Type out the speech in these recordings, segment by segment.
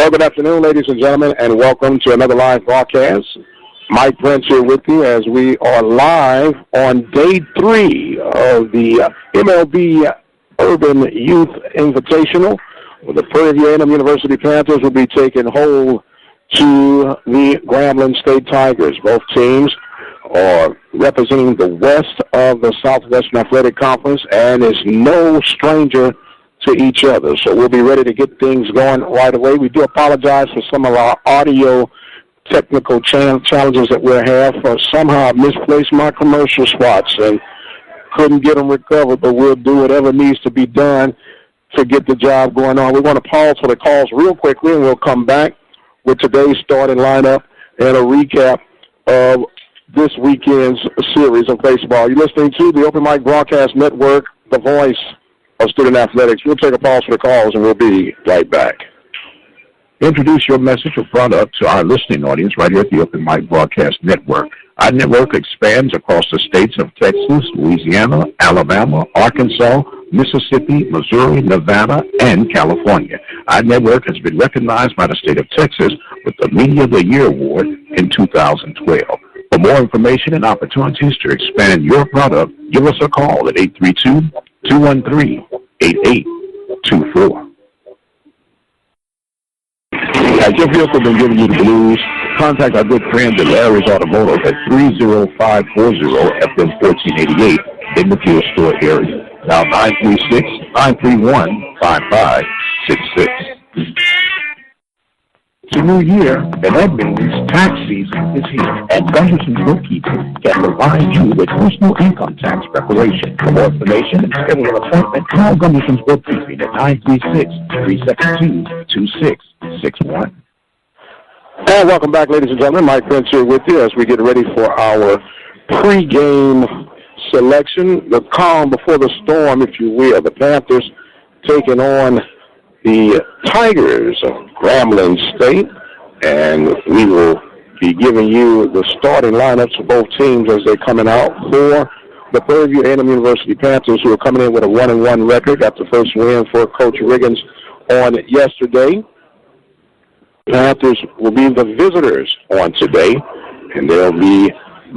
Well, good afternoon, ladies and gentlemen, and welcome to another live broadcast. Mike Prince here with you as we are live on day 3 of the MLB Urban Youth Invitational. The Prairie View A&M University Panthers will be taking hold to the Grambling State Tigers. Both teams are representing the west of the Southwestern Athletic Conference and is no stranger to each other. So we'll be ready to get things going right away. We do apologize for some of our audio technical challenges that we have. Somehow I misplaced my commercial spots and couldn't get them recovered, but we'll do whatever needs to be done to get the job going on. We want to pause for the calls real quickly, and we'll come back with today's starting lineup and a recap of this weekend's series of baseball. You're listening to the Open Mic Broadcast Network, the voice of student athletics. We'll take a pause for the calls, and we'll be right back. Introduce your message or product to our listening audience right here at the Open Mic Broadcast Network. Our network expands across the states of Texas, Louisiana, Alabama, Arkansas, Mississippi, Missouri, Nevada, and California. Our network has been recognized by the state of Texas with the Media of the Year Award in 2012. For more information and opportunities to expand your product, give us a call at 832-213-8824. Has your vehicle been giving you the blues? Contact our good friends at Larry's Automotive at 30540-FM1488 in the Field Store area. Now 936-931-5566. It's a new year, and that means tax season is here. And Gunderson's Bookkeeping can provide you with personal income tax preparation. For more information and schedule an appointment, call Gunderson's Bookkeeping at 936-372-2661. And welcome back, ladies and gentlemen. Mike Prince here with you as we get ready for our pregame selection. The calm before the storm, if you will. The Panthers taking on the Tigers of Grambling State, and we will be giving you the starting lineups for both teams as they're coming out. For the Prairie View A&M University Panthers, who are coming in with a 1-1 record, got the first win for Coach Riggins on yesterday. Panthers will be the visitors on today, and they'll be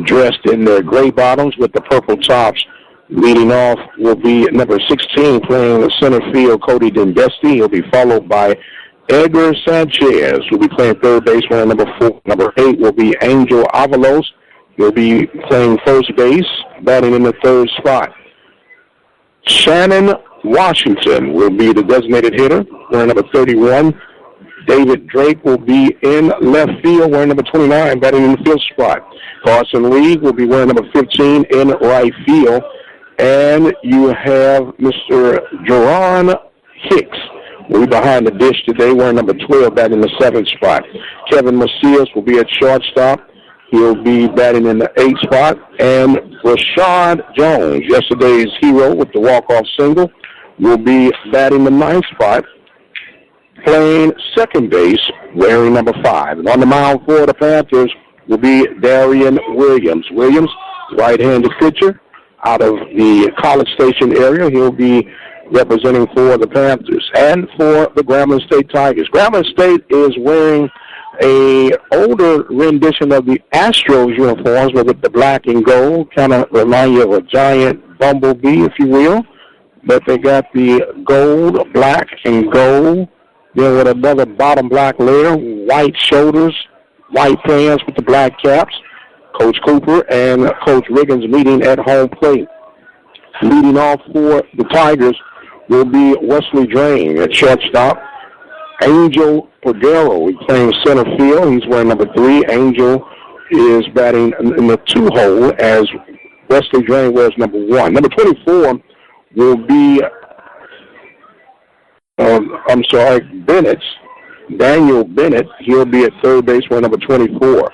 dressed in their gray bottoms with the purple tops. Leading off will be number 16 playing the center field, Cody Dembesti. He'll be followed by Edgar Sanchez, who'll be playing third base, wearing number 4. Number 8 will be Angel Avalos. He'll be playing first base, batting in the third spot. Shannon Washington will be the designated hitter, wearing number 31. David Drake will be in left field, wearing number 29, batting in the fifth spot. Carson Lee will be wearing number 15 in right field. And you have Mr. Jerron Hicks will be behind the dish today, wearing number 12, batting in the 7th spot. Kevin Macias will be at shortstop. He'll be batting in the 8th spot. And Rashad Jones, yesterday's hero with the walk-off single, will be batting the 9th spot, playing second base, wearing number 5. And on the mound for the Panthers will be Darian Williams. Williams, right-handed pitcher out of the College Station area. He'll be representing for the Panthers. And for the Grambling State Tigers, Grambling State is wearing a older rendition of the Astros uniforms, but with the black and gold, kind of remind you of a giant bumblebee, if you will. But they got the gold, black, and gold, then with another bottom black layer, white shoulders, white pants with the black caps. Coach Cooper and Coach Riggins meeting at home plate. Leading off for the Tigers will be Wesley Drain at shortstop. Angel Perdero is playing center field. He's wearing number 3. Angel is batting in the 2-hole as Wesley Drain wears number 1. Number 24 will be, Bennett. Daniel Bennett. He'll be at third base wearing number 24.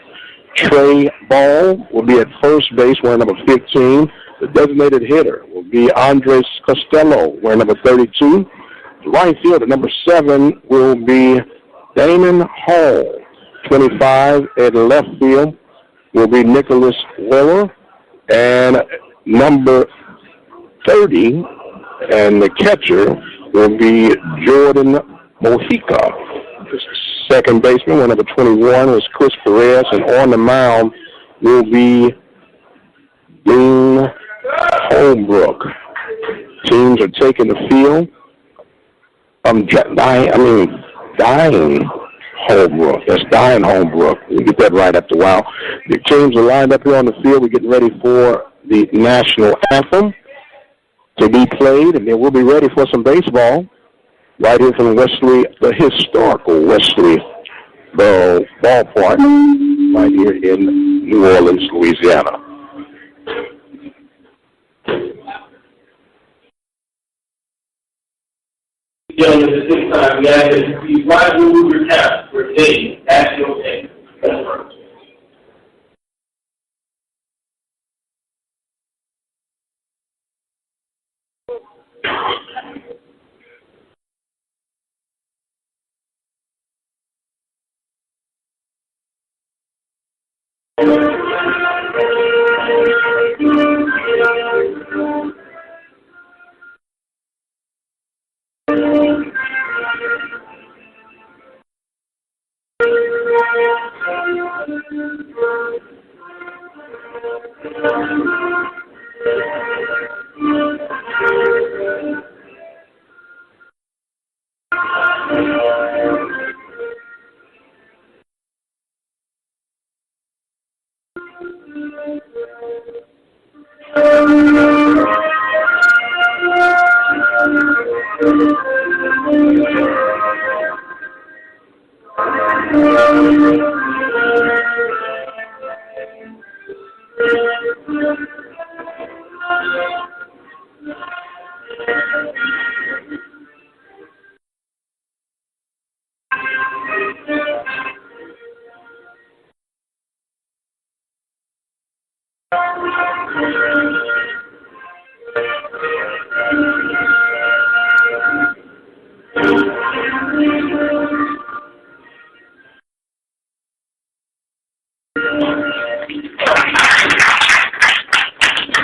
Trey Ball will be at first base wearing number 15. The designated hitter will be Andres Costello wearing number 32. The right fielder, number 7, will be Damon Hall. 25 at left field will be Nicholas Weller. And number 30 and the catcher will be Jordan Mojica. The Second baseman, wearing number 21, was Chris Perez, and on the mound will be Dean Holbrook. Teams are taking the field. Dying Holbrook. That's Dying Holbrook. We get that right after a while. The teams are lined up here on the field. We're getting ready for the national anthem to be played, and then we'll be ready for some baseball right here from Wesley, the historical Wesley Ballpark, right here in New Orleans, Louisiana. Gentlemen, at this time, we ask that you please rise and move your caps for today's national anthem.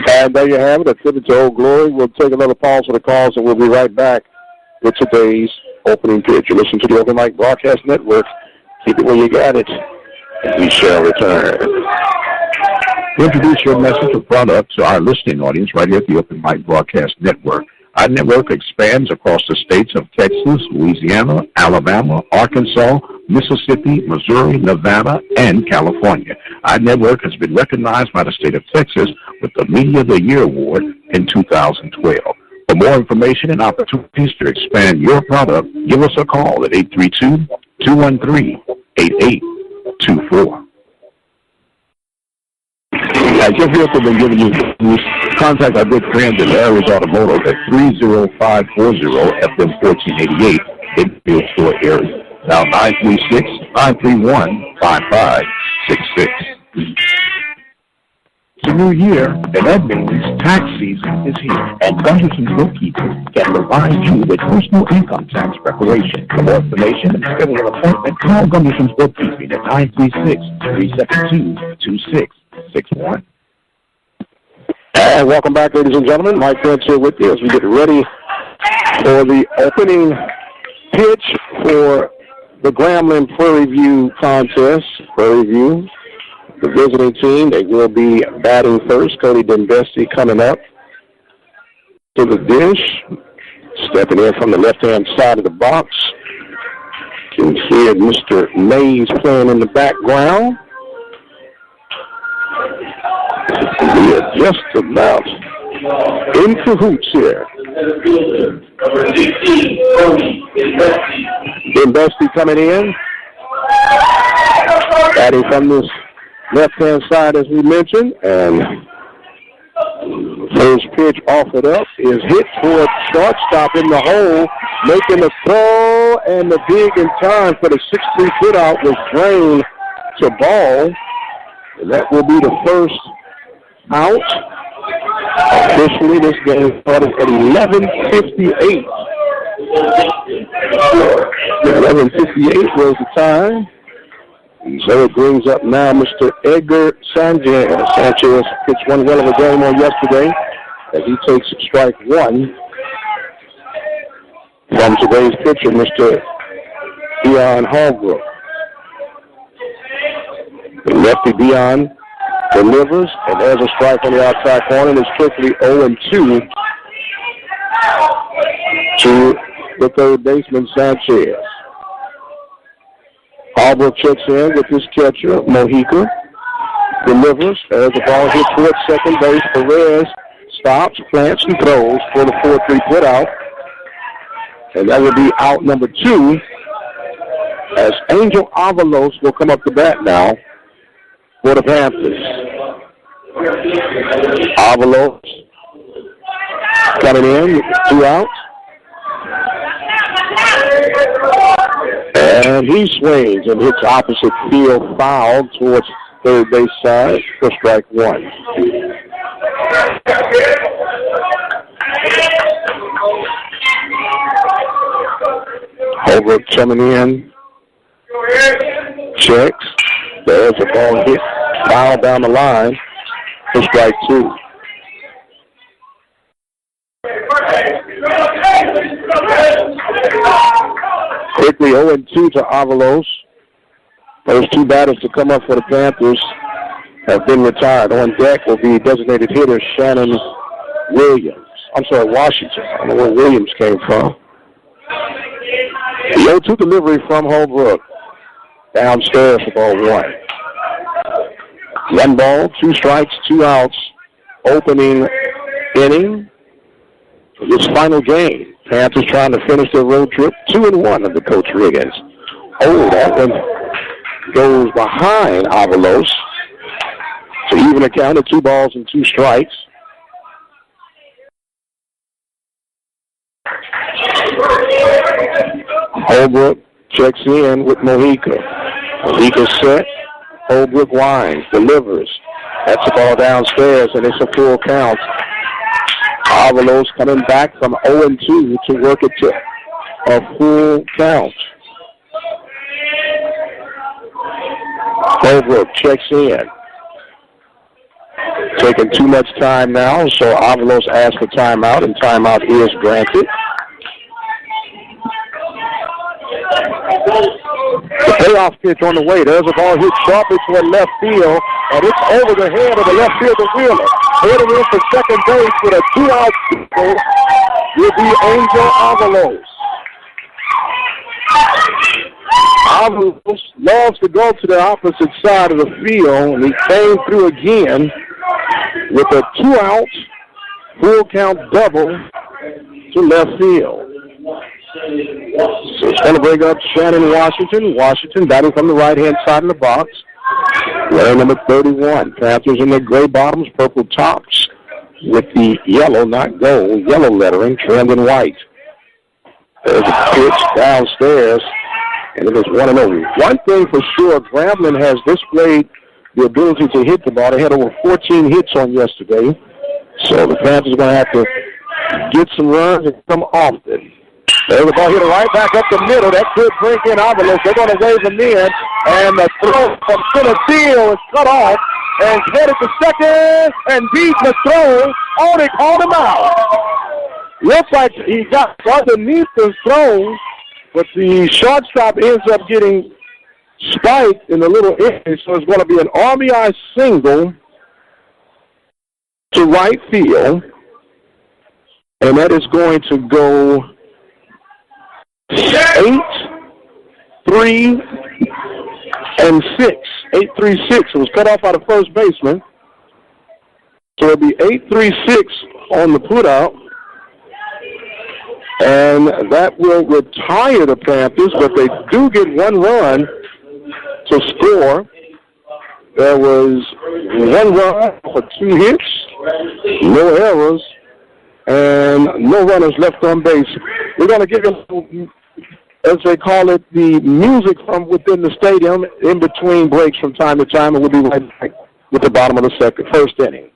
And there you have it, a tribute to Old Glory. We'll take another pause for the calls, and we'll be right back with today's opening pitch. You listen to the Open Mic Broadcast Network. Keep it where you got it, and we shall return. Introduce your message or product to our listening audience right here at the Open Mic Broadcast Network. Our network expands across the states of Texas, Louisiana, Alabama, Arkansas, Mississippi, Missouri, Nevada, and California. Our network has been recognized by the state of Texas with the Media of the Year Award in 2012. For more information and opportunities to expand your product, give us a call at 832-213-8824. As your vehicle been giving you news, contact our good friends at Larry's Automotive at 30540 FM 1488 in the Field Store area. Now 936-931-5566. It's a new year, and that means tax season is here, and Gunderson's Bookkeepers can provide you with personal income tax preparation. For more information and schedule an appointment, call Gunderson's Bookkeeping at 936-372-2661. And welcome back, ladies and gentlemen. Mike Prince here with you as we get ready for the opening pitch for the Grambling Prairie View contest. Prairie View, the visiting team, they will be batting first. Cody Dembesti coming up to the dish, stepping in from the left-hand side of the box. You can hear Mr. Mays playing in the background. We are just about in cahoots here. Number 16, Cody Dembesti coming in. Batting from this left-hand side, as we mentioned, and first pitch offered up is hit toward shortstop in the hole, making the throw, and the dig in time for the 6-3 put-out was drained to ball, and that will be the first out. Officially, this game started at 11:58. 11:58 was the time. So it brings up now Mr. Edgar Sanchez. Sanchez pitched one hell of a game on yesterday as he takes strike one from today's pitcher, Mr. Deon Holbrook. Lefty Dion delivers, and there's a strike on the outside corner, and it's quickly 0-2 to the third baseman, Sanchez. Albrook checks in with his catcher, Mojica. Delivers. There's a ball hit towards second base. Perez stops, plants, and throws for the 4-3 put out. And that will be out number 2 as Angel Avalos will come up to bat now for the Panthers. Avalos coming in, 2 outs. And he swings and hits opposite field foul towards third base side for strike 1. Holbrook coming in, checks. There's a ball hit, foul down the line for strike 2. Quickly 0-2 to Avalos. Those 2 batters to come up for the Panthers have been retired. On deck will be designated hitter Shannon Williams. I'm sorry, Washington. I don't know where Williams came from. The 0-2 delivery from Holbrook. Downstairs for ball 1. 1 ball, 2 strikes, 2 outs. Opening inning for this final game. Panthers trying to finish their road trip 2-1 under Coach Riggins. Oh, that one goes behind Avalos to even a count of 2 balls and 2 strikes. Holbrook checks in with Mojica. Mojica set. Holbrook winds, delivers. That's the ball downstairs, and it's a full count. Avalos coming back from 0-2 to work it to a full count. Holbrook checks in. Taking too much time now, so Avalos asks for timeout, and timeout is granted. The payoff pitch on the way. There's a ball hit sharply toward left field, and it's over the head of the left fielder Wheeler. Heading in for second base with a 2-out single will be Angel Avalos. Avalos loves to go to the opposite side of the field, and he came through again with a 2-out full count double to left field. So it's going to bring up Shannon Washington. Washington batting from the right-hand side of the box. Wearing number 31. Panthers in the gray bottoms, purple tops with the yellow, not gold, yellow lettering trimmed in white. There's a pitch downstairs, and it is 1-0. One thing for sure, Grambling has displayed the ability to hit the ball. They had over 14 hits on yesterday. So the Panthers are going to have to get some runs and come often. There's the ball hit right back up the middle. That could bring in Avalos. They're going to wave him in. And the throw from center field is cut off. And headed to second. And beat the throw. Oh, they called him out. Looks like he got underneath the throw. But the shortstop ends up getting spiked in the little area. So it's going to be an RBI single to right field. And that is going to go 8, 3, and 6. 8, 3, 6. It was cut off by the first baseman. So it'll be 8, 3, 6 on the putout. And that will retire the Panthers, but they do get 1 run to score. There was 1 run for 2 hits, no errors, and no runners left on base. We're going to give them, as they call it, the music from within the stadium in between breaks from time to time, and we'll be right back with the bottom of the first inning.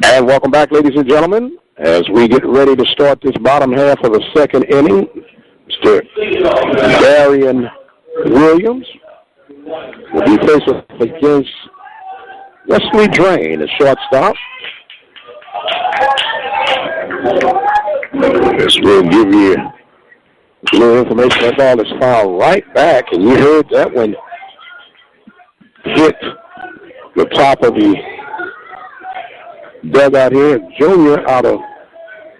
And welcome back, ladies and gentlemen, as we get ready to start this bottom half of the second inning. Mr. Darian Williams will be facing off against Wesley Drain, the shortstop. This will give you a little information. That ball is fouled right back, and you heard that one hit the top of the dugout here. Junior out of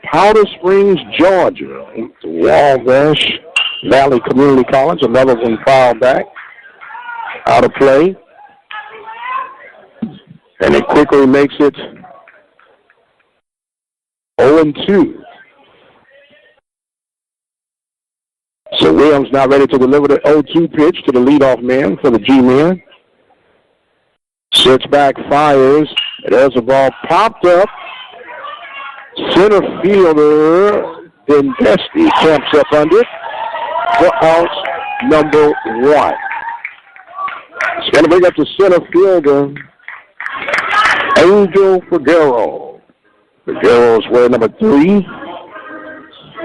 Powder Springs, Georgia, to Wabash Valley Community College. Another one fouled back, out of play. And it quickly makes it 0-2. So Williams now ready to deliver the 0-2 pitch to the leadoff man for the G-men. Sits back, fires. There's a ball popped up. Center fielder Dentesti camps up under it for out number 1. It's going to bring up the center fielder, Angel Figueroa. Figueroa is wearing number 3.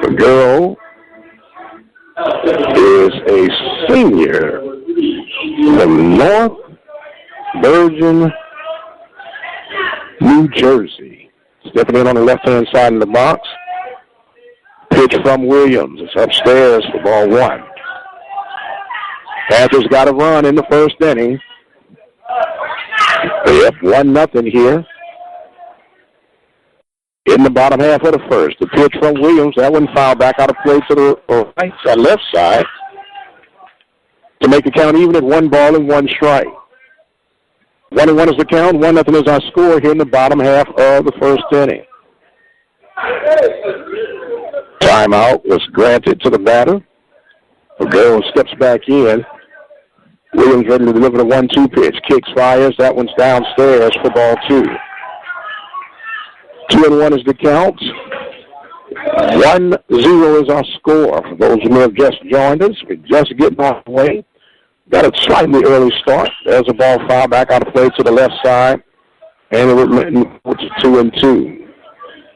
Figueroa is a senior from North Virgin, New Jersey. Stepping in on the left-hand side of the box. Pitch from Williams. It's upstairs for ball 1. Panthers got a run in the first inning. They up 1-0 here in the bottom half of the first. The pitch from Williams, that one fouled back out of play to the right side, left side, to make the count even at 1 ball and 1 strike. 1-1 is the count. 1-0 is our score here in the bottom half of the first inning. Timeout was granted to the batter. Figueroa steps back in. Williams ready to deliver the 1-2 pitch. Kicks, fires. That one's downstairs for ball 2. 2-1 is the count. 1-0 is our score. For those who may have just joined us, we're just getting off the way. Got a slightly early start. There's a ball foul back out of play to the left side. And it was 2-2.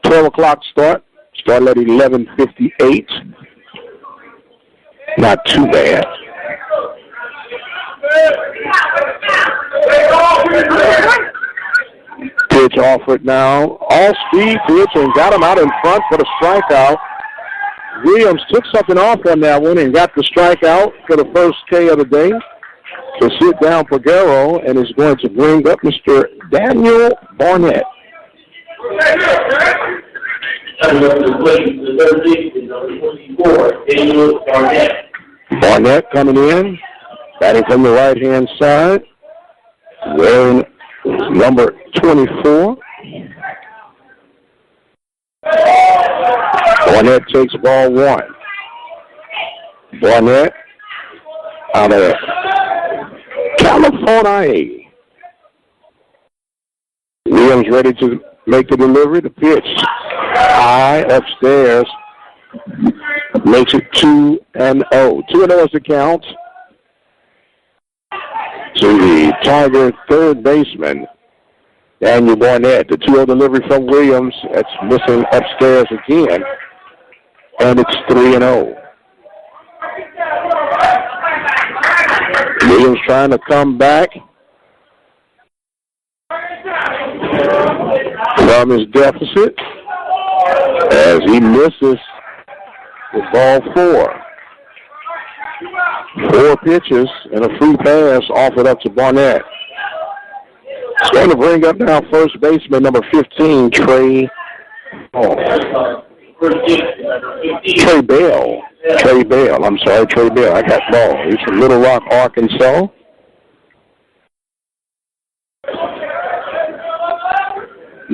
12 o'clock start. Started at 11:58. Not too bad. Pitch offered now. All-speed pitch and got him out in front for the strikeout. Williams took something off on that one and got the strikeout for the first K of the day to sit down Figueroa, and is going to bring up Mr. Daniel Barnett. Coming up to the plate, the third base is number 24, Daniel Barnett. Barnett coming in, batting from the right-hand side, wearing number 24. Barnett takes ball 1. Barnett out of California. Williams ready to make the delivery. The pitch high upstairs makes it 2-0. 2-0 is the count to the Tiger third baseman, Daniel Barnett. The 2-0 delivery from Williams. That's missing upstairs again. And it's 3-0. Williams trying to come back from his deficit as he misses with ball 4. 4 pitches and a free pass offered up to Barnett. It's going to bring up now first baseman number 15, Trey Bell. Trey Bell. I'm sorry, Trey Bell. I got Ball. He's from Little Rock, Arkansas.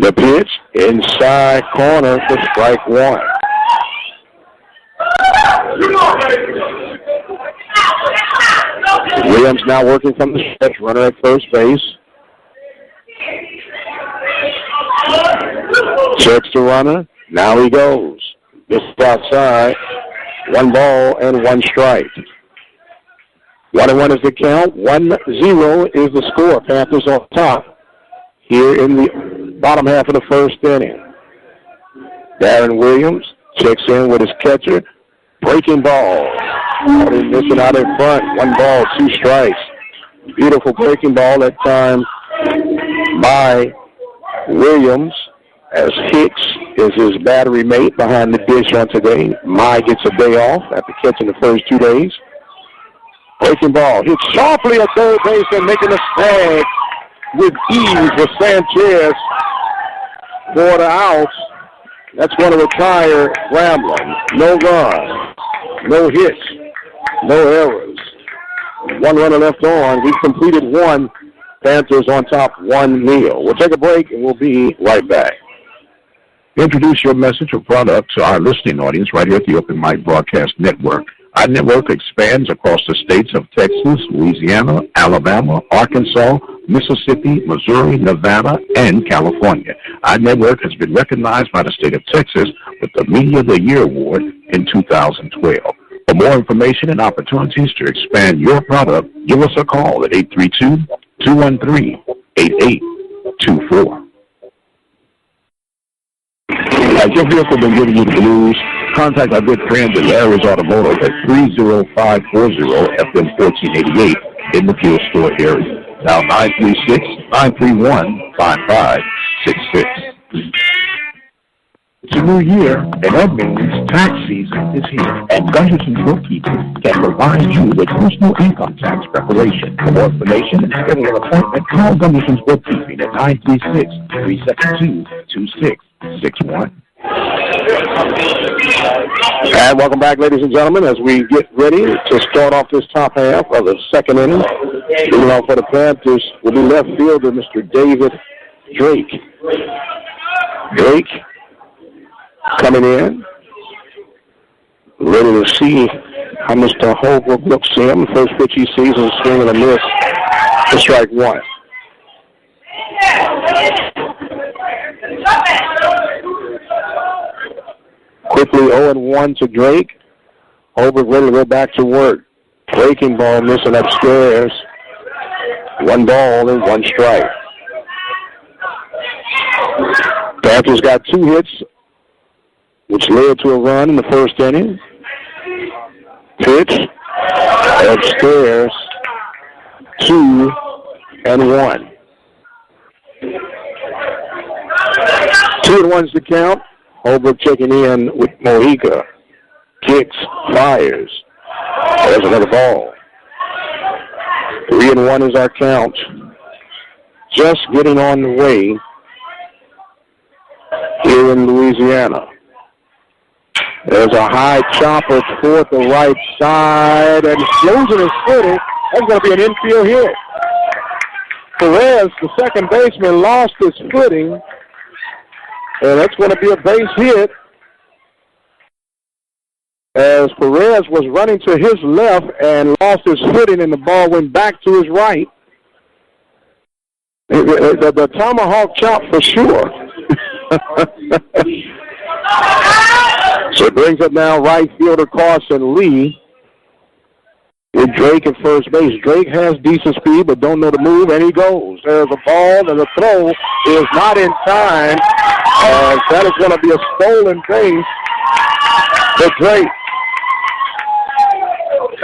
The pitch inside corner for strike 1. Williams now working from the stretch, runner at first base. Checks the runner. Now he goes. This is outside. 1 ball and 1 strike. 1-1 is the count. 1-0 is the score. Panthers on top here in the bottom half of the first inning. Darren Williams checks in with his catcher. Breaking ball. Missing out in front. 1 ball, 2 strikes. Beautiful breaking ball that time by Williams, as Hicks is his battery mate behind the dish on today. Mai gets a day off after catching the first 2 days. Breaking ball. Hit sharply at third base and making a snag with ease with Sanchez for the outs. That's going to retire Grambling. No run, no hits, no errors. 1 runner left on. We've completed 1. Panthers on top 1-0. We'll take a break and we'll be right back. Introduce your message or product to our listening audience right here at the Open Mic Broadcast Network. Our network expands across the states of Texas, Louisiana, Alabama, Arkansas, Mississippi, Missouri, Nevada, and California. Our network has been recognized by the state of Texas with the Media of the Year Award in 2012. For more information and opportunities to expand your product, give us a call at 832-213-8824. Has your vehicle been giving you the blues? Contact our good friends at Larry's Automotive at 30540-FM1488 in the Field Store area. Now 936-931-5566. It's a new year, and that means tax season is here. And Gunderson's Bookkeepers can provide you with personal income tax preparation. For more information and schedule an appointment, call Gunderson's Bookkeeping at 936-372-2661. And welcome back, ladies and gentlemen, as we get ready to start off this top half of the second inning. Leading off for the Panthers will be left fielder Mr. David Drake. Drake coming in, ready to see how Mr. Holbrook looks to him. First pitch he sees is a swing and a miss to strike 1. Quickly 0-1 to Drake. Holbrook ready to go back to work. Breaking ball missing upstairs. 1 ball and 1 strike. Panthers got 2 hits, which led to a run in the first inning. Pitch upstairs, 2-1. 2-1's the count. Holbrook checking in with Mojica. Kicks, fires. There's another ball. 3-1 is our count. Just getting on the way here in Louisiana. There's a high chopper toward the right side, and explosion is footing. That's going to be an infield hit. Perez, the second baseman, lost his footing, and that's going to be a base hit as Perez was running to his left and lost his footing, and the ball went back to his right. The tomahawk chop for sure. So it brings up now right fielder Carson Lee with Drake at first base. Drake has decent speed but don't know the move, and he goes. There's a ball, and the throw is not in time, as that is going to be a stolen base for Drake.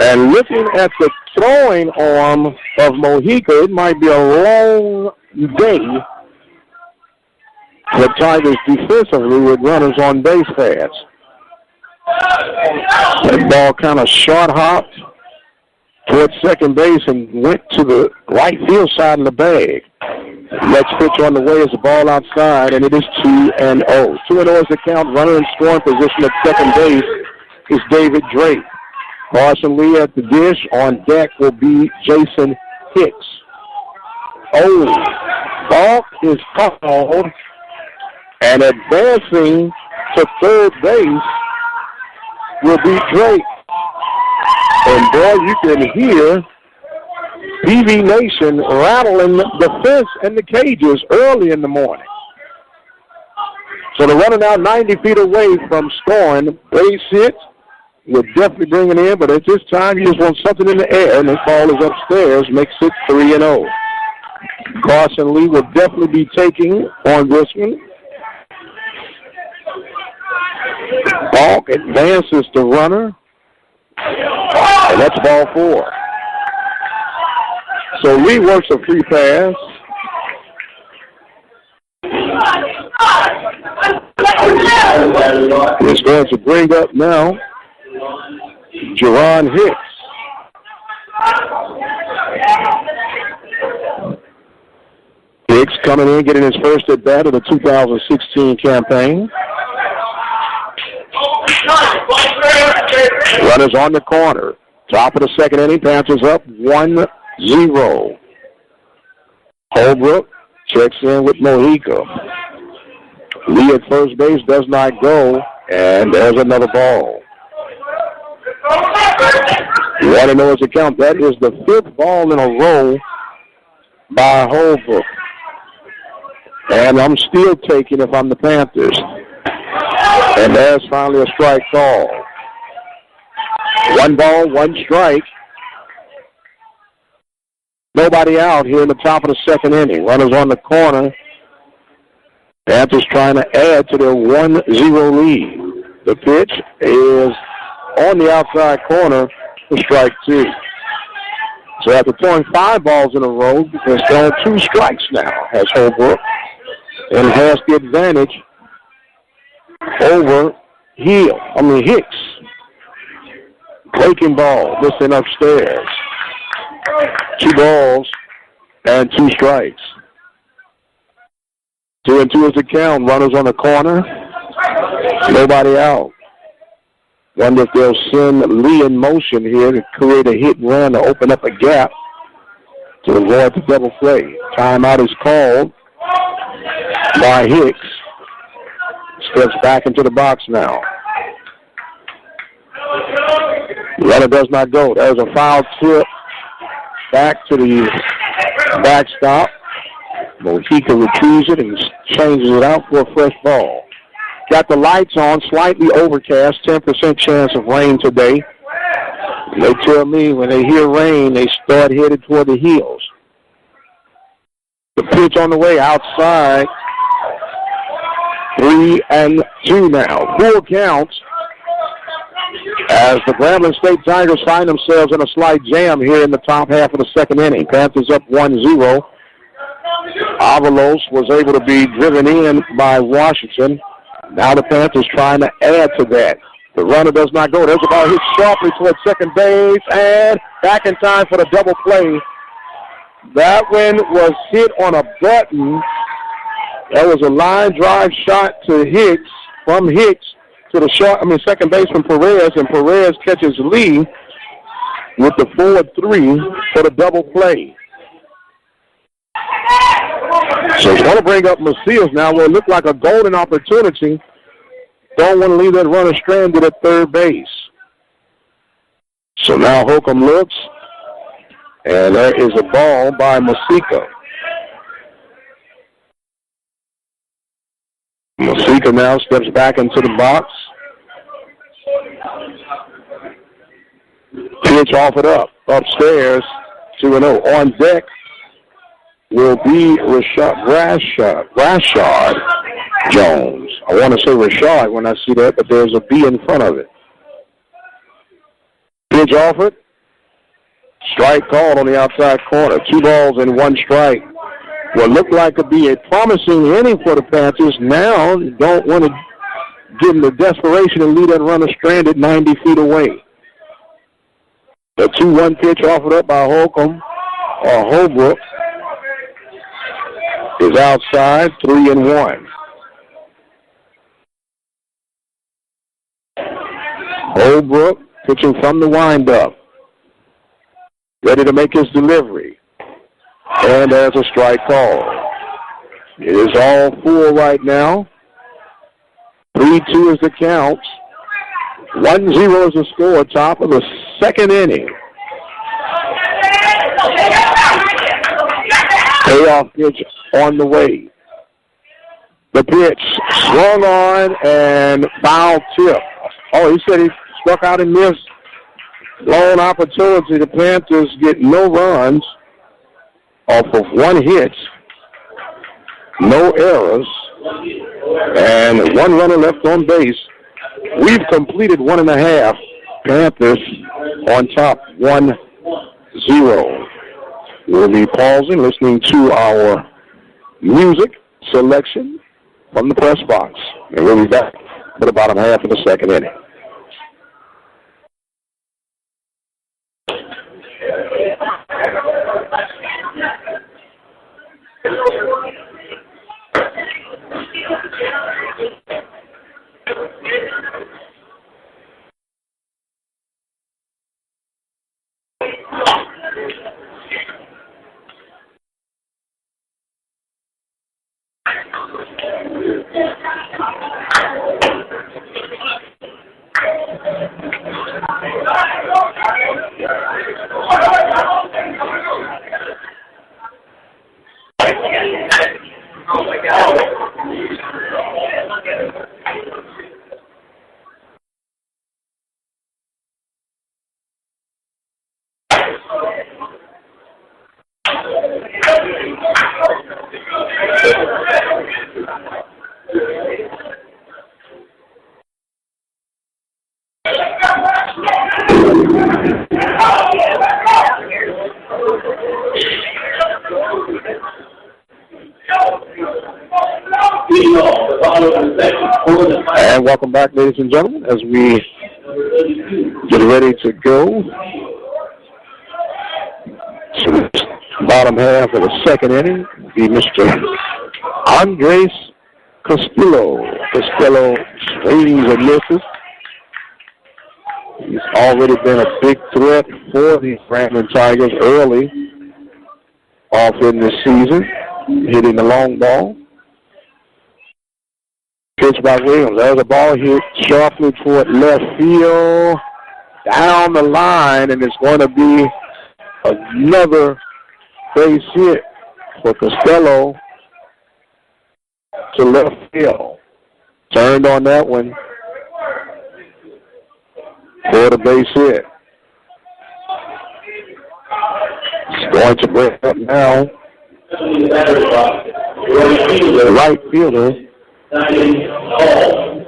And looking at the throwing arm of Mojica, it might be a long day for Tigers defensively with runners on base paths. That ball kind of short hopped towards second base and went to the right field side of the bag. Next pitch on the way is the ball outside, and it is 2-0. 2-0 is the count. Runner in scoring position at second base is David Drake. Carson Lee at the dish. On deck will be Jason Hicks. Balk is called, and advancing to third base will be Drake. And boy, you can hear PV Nation rattling the fence and the cages early in the morning. So they're running out 90 feet away from scoring. Base hit would definitely bring it in, but at this time you just want something in the air, and this ball is upstairs, makes it 3-0. Carson Lee will definitely be taking on this one. Balk advances the runner, and that's ball 4. So Lee works a free pass. It's going to bring up now Jerron Hicks. Hicks coming in, getting his first at bat of the 2016 campaign. Runners on the corner. Top of the second inning, Panthers up 1-0. Holbrook checks in with Mojica. Lee at first base does not go, and there's another ball. 1-0 is the count. That is the 5th ball in a row by Holbrook. And I'm still taking if I'm the Panthers. And there's finally a strike call. 1 ball, 1 strike. Nobody out here in the top of the second inning. Runners on the corner. Panthers trying to add to their 1-0 lead. The pitch is on the outside corner for strike 2. So after throwing 5 balls in a row, there's still 2 strikes now, has Holbrook, and has the advantage over Hicks. Breaking ball, missing upstairs. 2 balls and 2 strikes. 2-2 is the count. Runners on the corner. Nobody out. Wonder if they'll send Lee in motion here to create a hit and run to open up a gap to avoid the double play. Timeout is called by Hicks. Steps back into the box now. Runner does not go. There's a foul tip back to the backstop. Mojica retrieves it and changes it out for a fresh ball. Got the lights on, slightly overcast, 10% chance of rain today. They tell me when they hear rain, they start headed toward the hills. The pitch on the way outside. 3-2 now. Full counts as the Grambling State Tigers find themselves in a slight jam here in the top half of the second inning. Panthers up 1-0. Avalos was able to be driven in by Washington. Now the Panthers trying to add to that. The runner does not go. There's a ball hit sharply towards second base and back in time for the double play. That one was hit on a button. That was a line drive shot to Hicks, from Hicks to the second baseman Perez, and Perez catches Lee with the forward 3 for the double play. So it's going to bring up Macias now where it looked like a golden opportunity. Don't want to leave that runner stranded at third base. So now Holcomb looks, and there is a ball by Masica. Seeker now steps back into the box. Pitch offered up, upstairs, 2-0. On deck will be Rashard Jones. I want to say Rashard when I see that, but there's a B in front of it. Pitch offered. Strike called on the outside corner. 2 balls and 1 strike. What looked like to be a promising inning for the Panthers. Now you don't want to give them the desperation and leave that runner stranded 90 feet away. The 2-1 pitch offered up by Holbrook is outside, 3-1. Holbrook pitching from the windup. Ready to make his delivery. And there's a strike call. It is all full right now. 3-2 is the count. 1-0 is the score, top of the second inning. Payoff pitch on the way. The pitch swung on and foul tip. Oh, he said he struck out and missed. Lone opportunity. The Panthers get no runs off of 1 hit, no errors, and 1 runner left on base. We've completed 1.5. Panthers on top, 1-0. We'll be pausing, listening to our music selection from the press box. And we'll be back for the bottom half of the second inning. And welcome back, ladies and gentlemen, as we get ready to go to the bottom half of the second inning. Be Mr. Andres Costello. Costello swings and misses. He's already been a big threat for the Franklin Tigers early off in the season, hitting the long ball. Pitch by Williams. There's a ball hit sharply toward left field, down the line, and it's going to be another base hit for Costello to left field. Turned on that one for the base hit. It's going to bring up now the right fielder,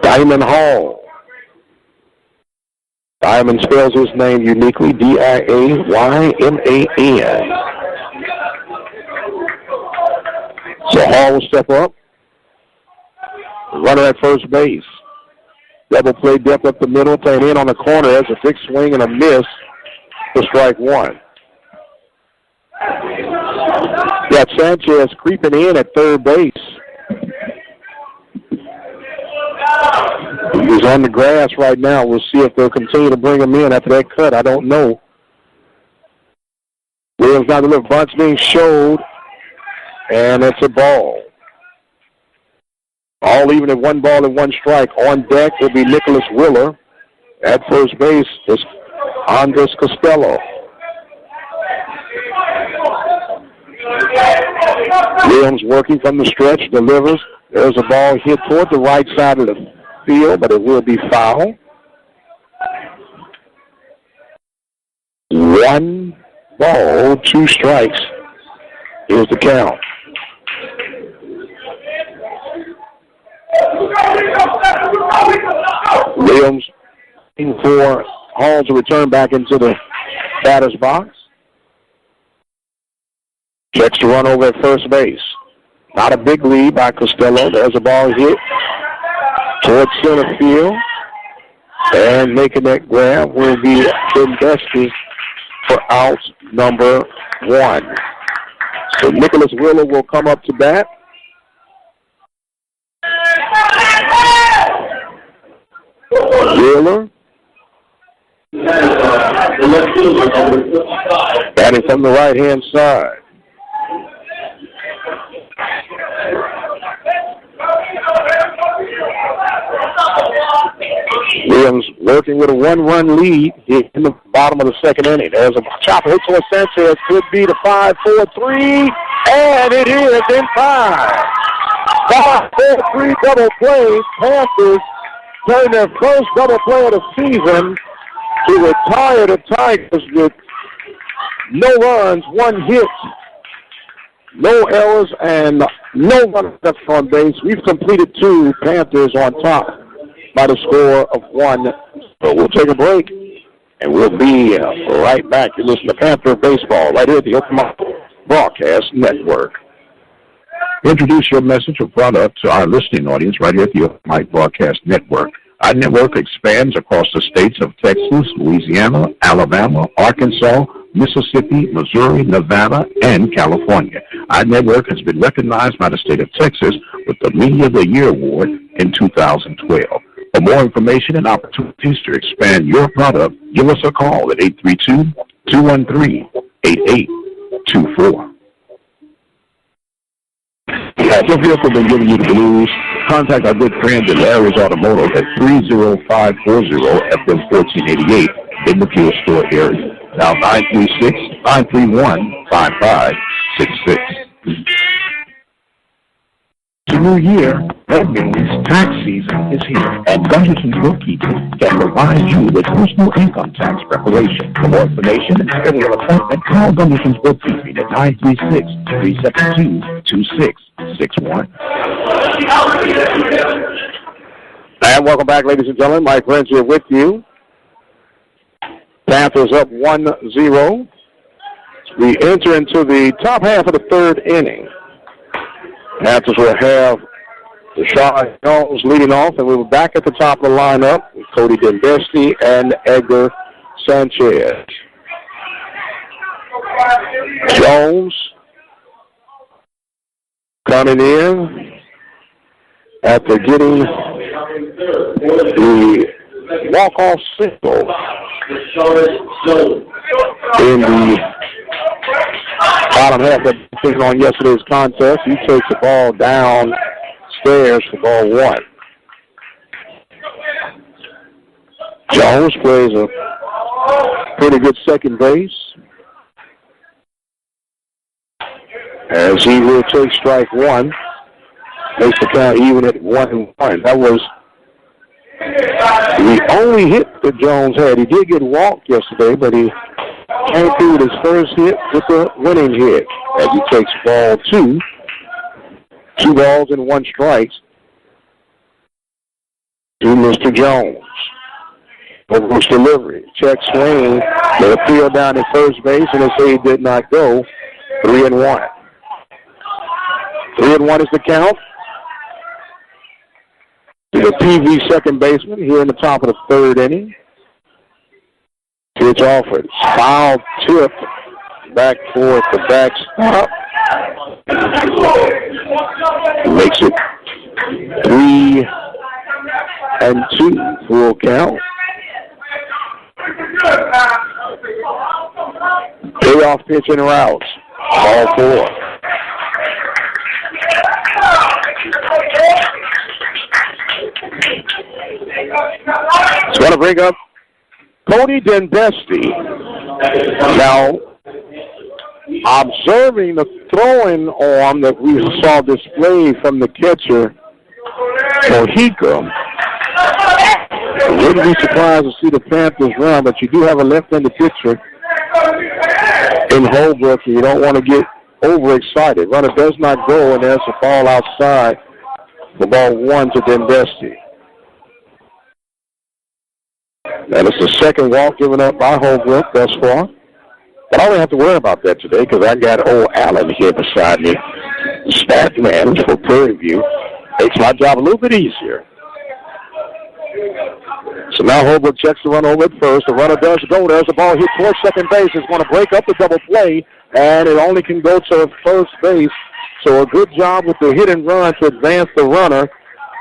Diamond Hall. Diamond spells his name uniquely, D-I-A-Y-M-A-N. So Hall will step up. Runner at first base. Double play depth up the middle, playing in on the corner. There's a big swing and a miss for strike 1. Got Sanchez creeping in at third base. He's on the grass right now. We'll see if they'll continue to bring him in after that cut. I don't know. Williams got a little bunch being showed, and it's a ball. All even at 1 ball and 1 strike. On deck will be Nicholas Willer. At first base is Andres Costello. Williams working from the stretch, delivers. There's a ball hit toward the right side of the field, but it will be foul. 1 ball, 2 strikes. Here's the count. Williams for Hall to return back into the batter's box. Checks to run over at first base. Not a big lead by Costello. There's a ball hit towards center field. And making that grab will be Dembski for out number 1. So Nicholas Wheeler will come up to bat. Wheeler. Batting from the right-hand side. Williams working with a 1-run lead in the bottom of the second inning. There's a chopper hit towards Sanchez. Could be the 5-4-3, and it is in time. 5-4-3 double play. Panthers turn their first double play of the season to retire the Tigers with no runs, 1 hit, no errors, and no run left on base. We've completed 2. Panthers on top by the score of 1. So we'll take a break, and we'll be right back. You listen to Panther Baseball right here at the Open Mic Broadcast Network. Introduce your message or product to our listening audience right here at the Open Mic Broadcast Network. Our network expands across the states of Texas, Louisiana, Alabama, Arkansas, Mississippi, Missouri, Nevada, and California. Our network has been recognized by the state of Texas with the Media of the Year Award in 2012. For more information and opportunities to expand your product, give us a call at 832-213-8824. If your vehicle been giving you the blues, contact our good friends at Larry's Automotive at 30540 FM 1488 in the Fuel Store area. Now 936-931-5566. It's a new year. That means tax season is here, and Gunderson's Bookkeeping can provide you with personal income tax preparation. For more information and schedule an appointment, call Gunderson's Bookkeeping at 936-372-2661. And welcome back, ladies and gentlemen. Mike Renz here with you. Panthers up 1-0. We enter into the top half of the 3rd inning. Panthers will have Deshaun Jones leading off, and we were back at the top of the lineup with Cody Dembski and Edgar Sanchez. Jones coming in after getting the walk-off single in the bottom half of the on yesterday's contest. He takes the ball downstairs for ball 1. Jones plays a pretty good second base, as he will take strike 1. Makes the count even at 1-1. That was the only hit that Jones had. He did get walked yesterday, but he came through with his first hit with a winning hit as he takes ball 2. 2 balls and 1 strike to Mr. Jones. Over delivery. Check swing. They appeal down at first base, and they say he did not go. 3-1. 3-1 is the count. To the PV second baseman here in the top of the 3rd inning. Pitch offered. Foul tip. Back for the backstop. Makes it 3-2. Full count. Payoff pitch and route. Ball 4. It's going to bring up Cody Dembski. Now, observing the throwing arm that we saw displayed from the catcher Mojica. I wouldn't be surprised to see the Panthers run, but you do have a left-handed pitcher in Holbrook, and you don't want to get overexcited. Runner does not go, and there's a ball outside. The ball 1 to Dembesti. That is the second walk given up by Holbrook thus far. But I don't have to worry about that today because I got old Allen here beside me, stat man for Prairie View. Makes my job a little bit easier. So now Holbrook checks the run over at first. The runner does go. There's the ball hit towards second base. It's going to break up the double play, and it only can go to first base. So a good job with the hit and run to advance the runner,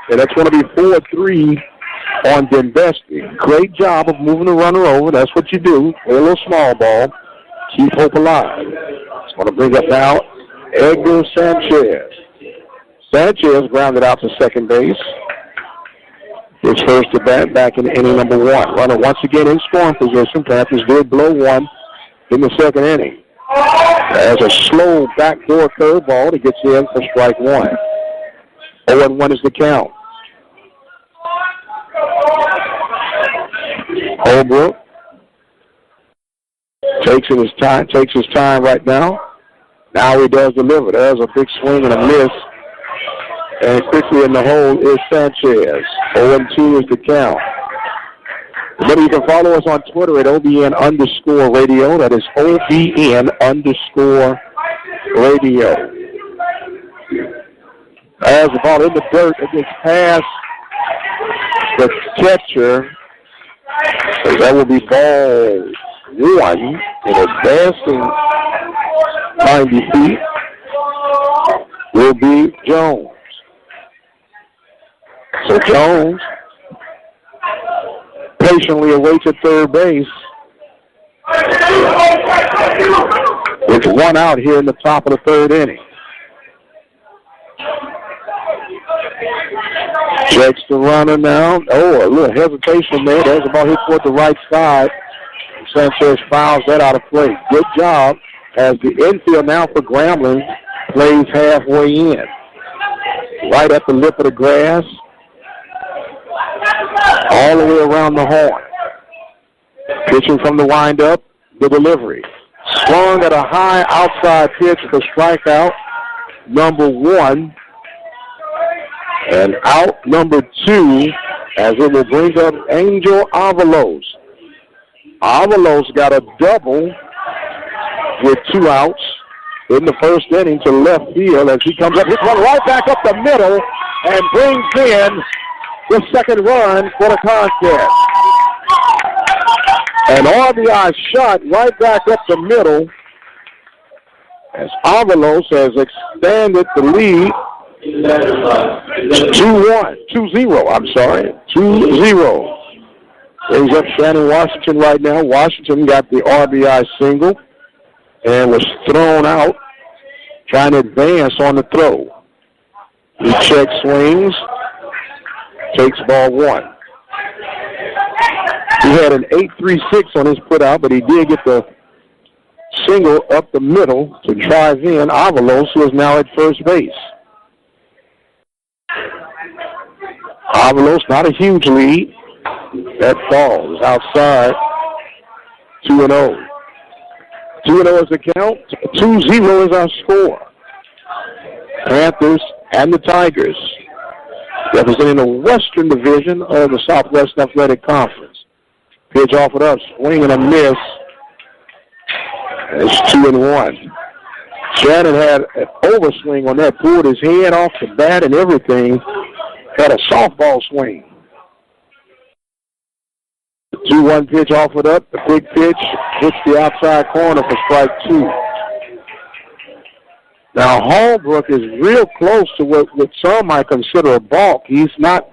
and that's going to be 4-3 on Dembesti. Great job of moving the runner over. That's what you do. A little small ball. Keep hope alive. It's going to bring up now Edgar Sanchez. Sanchez grounded out to second base. His first at bat back in inning number 1. Runner once again in scoring position. Panthers did blow one in the second inning. There's a slow backdoor curveball that gets in for strike 1. 0-1 is the count. Holbrook takes his time right now. Now he does deliver. There's a big swing and a miss. And quickly in the hole is Sanchez. 0-2 is the count. Remember, you can follow us on Twitter at OBN_radio. That is OBN_radio. As the ball in the dirt, it gets past the catcher. So that will be ball 1 and advancing 90 feet will be Jones. So Jones patiently awaits at third base with 1 out here in the top of the third inning. Checks the runner now. Oh, a little hesitation there. There's the ball hit toward the right side. Sanchez fouls that out of play. Good job as the infield now for Grambling plays halfway in. Right at the lip of the grass. All the way around the horn. Pitching from the windup, the delivery. Swung at a high outside pitch for strikeout number 1. And out number 2 as it will bring up Angel Avalos. Avalos got a double with 2 outs in the first inning to left field as he comes up. Hits one right back up the middle and brings in the second run for the contest. An RBI shot right back up the middle as Avalos has expanded the lead. 2-0. Brings up Shannon Washington right now. Washington got the RBI single and was thrown out trying to advance on the throw. He checks swings, takes ball 1. He had an 8.36 on his put out, but he did get the single up the middle to drive in Avalos, who is now at first base. Avalos, not a huge lead. That ball is outside. 2-0. 2-0 is the count. 2-0 is our score. Panthers and the Tigers, representing the Western Division of the Southwest Athletic Conference. Pitch offered up, swing and a miss. And it's 2-1. Shannon had an overswing on that, pulled his head off the bat and everything. Had a softball swing. The 2-1 pitch offered up. The big pitch hits the outside corner for strike 2. Now, Holbrook is real close to what some might consider a balk. He's not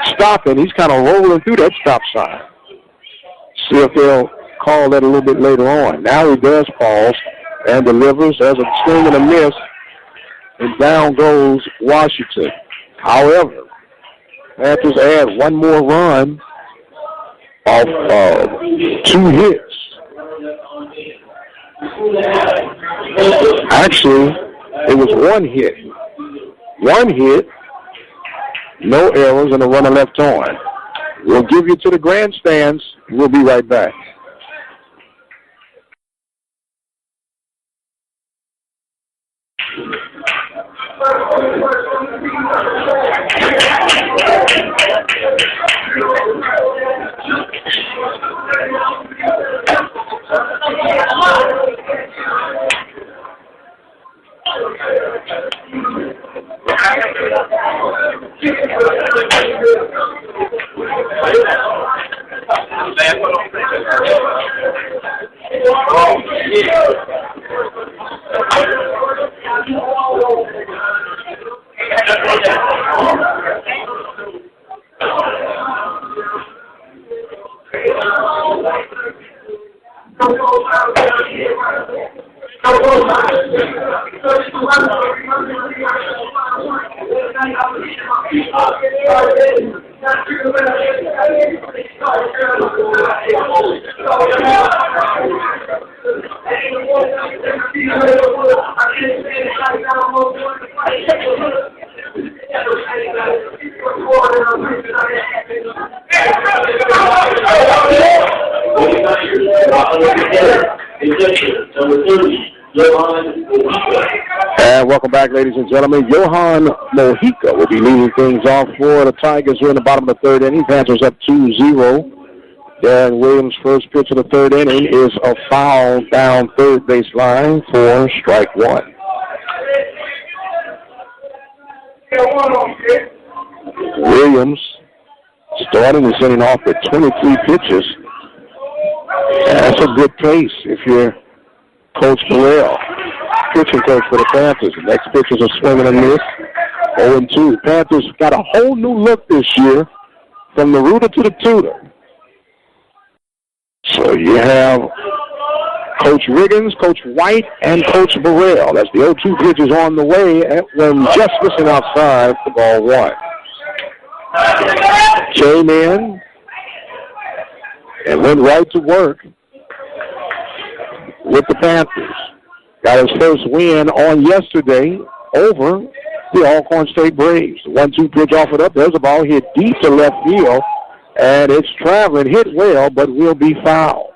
stopping. He's kind of rolling through that stop sign. See if they'll call that a little bit later on. Now he does pause and delivers. There's a swing and a miss, and down goes Washington. However, Panthers add one more run off 2 hits. Actually, it was 1 hit. 1 hit No errors, and a runner left on. We'll give you to the grandstands. We'll be right back. And welcome back, ladies and gentlemen. Johan Mojica will be leading things off for the Tigers here in the bottom of the third inning. Panthers up 2-0. Darren Williams' first pitch of the third inning is a foul down third base line for strike one. Williams starting this inning off with 23 pitches. That's a good pace if you're Coach Burrell, pitching coach for the Panthers. The next pitch is a swing and a miss. 0-2. Panthers got a whole new look this year from the rooter to the tutor. So you have Coach Riggins, Coach White, and Coach Burrell. That's the 0-2 pitch is on the way when just missing outside for ball one. Came in and went right to work with the Panthers. Got his first win on yesterday over the Alcorn State Braves. The 1-2 pitch offered up. There's a ball hit deep to left field, and it's traveling, hit well, but will be foul.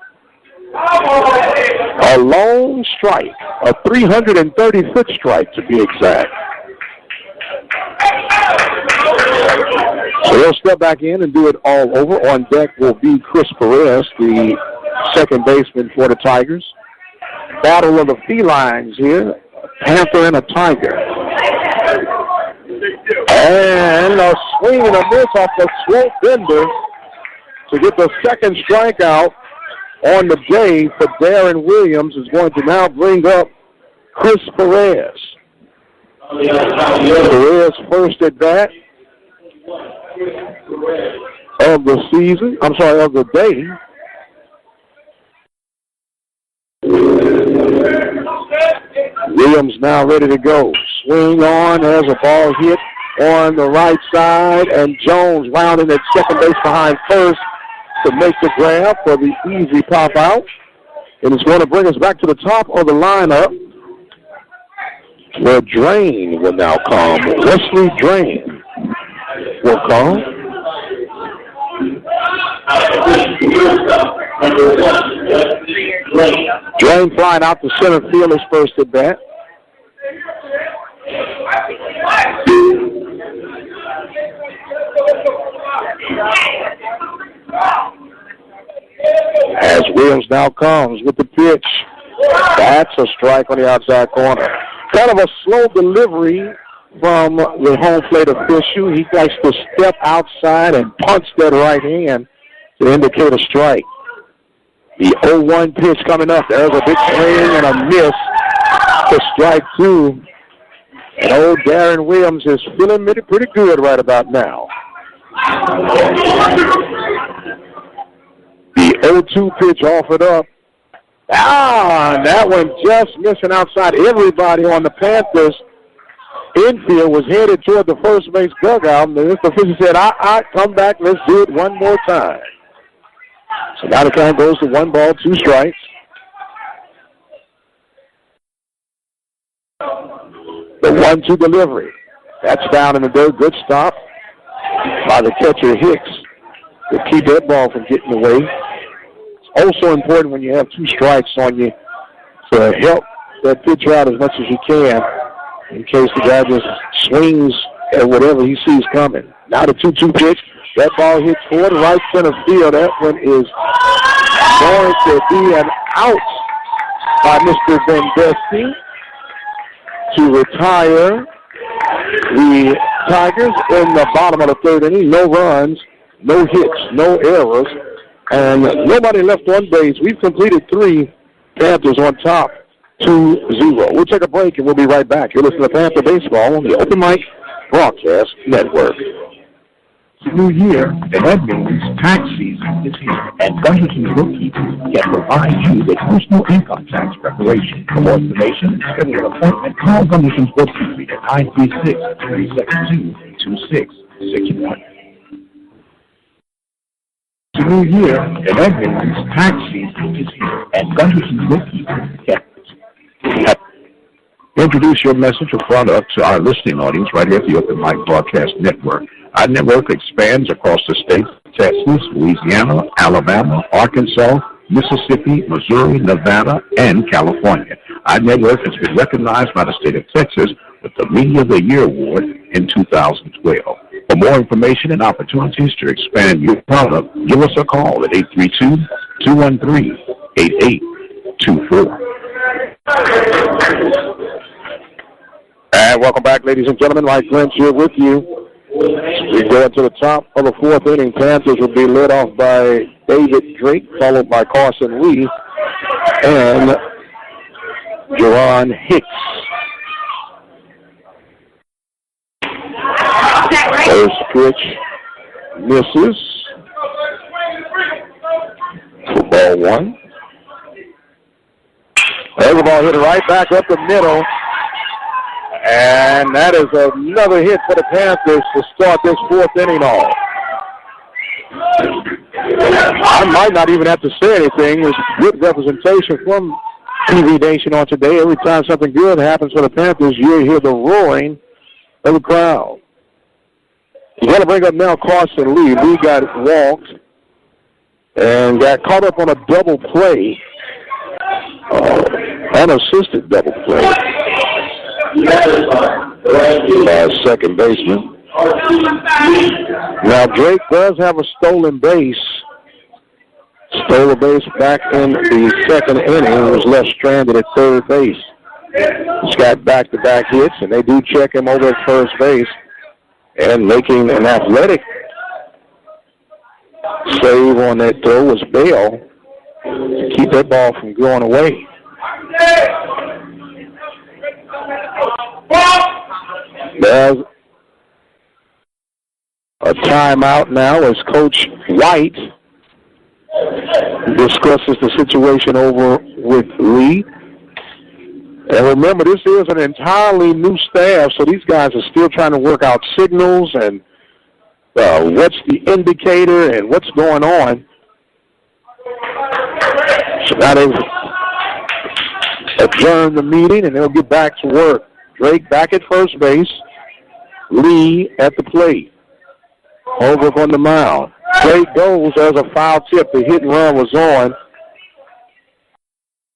A long strike, a 330-foot strike to be exact. So he'll step back in and do it all over. On deck will be Chris Perez, the second baseman for the Tigers. Battle of the felines here, a panther and a tiger. And a swing and a miss off the slope bender to get the second strikeout on the day for Darren Williams is going to now bring up Chris Perez. Perez first at bat of the season, of the day. Williams now ready to go. Swing on, has a ball hit on the right side, and Jones rounding at second base behind first to make the grab for the easy pop out. And it's going to bring us back to the top of the lineup where Drain will now come. Wesley Drain will come. Drain flying out to center field is first at bat. As Williams now comes with the pitch. That's a strike on the outside corner. Kind of a slow delivery from the home plate official. He likes to step outside and punch that right hand to indicate a strike. The 0-1 pitch coming up. There's a big swing and a miss to strike two. And old Darren Williams is feeling pretty good right about now. The 0-2 pitch offered up. And that one just missing outside. Everybody on the Panthers infield was headed toward the first base dugout. And the official said, come back, let's do it one more time. So now the count goes to 1 ball, 2 strikes. The 1-2 delivery. That's down in the dirt. Good stop by the catcher Hicks to keep that ball from getting away. It's also important when you have 2 strikes on you to help that pitcher out as much as you can in case the guy just swings at whatever he sees coming. Now the 2-2 pitch. That ball hits toward right center field. That one is going to be an out by Mr. Vendesti to retire the Tigers in the bottom of the 3rd inning. No runs, no hits, no errors, and nobody left on base. We've completed 3. Panthers on top, 2-0. We'll take a break and we'll be right back. You're listening to Panther Baseball on the Open Mic Broadcast Network. It's a new year, and that means tax season is here. And Gunderson Bookkeeping can provide you with personal income tax preparation. For more information, schedule an appointment. Call Gunderson's Bookkeeping at 936-372-2661. It's a new year, and that means tax season is here. And Gunderson's Bookkeeping can introduce your message or product to our listening audience right here at the Open Mic Broadcast Network. Our network expands across the states of Texas, Louisiana, Alabama, Arkansas, Mississippi, Missouri, Nevada, and California. Our network has been recognized by the state of Texas with the Media of the Year Award in 2012. For more information and opportunities to expand your product, give us a call at 832-213-8824. And welcome back, ladies and gentlemen. Mike Lynch here with you. We go into the top of the 4th inning. Panthers will be led off by David Drake, followed by Carson Lee and Jerron Hicks. First pitch misses for ball 1. There's the ball hit right back up the middle. And that is another hit for the Panthers to start this 4th inning off. I might not even have to say anything. There's good representation from TV Nation on today. Every time something good happens for the Panthers, you'll hear the roaring of the crowd. You got to bring up now Carson Lee. Lee got walked and got caught up on a double play, unassisted double play. Second baseman. Now Drake does have a stolen base. Stole a base back in the 2nd inning and was left stranded at 3rd base. He's got back-to-back hits, and they do check him over at first base and making an athletic save on that throw was Bell to keep that ball from going away. There's a timeout now as Coach White discusses the situation over with Lee. And remember, this is an entirely new staff, so these guys are still trying to work out signals and what's the indicator and what's going on. So now they've adjourned the meeting, and they'll get back to work. Drake back at first base. Lee at the plate. Over on the mound. Drake goes. There's a foul tip. The hit and run was on.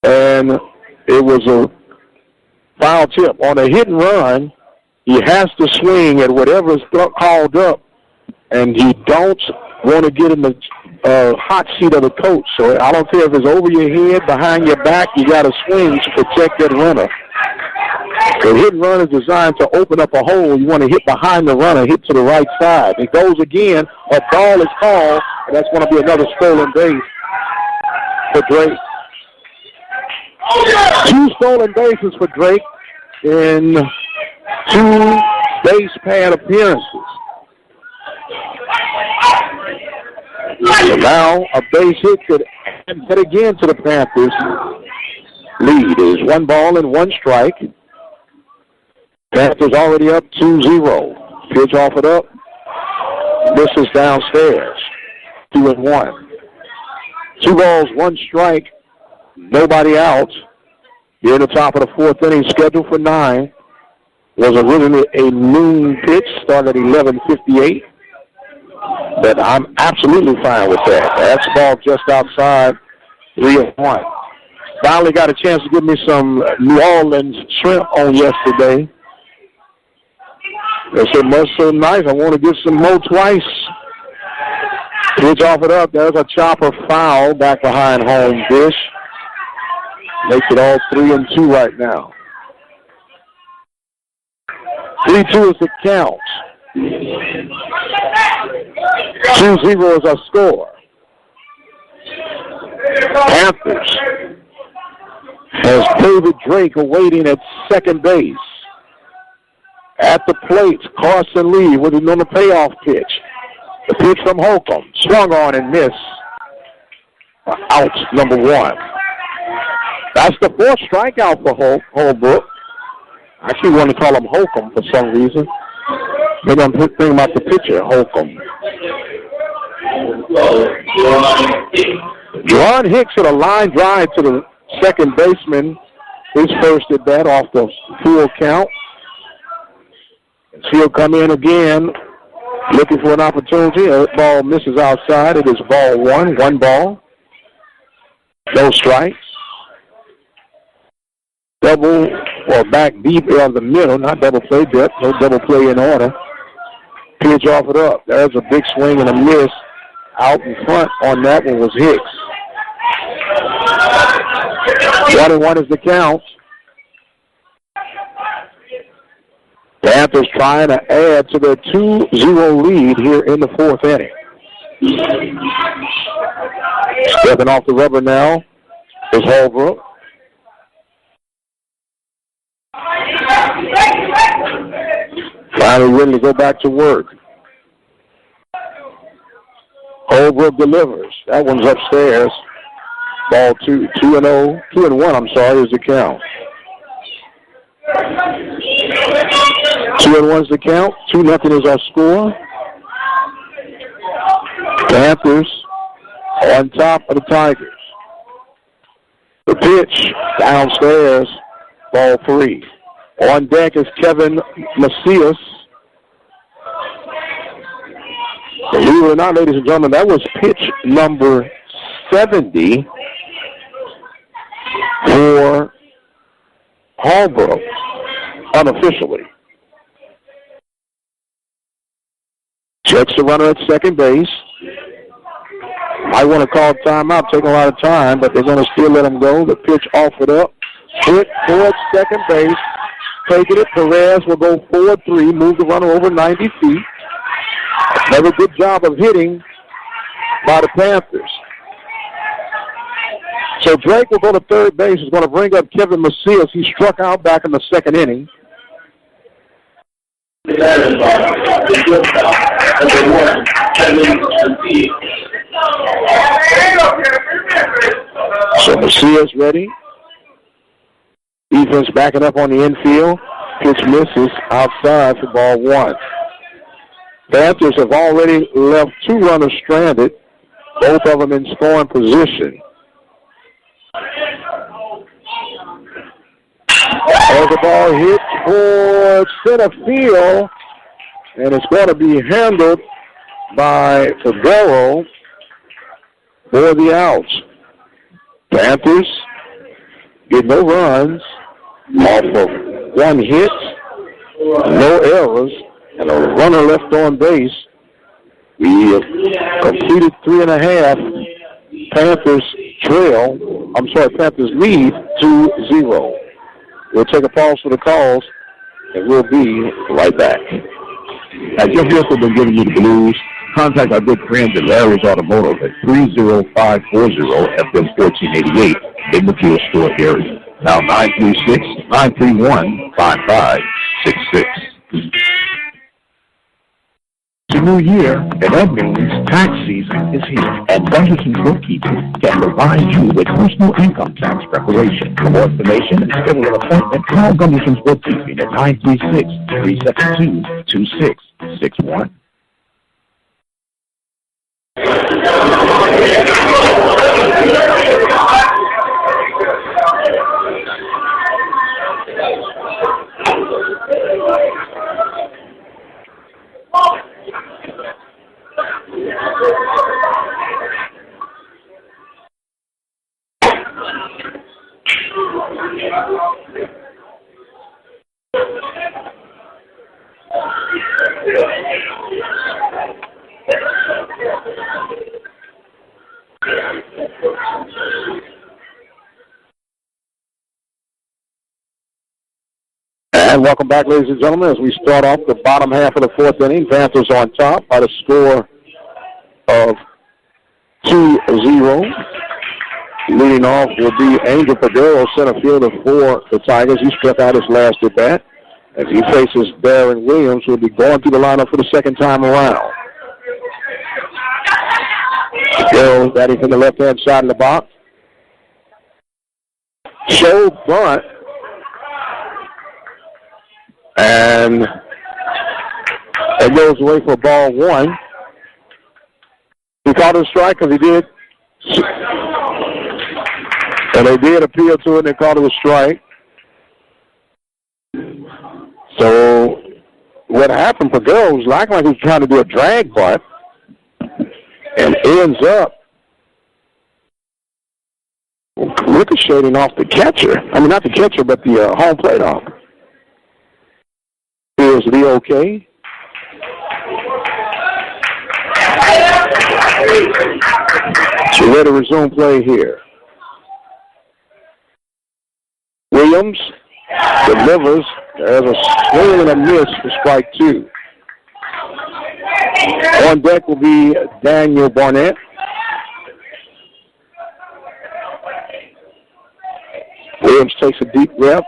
And it was a foul tip. On a hit and run, he has to swing at whatever's called up. And you don't want to get in the hot seat of the coach. So I don't care if it's over your head, behind your back, you got to swing to protect that runner. The hit and run is designed to open up a hole. You want to hit behind the runner, hit to the right side. It goes again. A ball is called, and that's going to be another stolen base for Drake. 2 stolen bases for Drake in 2 base pad appearances. So now a base hit could add again to the Panthers' lead. It is 1 ball and 1 strike. Panthers already up 2-0. Pitch offered up. This is downstairs. 2-1. 2 balls, 1 strike. Nobody out. Here in the top of the 4th inning, scheduled for 9. Was originally a noon pitch, started at 11:58. But I'm absolutely fine with that. That's ball just outside 3-1. Finally got a chance to give me some New Orleans shrimp on yesterday. They said, "Must so nice. I want to get some more twice." Pitch off it up. There's a chopper foul back behind home dish. Makes it all 3-2 right now. 3-2 is the count. 2-0 is our score. Panthers has David Drake awaiting at second base. At the plate, Carson Lee with on the payoff pitch. The pitch from Holcomb, swung on and missed. Out number 1. That's the 4th strikeout for Holbrook. I actually want to call him Holcomb for some reason. Maybe I'm thinking about the pitcher, Holcomb. Juwan Hicks with a line drive to the second baseman. His first at bat off the full count. He'll come in again, looking for an opportunity. A ball misses outside. It is ball 1, 1 ball. No strikes. Double or back deep in the middle, not double play depth, no double play in order. Pitch off it up. There's a big swing and a miss. Out in front on that one was Hicks. 1-1 is the count. Panthers trying to add to their 2-0 lead here in the 4th inning. Stepping off the rubber now is Holbrook. Finally ready to go back to work. Holbrook delivers. That one's upstairs. Ball 2-1, I'm sorry, is the count. 2-1 is the count. 2-0 is our score. Panthers on top of the Tigers. The pitch downstairs, ball 3. On deck is Kevin Macias. Believe it or not, ladies and gentlemen, that was pitch number 70 for Holbrook, unofficially. Checks the runner at second base. I want to call timeout, taking a lot of time, but they're going to still let him go. The pitch offered up. Hit towards second base. Taking it. Perez will go 4-3, move the runner over 90 feet. Another good job of hitting by the Panthers. So Drake will go to third base. Is going to bring up Kevin Macias. He struck out back in the second inning. So Macias ready. Defense backing up on the infield. Pitch misses outside for ball 1. Panthers have already left 2 runners stranded, both of them in scoring position. As the ball hit towards center field, and it's going to be handled by Figueroa for the outs. Panthers get no runs off of 1 hit, no errors, and a runner left on base. We have completed 3.5. Panthers lead 2-0. We'll take a pause for the calls, and we'll be right back. As your vehicle been giving you the blues, contact our good friends at Larry's Automotive at 30540-FM1488 in the Fuel Store area. Now 936-931-5566. It's a new year, and that means tax season is here, and Gunderson's Bookkeeping can provide you with personal income tax preparation. For more information and schedule an appointment, call Gunderson's Bookkeeping at 936-372-2661. And welcome back, ladies and gentlemen, as we start off the bottom half of the fourth inning. Panthers on top by the score of 2-0. Leading off will be Angel Padero, center fielder for the Tigers. He struck out his last at bat as he faces Darren Williams, who will be going through the lineup for the second time around. Padero batting from the left-hand side of the box. Show bunt. And it goes away for ball one. He caught a strike because he did. And they did appeal to it and they called it a strike. So what happened, Pagero was like he was trying to do a drag bunt and ends up ricocheting off the catcher. I mean, not the catcher, but the home plate off. Here's the okay. So we're ready to resume play here. Williams delivers. There's a swing and a miss for strike two. On deck will be Daniel Barnett. Williams takes a deep breath,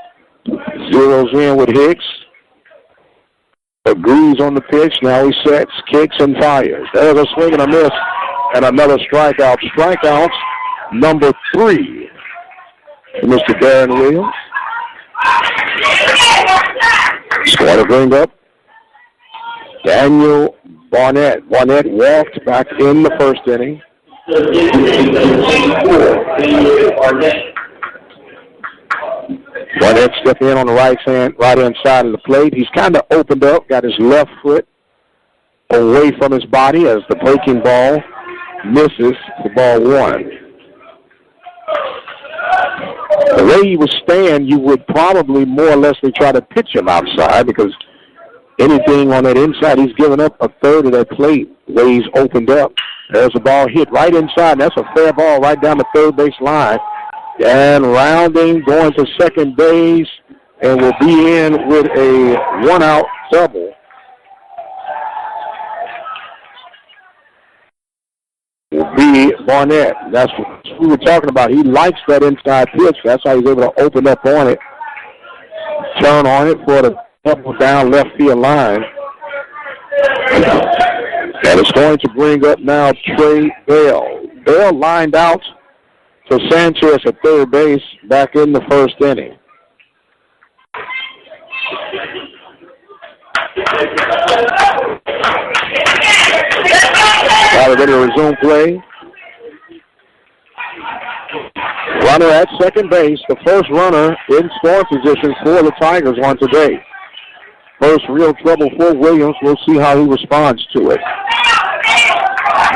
zeroes in with Hicks. Agrees on the pitch. Now he sets, kicks, and fires. There's a swing and a miss, and another strikeout. Strikeouts number 3 for Mr. Darren Williams. Score to bring up Daniel Barnett. Barnett walked back in the first inning. Barnett stepping in on the right-hand side of the plate. He's kind of opened up, got his left foot away from his body as the breaking ball misses for ball one. The way he was staying, you would probably more or less try to pitch him outside because anything on that inside, he's given up a third of that plate the way he's opened up. There's a ball hit right inside. That's a fair ball right down the third base line. And rounding, going to second base, and will be in with a one-out double. Will be Barnett. That's what we were talking about. He likes that inside pitch. That's how he's able to open up on it, turn on it for the double down left field line. And it's going to bring up now Trey Bell. Bell lined out to Sanchez at third base back in the first inning. Now we're ready to resume play. Runner at second base, the first runner in scoring position for the Tigers on today. First real trouble for Williams. We'll see how he responds to it.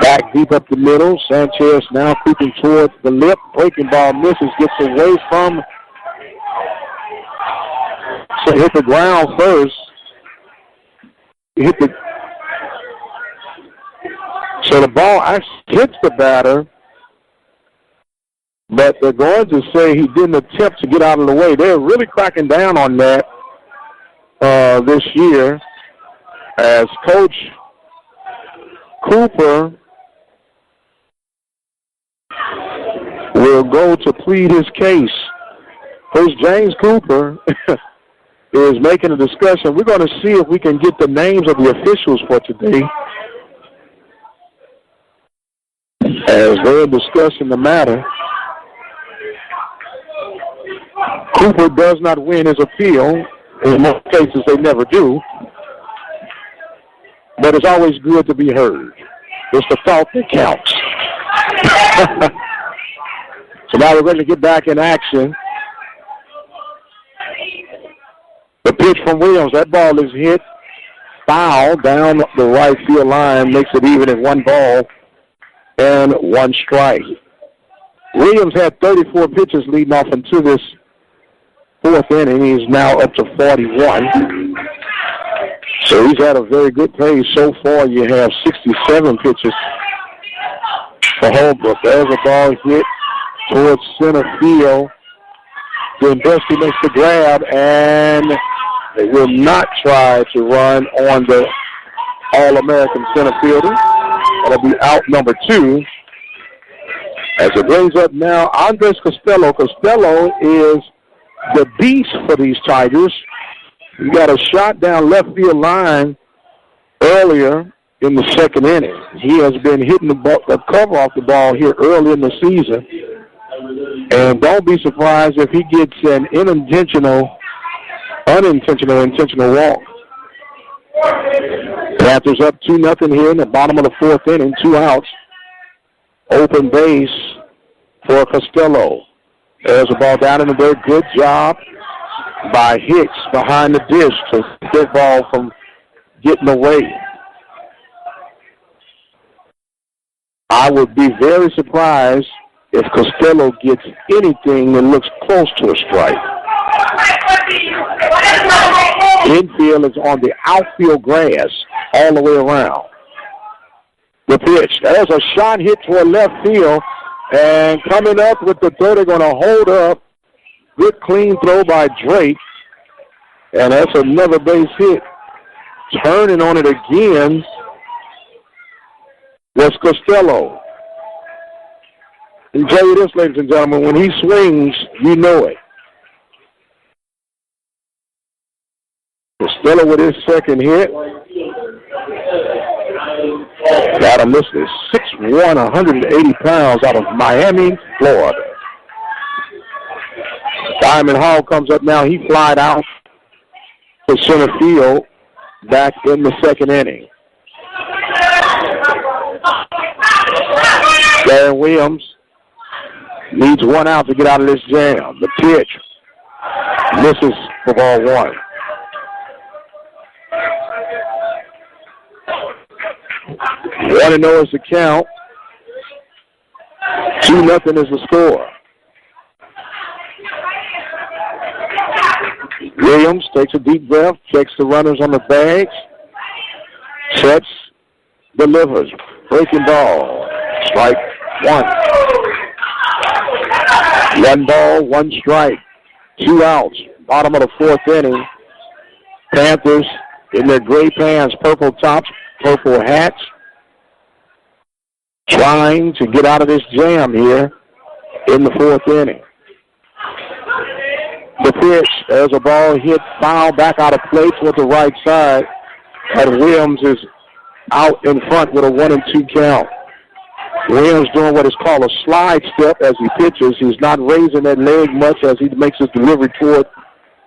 Back deep up the middle. Sanchez now creeping towards the lip. Breaking ball misses. Gets away from. So hit the ground first. So the ball actually hits the batter. But they're going to say he didn't attempt to get out of the way. They're really cracking down on that this year as Coach Cooper will go to plead his case. Coach James Cooper is making a discussion. We're going to see if we can get the names of the officials for today as they're discussing the matter. Cooper does not win his appeal. In most cases, they never do. But it's always good to be heard. It's the thought that counts. So now we're going to get back in action. The pitch from Williams, that ball is hit foul down the right field line, makes it even at 1 ball and 1 strike. Williams had 34 pitches leading off into this fourth inning. He's now up to 41. So he's had a very good pace so far. You have 67 pitches for Holbrook. There's a ball hit towards center field. Then Dusty makes the grab, and they will not try to run on the All-American center fielder. That'll be out number 2. As it brings up now, Andres Costello. Costello is the beast for these Tigers. He got a shot down left field line earlier in the second inning. He has been hitting the cover off the ball here early in the season. And don't be surprised if he gets an intentional walk. Panthers up 2-0 here in the bottom of the 4th inning, 2 outs. Open base for Costello. There's a ball down in the dirt. Good job by Hicks behind the dish to keep that ball from getting away. I would be very surprised if Costello gets anything that looks close to a strike. Infield is on the outfield grass all the way around. The pitch. There's a shot hit toward left field, and coming up with the throw, they're going to hold up. Good clean throw by Drake, and that's another base hit. Turning on it again was Costello. And tell you this, ladies and gentlemen, when he swings, you know it. Costello with his second hit. Got him listed 6'1", 180 pounds out of Miami, Florida. Diamond Hall comes up now. He flied out to center field back in the second inning. Darren Williams needs 1 out to get out of this jam. The pitch misses for ball 1. Want to know is the count. 2-0 is the score. Williams takes a deep breath, checks the runners on the bags, sets, delivers, breaking ball, strike 1. 1 ball, 1 strike, 2 outs, bottom of the 4th inning. Panthers in their gray pants, purple tops, purple hats, trying to get out of this jam here in the 4th inning. The pitch, there's a ball hit foul back out of play toward the right side, and Williams is out in front with a 1-2 count. Williams doing what is called a slide step as he pitches. He's not raising that leg much as he makes his delivery toward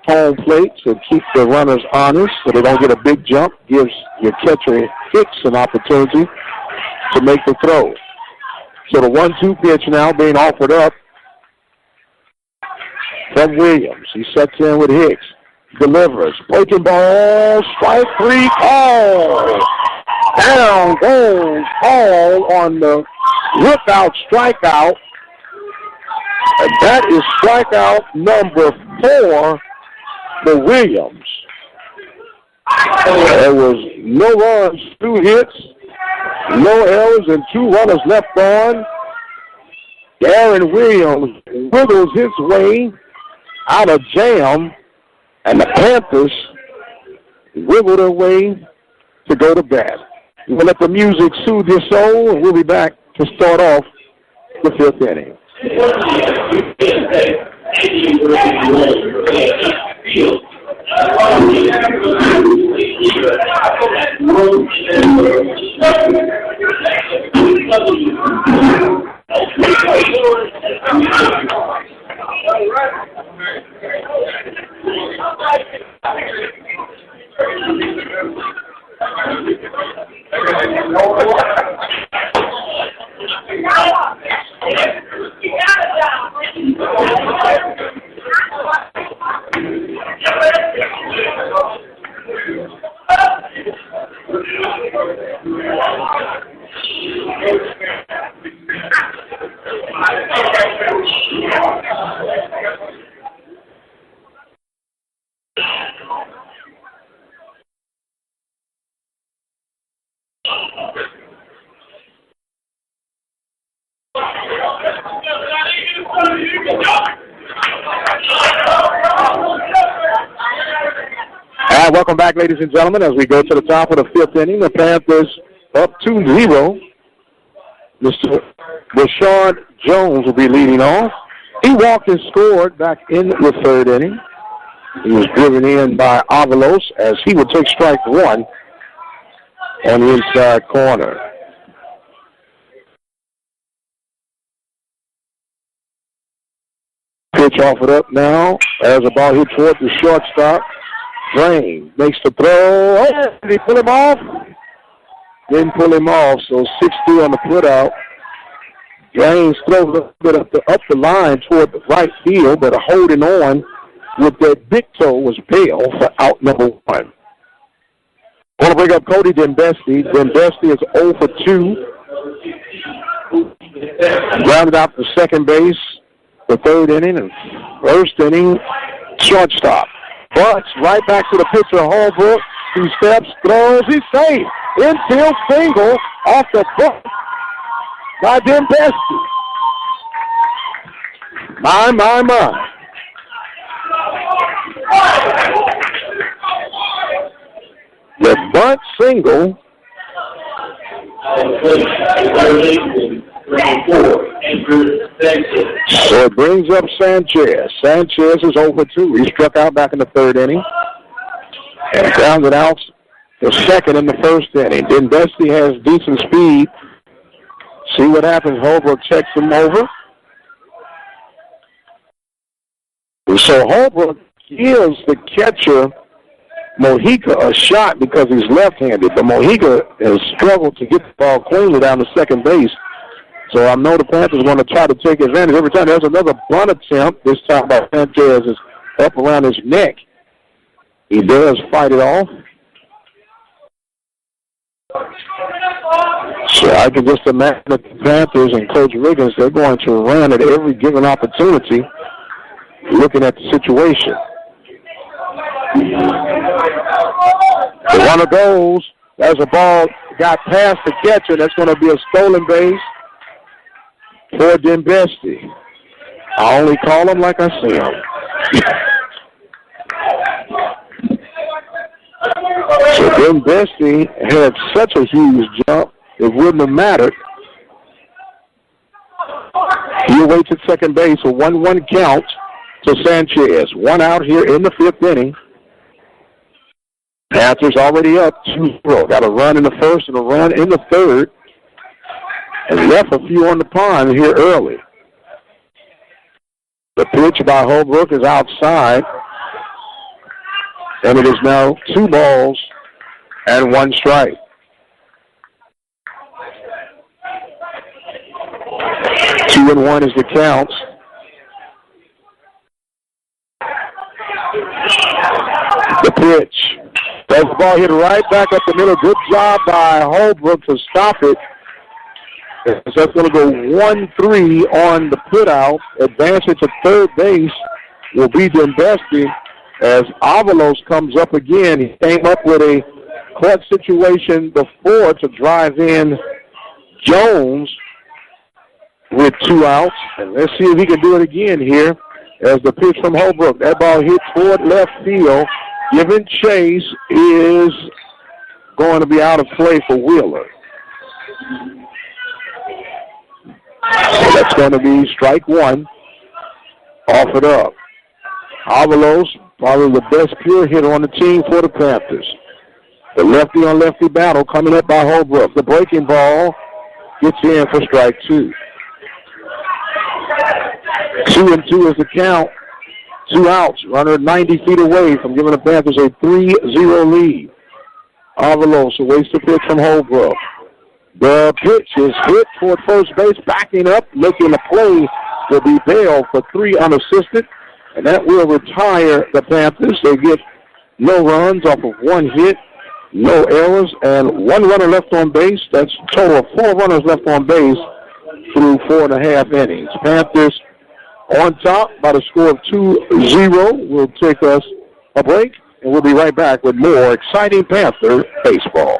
home plate to keep the runners honest so they don't get a big jump. Gives your catcher Hicks an opportunity to make the throw. So the 1-2 pitch now being offered up from Williams. He sets in with Hicks. Delivers. Breaking ball. Strike 3 call. Down goes Hall on the without strikeout. And that is strikeout number 4 for Williams. There was no runs, 2 hits, no errors, and 2 runners left on. Darren Williams wiggles his way out of jam, and the Panthers wiggle their way to go to bat. We'll let the music soothe your soul, and we'll be back to start off the 5th inning. And welcome back, ladies and gentlemen, as we go to the top of the fifth inning. The Panthers up 2-0. Mr. Rashad Jones will be leading off. He walked and scored back in the third inning. He was driven in by Avalos as he would take strike one on the inside corner. Pitch offered up now as the ball hit toward the shortstop. Drain makes the throw. Oh, did he pull him off? Didn't pull him off, so 6-2 on the put out. Drains throws a little bit up the line toward the right field, but holding on with that big toe was Bale for out number one. Want to bring up Cody Dembesti. Dembesti is 0 for 2. Grounded out to second base, the third inning, and first inning, shortstop. Butts right back to the pitcher, Holbrook. 2 steps, throws, he's safe. Infield single off the book by Dembesti. My. The bunt single. So it brings up Sanchez. Sanchez is 0 for 2. He struck out back in the third inning and grounded out the second in the first inning. Dembesti has decent speed. See what happens. Holbrook checks him over. So Holbrook gives the catcher Mojica a shot because he's left-handed. But Mojica has struggled to get the ball cleanly down to second base. So I know the Panthers are going to try to take advantage. Every time there's another bunt attempt, this time by Sanchez is up around his neck. He does fight it off. So I can just imagine that the Panthers and Coach Riggins, they're going to run at every given opportunity, looking at the situation. The runner goes. As the ball got past the catcher, that's going to be a stolen base for Dembesti. I only call him like I see him. So Dembesti had such a huge jump, it wouldn't have mattered. He waits at second base, a 1-1 count to Sanchez. 1 out here in the fifth inning. Panthers already up 2-0. Got a run in the first and a run in the third. And left a few on the pond here early. The pitch by Holbrook is outside. And it is now 2 balls and 1 strike. Two and 1 is the count. The pitch. Does the ball hit right back up the middle. Good job by Holbrook to stop it. So that's going to go 1-3 on the putout. Advancing to third base will be Dembesti as Avalos comes up again. He came up with a clutch situation before to drive in Jones with 2 outs. And let's see if he can do it again here as the pitch from Holbrook. That ball hit toward left field. Giving chase is going to be out of play for Wheeler. So that's going to be strike 1. Offered up. Avalos, probably the best pure hitter on the team for the Panthers. The lefty-on-lefty battle coming up by Holbrook. The breaking ball gets in for strike 2. 2-2 is the count. 2 outs. Runner 90 feet away from giving the Panthers a 3-0 lead. Avalos awaits the pitch from Holbrook. The pitch is hit toward first base, backing up, making the play will be Bale for 3 unassisted, and that will retire the Panthers. They get no runs off of 1 hit, no errors, and 1 runner left on base. That's a total of 4 runners left on base through 4.5 innings. Panthers on top by the score of 2-0. We'll take us a break, and we'll be right back with more exciting Panther baseball.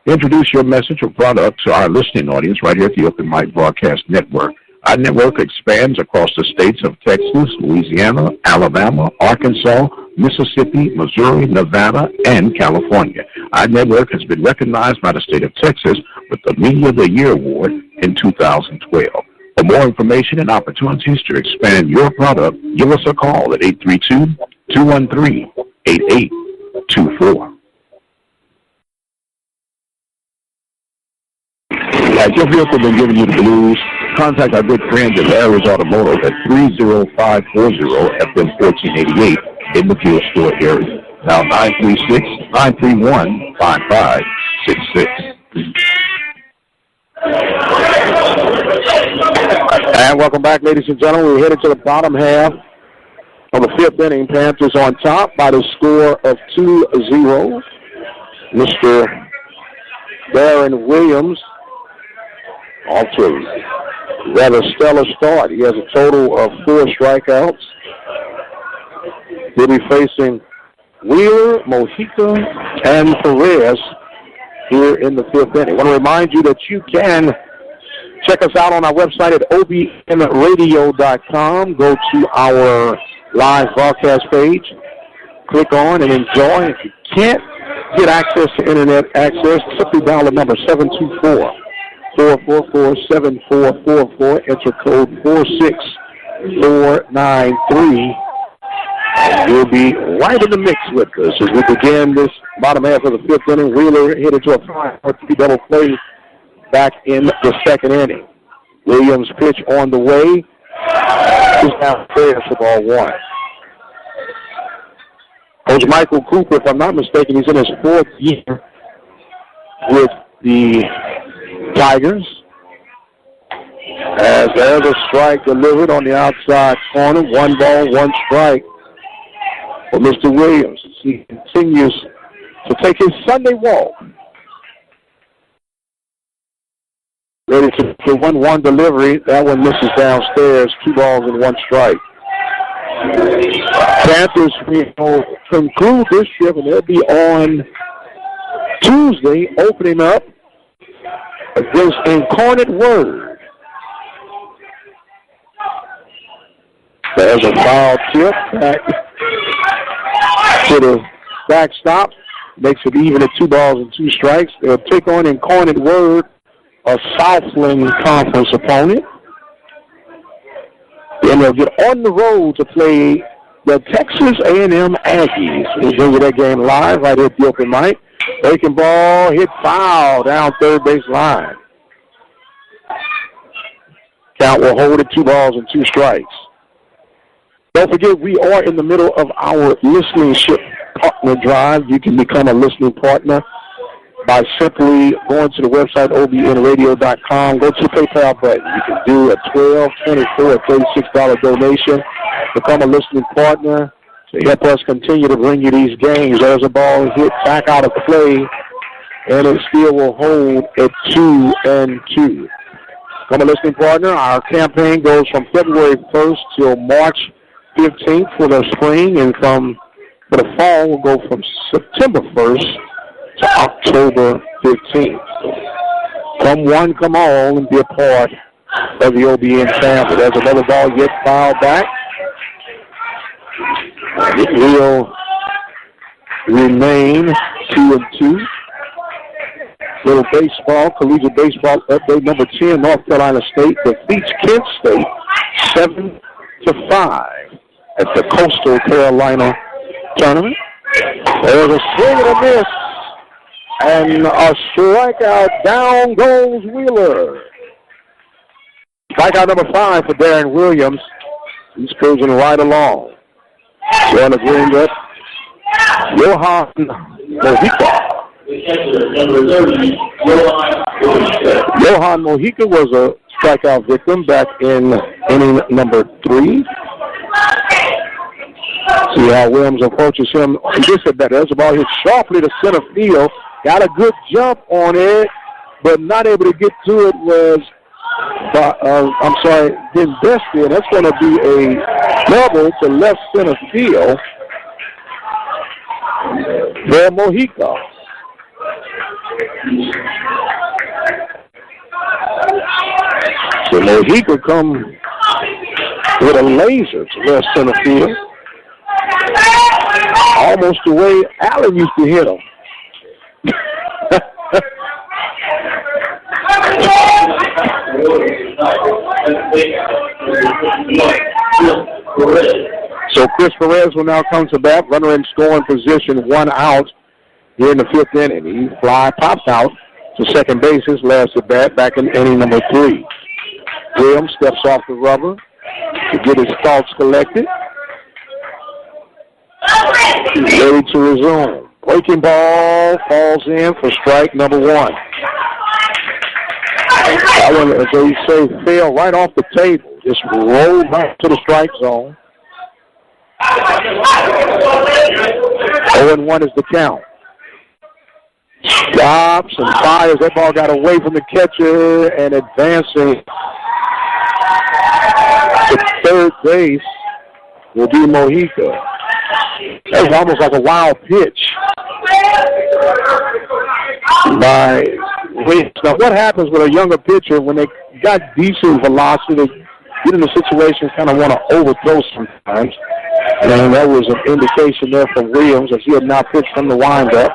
Introduce your message or product to our listening audience right here at the Open Mic Broadcast Network. Our network expands across the states of Texas, Louisiana, Alabama, Arkansas, Mississippi, Missouri, Nevada, and California. Our network has been recognized by the state of Texas with the Media of the Year Award in 2012. For more information and opportunities to expand your product, give us a call at 832-213-8824. As your vehicle been giving you the blues, contact our good friends at Larry's Automotive at 30540-FM1488 in the Fuel Store area. Now 936-931-5566. And welcome back, ladies and gentlemen. We're headed to the bottom half of the fifth inning. Panthers on top by the score of 2-0. Mr. Darren Williams off to a rather stellar start. He has a total of 4 strikeouts. He'll be facing Wheeler, Mojica, and Perez here in the fifth inning. I want to remind you that you can check us out on our website at OBN-Radio.com. Go to our live broadcast page, click on and enjoy. If you can't get access to internet access, simply dial the number 724-444-7444. Enter code 46493. You'll be right in the mix with us as we begin this bottom half of the fifth inning. Wheeler headed to a 5-3 double play back in the second inning. Williams pitch on the way. He's downstairs for ball 1. Coach Michael Cooper, if I'm not mistaken, he's in his 4th year with the Tigers. As there's a strike delivered on the outside corner. 1 ball, 1 strike for Mr. Williams. He continues to take his Sunday walk. Ready to the 1-1 delivery. That one misses downstairs. 2 balls and 1 strike. Panthers will conclude this trip, and they'll be on Tuesday, opening up against Incarnate Word. There's a foul tip back to the backstop. Makes it even at 2 balls and 2 strikes. They'll take on Incarnate Word, a Southland Conference opponent. Then they'll get on the road to play the Texas A&M Aggies. We'll bring you that game live right here at the open mic. Breaking ball, hit foul down third base line. Count will hold it 2 balls and 2 strikes. Don't forget, we are in the middle of our listening ship partner drive. You can become a listening partner by simply going to the website, OBN-Radio.com. Go to the PayPal button. You can do a $12, $24, or $36 donation. Become a listening partner to help us continue to bring you these games. There's a ball hit back out of play, and it still will hold at 2-2. Become a listening partner. Our campaign goes from February 1st till March 15th for the spring, and for the fall, we'll go from September 1st to October 15th. Come one, come all, and be a part of the OBN family. There's another ball yet fouled back. It will remain 2-2. Little baseball, collegiate baseball update number 10. North Carolina State defeats Kent State 7-5 at the Coastal Carolina tournament. There's a swing and a miss. And a strikeout. Down goes Wheeler. Strikeout number 5 for Darren Williams. He's cruising right along. Going to bring up Johan Mojica. Johan Mojica was a strikeout victim back in inning number 3. See how Williams approaches him. He just said that. There's a ball hit sharply to center field. Got a good jump on it, but not able to get to it was, Desty, and that's going to be a double to left center field for Mojica. So Mojica come with a laser to left center field. Almost the way Allen used to hit him. So Chris Perez will now come to bat. Runner in scoring position, 1 out here in the 5th inning. He pops out to second base his last at bat back in inning number 3. Williams steps off the rubber to get his thoughts collected. Ready to resume. Breaking ball falls in for strike number 1. That one, as they say, fell right off the table. Just rolled right to the strike zone. 0-1 is the count. Stops and fires. That ball got away from the catcher and advancing to third base will be Mojica. That was almost like a wild pitch by Williams. Now, what happens with a younger pitcher when they got decent velocity? They get into situations kind of want to overthrow sometimes. And that was an indication there from Williams as he had now pitched from the windup.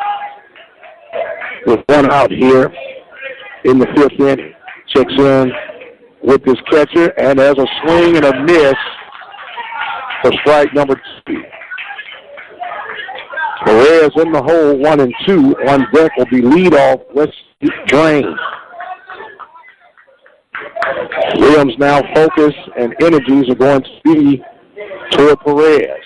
With 1 out here in the 5th inning. Checks in with his catcher, and there's a swing and a miss for strike number 2. Perez in the hole, 1-2. On deck will be leadoff Wesley Drain. Williams now focus and energies are going to be toward Perez.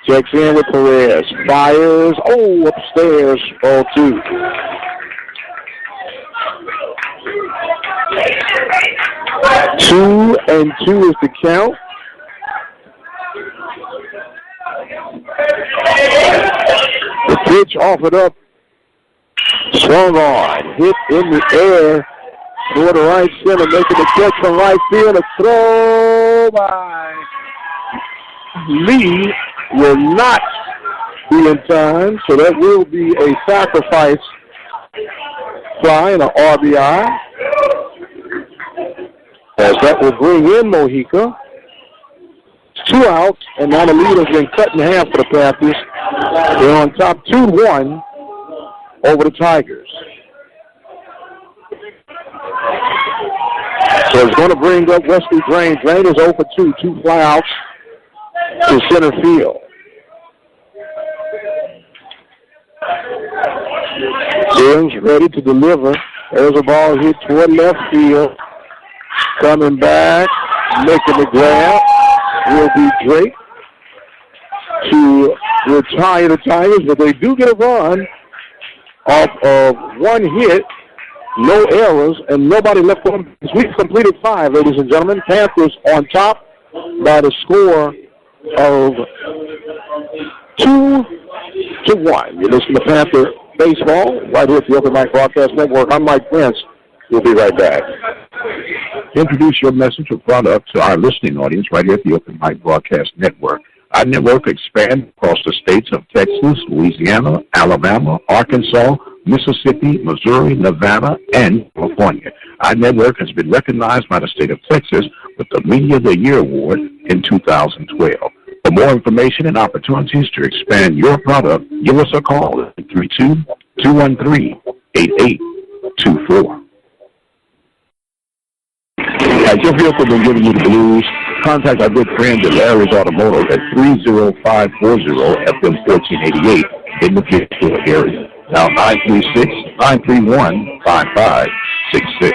Checks in with Perez. Fires. Oh, upstairs. Ball 2. Two and 2 is the count. The pitch offered up. Swung on. Hit in the air toward the right center. Making the catch from right field. A throw by Lee will not be in time, so that will be a sacrifice fly and an RBI. As that will bring in Mojica. 2 outs, and now the lead has been cut in half for the Panthers. They're on top 2-1 over the Tigers. So it's going to bring up Wesley Drain. Drain is 0 for 2, 2 fly outs to center field. Sims ready to deliver. There's a ball hit toward left field. Coming back, making the grab will be Drake to retire the Tigers, but they do get a run off of 1 hit, no errors, and nobody left on. We've completed 5, ladies and gentlemen. Panthers on top by the score of 2-1. You listen to Panther Baseball right here at the Open Mic Broadcast Network. I'm Mike Prince. We'll be right back. Introduce your message or product to our listening audience right here at the Open Mic Broadcast Network. Our network expands across the states of Texas, Louisiana, Alabama, Arkansas, Mississippi, Missouri, Nevada, and California. Our network has been recognized by the state of Texas with the Media of the Year Award in 2012. For more information and opportunities to expand your product, give us a call at 332-213-8824. Has your vehicle been giving you the blues? Contact our good friends at Larry's Automotive at 30540-FM1488 in the Pittsburgh area. Now 936-931-5566.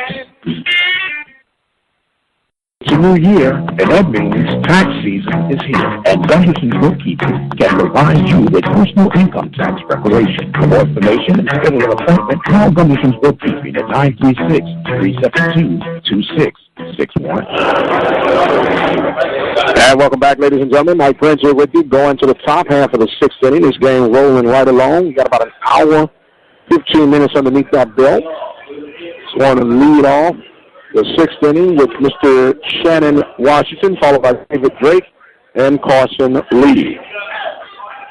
It's a new year, and that means tax season is here. And Gunderson's Bookkeeping can provide you with personal income tax preparation. For more information and schedule an appointment, call Gunderson's Bookkeeping at 936-372-2661. And welcome back, ladies and gentlemen. Mike Prince here with you, going to the top half of the 6th inning. This game rolling right along. We got about an hour, 15 minutes underneath that belt. Just want to lead off the 6th inning with Mr. Shannon Washington, followed by David Drake and Carson Lee.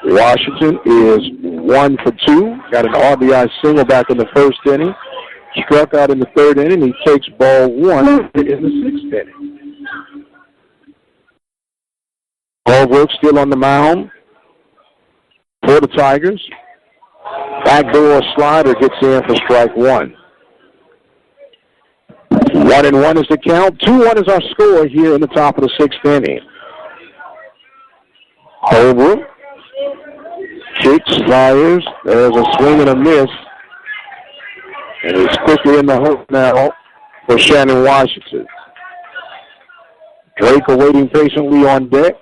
Washington is 1 for 2. Got an RBI single back in the first inning. Struck out in the third inning. He takes ball 1 in the sixth inning. Holbrook still on the mound for the Tigers. Backdoor slider gets in for strike 1. 1-1 is the count. 2-1 is our score here in the top of the sixth inning. Holbrook kicks, fires. There's a swing and a miss. And it's quickly in the hook now for Shannon Washington. Drake awaiting patiently on deck.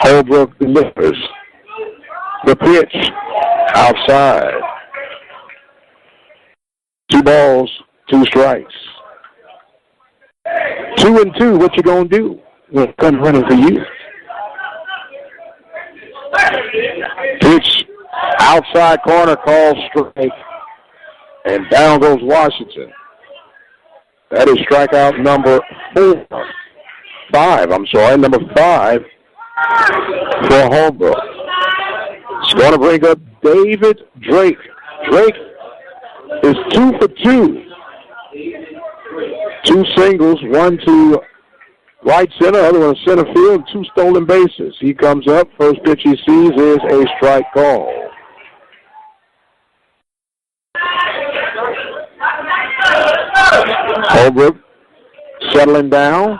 Holbrook delivers. The pitch outside. 2 balls, 2 strikes. 2-2, what you gonna do? We'll come running for you. Pitch outside corner, called strike, and down goes Washington. That is strikeout number 5 for Holbrook. It's going to bring up David Drake. Drake is 2 for 2. 2 singles, 1 to right center, other one to center field, 2 stolen bases. He comes up, first pitch he sees is a strike call. Holbrook settling down,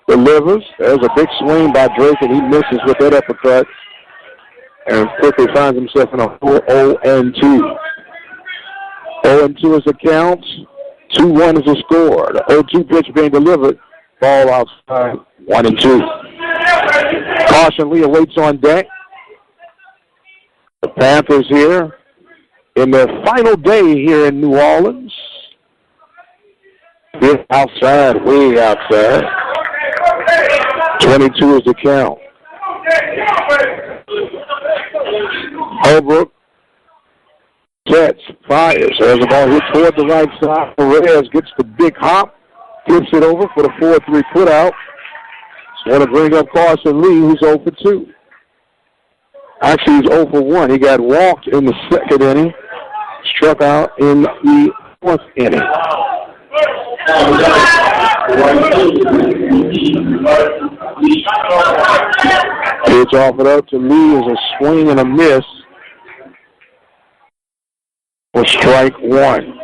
delivers. There's a big swing by Drake, and he misses with that uppercut, and quickly finds himself in a 0-2. 0-2 is the count. 2-1 is the score. The 0-2 pitch being delivered. Ball outside. 1-2. Caution Lee awaits on deck. The Panthers here in their final day here in New Orleans. This outside, way outside. 22 is the count. Holbrook sets, fires. There's a ball hit toward the right side. Perez gets the big hop, flips it over for the 4-3 put out. It's going to bring up Carson Lee, who's 0 for 2. Actually, he's 0 for 1. He got walked in the second inning, struck out in the fourth inning. Pitch offered up to Lee is a swing and a miss for strike 1.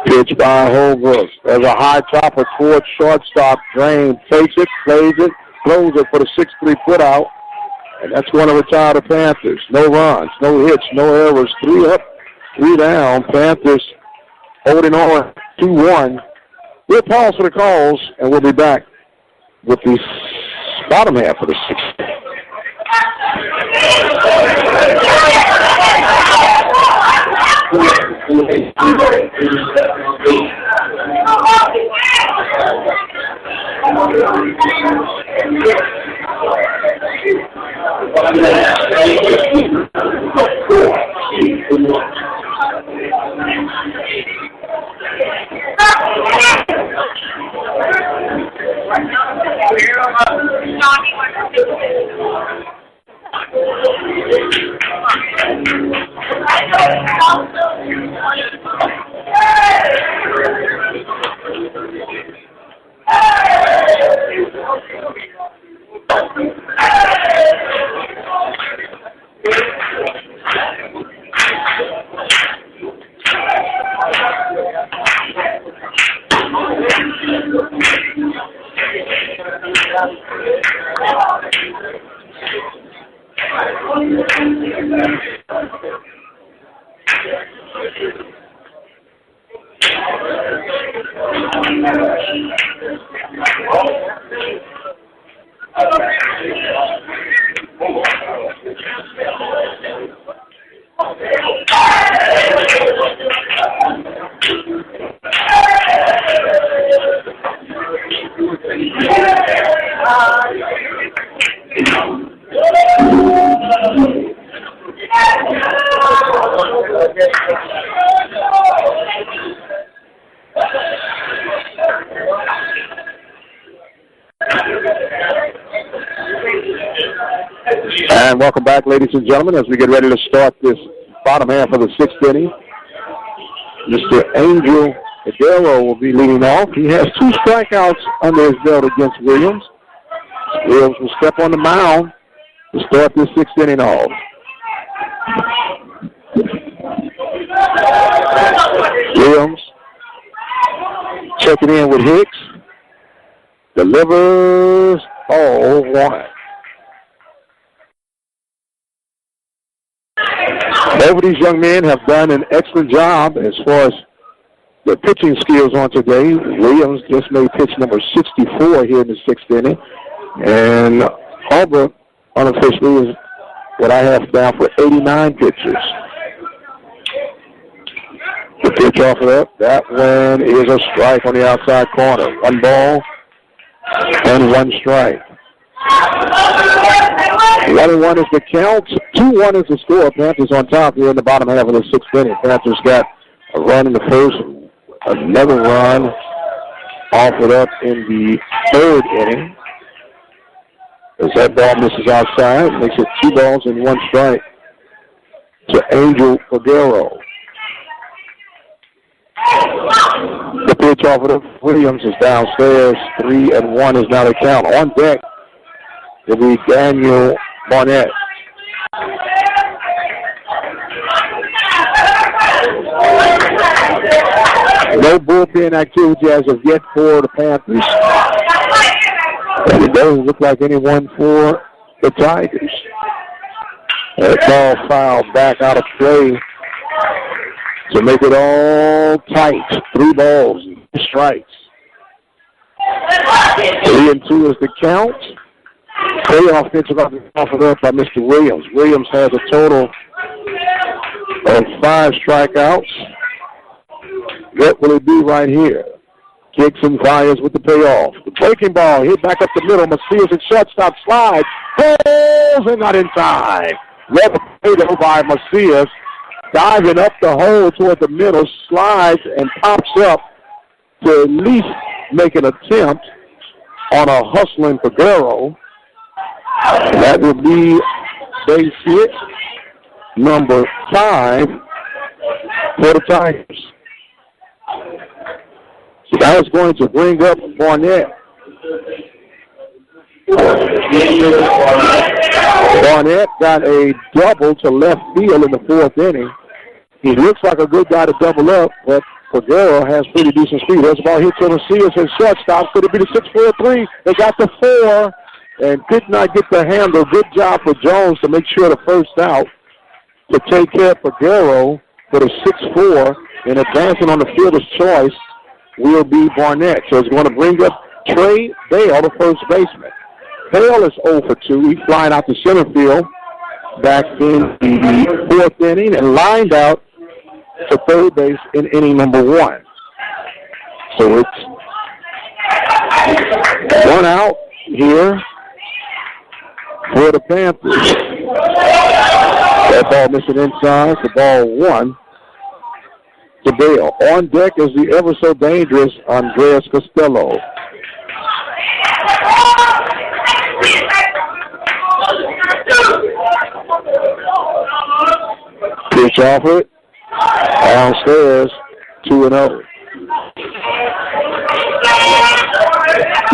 Pitch by Holbrook. There's a high topper toward shortstop. Drain takes it, plays it, throws it for the 6-3 put out. And that's going to retire the Panthers. No runs, no hits, no errors. 3 up, 3 down. Panthers holding on 2-1. We'll pause for the calls, and we'll be back with the bottom half of the sixth. And welcome back, ladies and gentlemen, as we get ready to start this bottom half of the sixth inning. Mr. Angel Aguero will be leading off. He has 2 strikeouts under his belt against Williams. Williams will step on the mound to start this sixth inning off. Williams checking in with Hicks. Delivers. Oh, 1. Both of these young men have done an excellent job as far as their pitching skills on today. Williams just made pitch number 64 here in the sixth inning. And Auburn unofficially is what I have down for 89 pitches. The pitch off of that one is a strike on the outside corner. 1 ball and 1 strike. 1-1 is the count. 2-1 is the score. Panthers on top here in the bottom half of the sixth inning. Panthers got a run in the first, another run offered up in the third inning. As that ball misses outside, makes it 2 balls and 1 strike to Angel Aguero. The pitch off of Williams is downstairs. 3-1 is now the count. On deck will be Daniel Barnett. No bullpen activity as of yet for the Panthers. And it doesn't look like anyone for the Tigers. That ball fouled back out of play to make it all tight. 3 balls, 2 strikes. 3-2 is the count. Playoff pitch offered up by Mr. Williams. Williams has a total of 5 strikeouts. What will it be right here? Kicks and fires with the payoff. The breaking ball hit back up the middle. Macias at shortstop slides. Holds and not in time. Level potato by Macias. Diving up the hole toward the middle. Slides and pops up to at least make an attempt on a hustling Figueroa. That will be base hit number 5 for the Tigers. So that was going to bring up Barnett. Barnett got a double to left field in the 4th inning. He looks like a good guy to double up, but Figueroa has pretty decent speed. There's a ball hit to Macias and shortstop. Could it be the 6-4-3? They got the 4 and did not get the handle. Good job for Jones to make sure the first out to take care of Figueroa for the 6-4, and advancing on the fielder's choice will be Barnett. So it's going to bring up Trey Bale, the first baseman. Bale is 0 for 2. He's flying out to center field back in the 4th inning and lined out to third base in inning number 1. So it's 1 out here for the Panthers. That ball missing inside. The ball 1 to Bale. On deck is the ever so dangerous Andres Costello. Pitch offered. Downstairs, 2-0.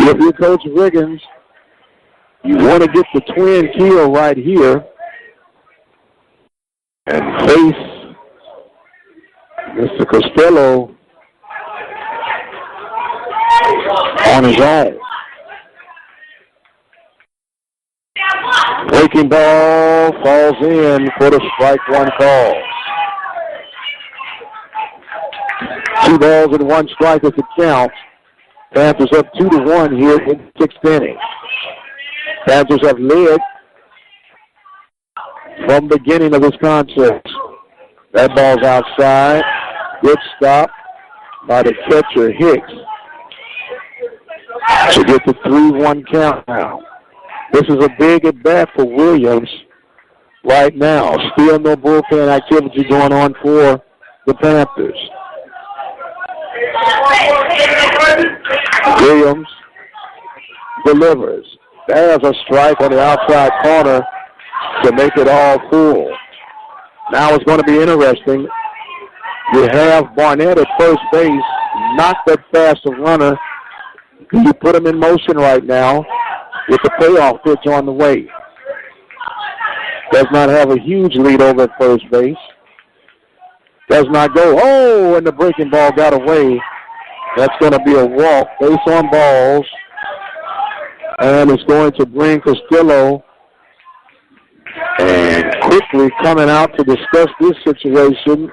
If you're Coach Riggins, you want to get the twin kill right here and face Mr. Costello on his own. Breaking ball falls in for the strike 1 call. 2 balls and 1 strike is the count. Panthers up 2-1 here in the 6th inning. Panthers have led from the beginning of this contest. That ball's outside. Good stop by the catcher, Hicks, to get the 3-1 count now. This is a big at-bat for Williams right now. Still no bullpen activity going on for the Panthers. Williams delivers. There's a strike on the outside corner to make it all full. Now it's going to be interesting. You have Barnett at first base, not that fast a runner. You put him in motion right now with the payoff pitch on the way. Does not have a huge lead over at first base. Does not go. Oh, and the breaking ball got away. That's going to be a walk. Base on balls. And it's going to bring Castillo. And quickly coming out to discuss this situation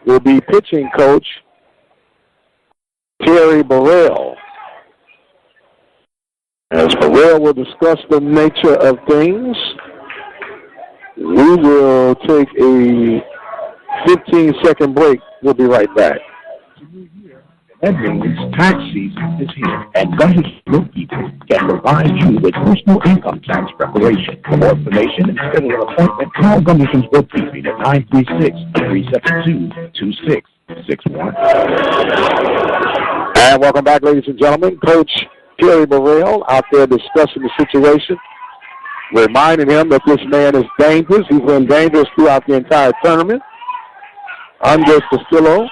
will be pitching coach Terry Burrell. As Burrell will discuss the nature of things, we will take a 15-second break. We'll be right back. That means tax season is here, and Guidance Bookkeepers can provide you with personal income tax preparation. For more information and schedule an appointment, call Gunnington's Bookkeeping at 936-372-2661. And welcome back, ladies and gentlemen. Coach Terry Burrell out there discussing the situation, reminding him that this man is dangerous. He's been dangerous throughout the entire tournament. Andres Castillo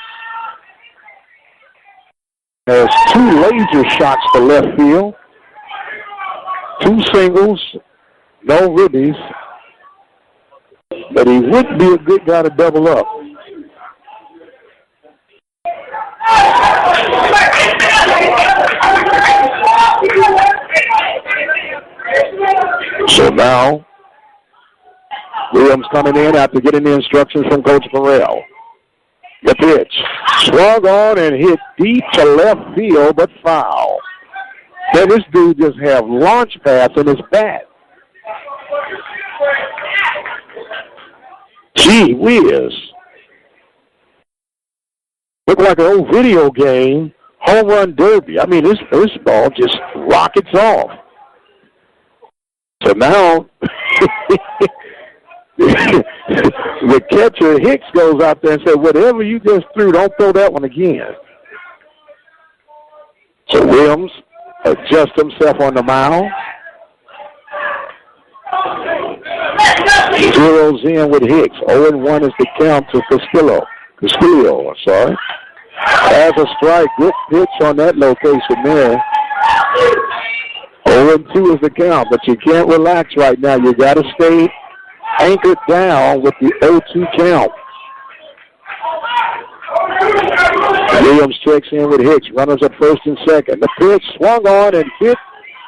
has 2 laser shots to left field, 2 singles, no ribbies, but he would be a good guy to double up. So now, Williams coming in after getting the instructions from Coach Burrell. The pitch, swung on and hit deep to left field, but foul. Now this dude just have launch pads in his bat. Gee whiz. Look like an old video game, home run derby. I mean, this ball just rockets off. So now, the catcher, Hicks, goes out there and says, whatever you just threw, don't throw that one again. So Williams adjusts himself on the mound. He zeroes in with Hicks. 0-1 is the count to Castillo, I'm sorry. Has a strike. Good pitch on that location there. 0-2 is the count, but you can't relax right now. You got to stay anchored down with the 0-2 count. Williams checks in with Hicks. Runners at first and second. The pitch swung on and hit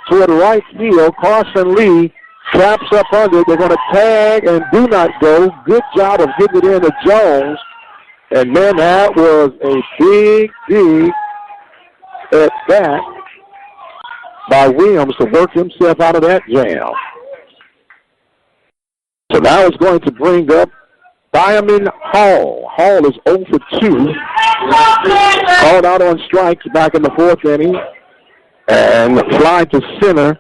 toward right field. Carson Lee traps up under it. They're going to tag and do not go. Good job of getting it into Jones. And then that was a big at bat by Williams to work himself out of that jam. So now it's going to bring up Diamond Hall. Hall is 0 for 2. Called out on strikes back in the 4th inning. And fly to center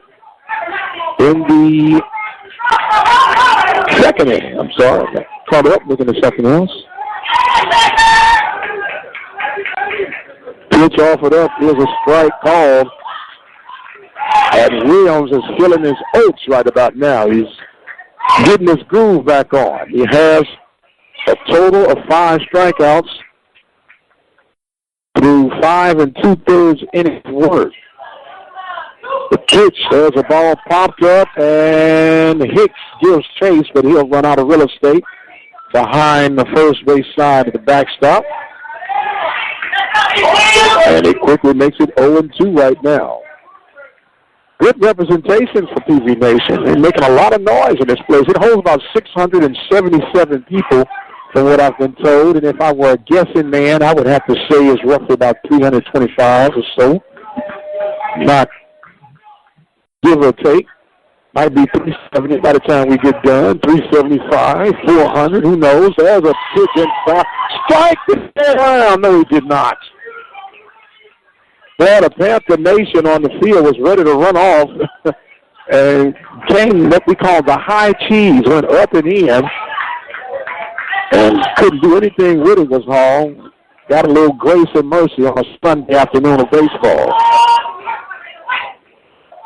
in the 2nd inning. I'm sorry. I caught up looking at something else. Pitch offered up. Here's a strike called. And Williams is filling his oats right about now. He's getting his groove back on. He has a total of 5 strikeouts through 5 2/3 innings worth. The pitch, there's a ball popped up, and Hicks gives chase, but he'll run out of real estate behind the first base side of the backstop. And it quickly makes it 0-2 right now. Good representation for PV Nation. They're making a lot of noise in this place. It holds about 677 people from what I've been told. And if I were a guessing man, I would have to say it's roughly about 325 or so. Not give or take. Might be 370 by the time we get done. 375, 400, who knows? There's a pitch inside. Strike the around. No, he did not. Well, the Panther Nation on the field was ready to run off and came what we call the high cheese, went up and in and couldn't do anything with it, was Hall. Got a little grace and mercy on a Sunday afternoon of baseball.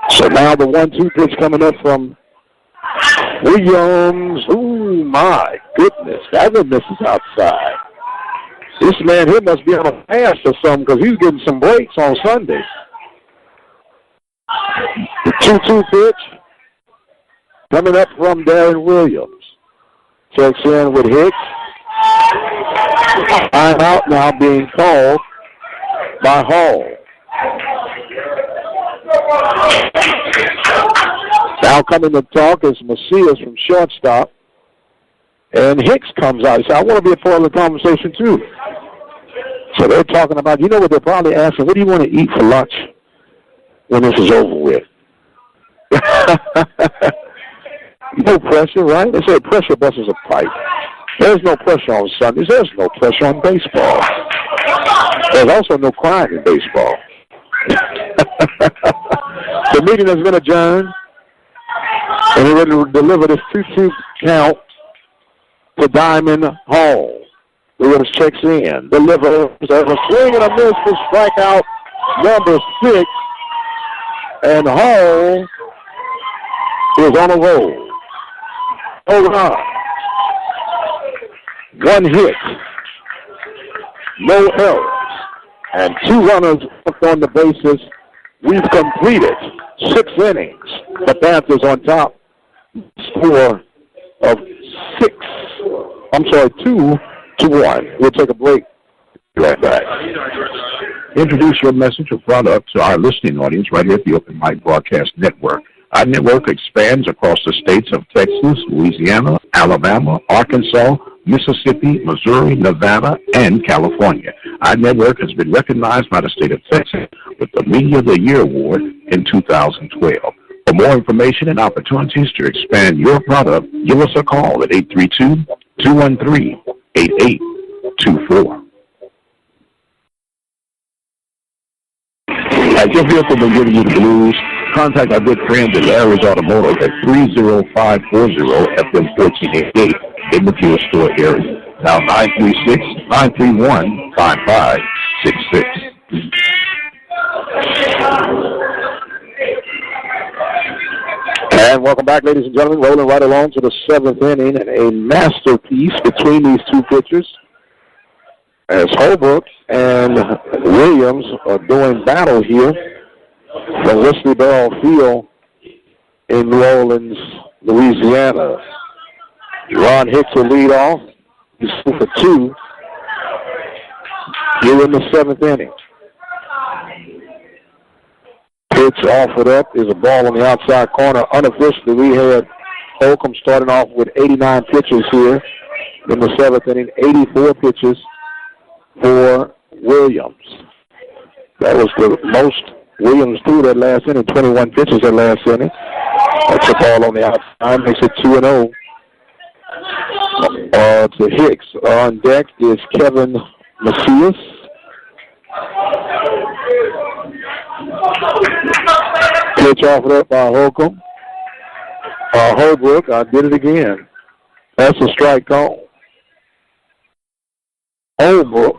So now the 1-2 pitch coming up from Williams. Oh, my goodness. That one misses outside. This man here must be on a fast or something because he's getting some breaks on Sunday. The 2-2 pitch coming up from Darren Williams. Checks in with Hicks. Timeout now being called by Hall. Now coming to talk is Macias from shortstop. And Hicks comes out. He said, I want to be a part of the conversation too. So they're talking about, you know what they're probably asking, what do you want to eat for lunch when this is over with? No pressure, right? They say pressure busts a pipe. There's no pressure on Sundays. There's no pressure on baseball. There's also no crime in baseball. The meeting has been adjourned, and we're ready to deliver this 2-2 count to Diamond Hall. Williams checks in, delivers, there's a swing and a miss for strikeout number 6, and Hall is on a roll. Hold on. 1 hit, no errors, and 2 runners up on the bases. We've completed 6 innings. The Panthers on top. Score of 2-1. We'll take a break. Be right back. Introduce your message or product to our listening audience right here at the Open Mic Broadcast Network. Our network expands across the states of Texas, Louisiana, Alabama, Arkansas, Mississippi, Missouri, Nevada, and California. Our network has been recognized by the state of Texas with the Media of the Year Award in 2012. For more information and opportunities to expand your product, give us a call at 832-213-8824. Has your vehicle been giving you the blues? Contact our good friends at Larry's Automotive at 30540-FM1488 in the fuel store area. Now 936-931-5566. And welcome back, ladies and gentlemen. Rolling right along to the 7th inning, and a masterpiece between these two pitchers as Holbrook and Williams are doing battle here from Whiskey Barrel Field in New Orleans, Louisiana. Ron Hicks will lead off. He's 2 for 2 here in the 7th inning. Pitch offered up is a ball on the outside corner. Unofficially, we had Holcomb starting off with 89 pitches here in the 7th inning, 84 pitches for Williams. That was the most Williams threw that last inning, 21 pitches that last inning. That's a ball on the outside, makes it 2-0 to Hicks. On deck is Kevin Macias. Pitch offered up by Holcomb. Holbrook, I did it again. That's a strike call. Holbrook.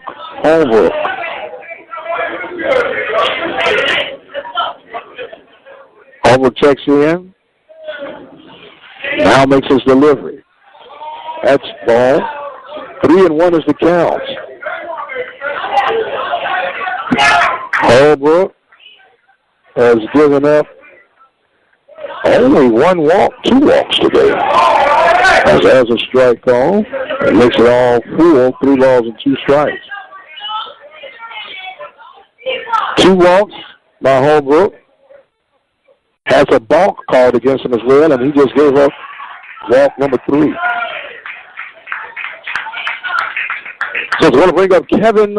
Holbrook checks in. Now makes his delivery. That's ball. 3-1 is the count. Holbrook has given up only 1 walk, 2 walks today. As a strike call, it makes it all full, 3 balls and 2 strikes. 2 walks by Holbrook. Has a balk called against him as well, and he just gave up walk number 3. So it's going to bring up Kevin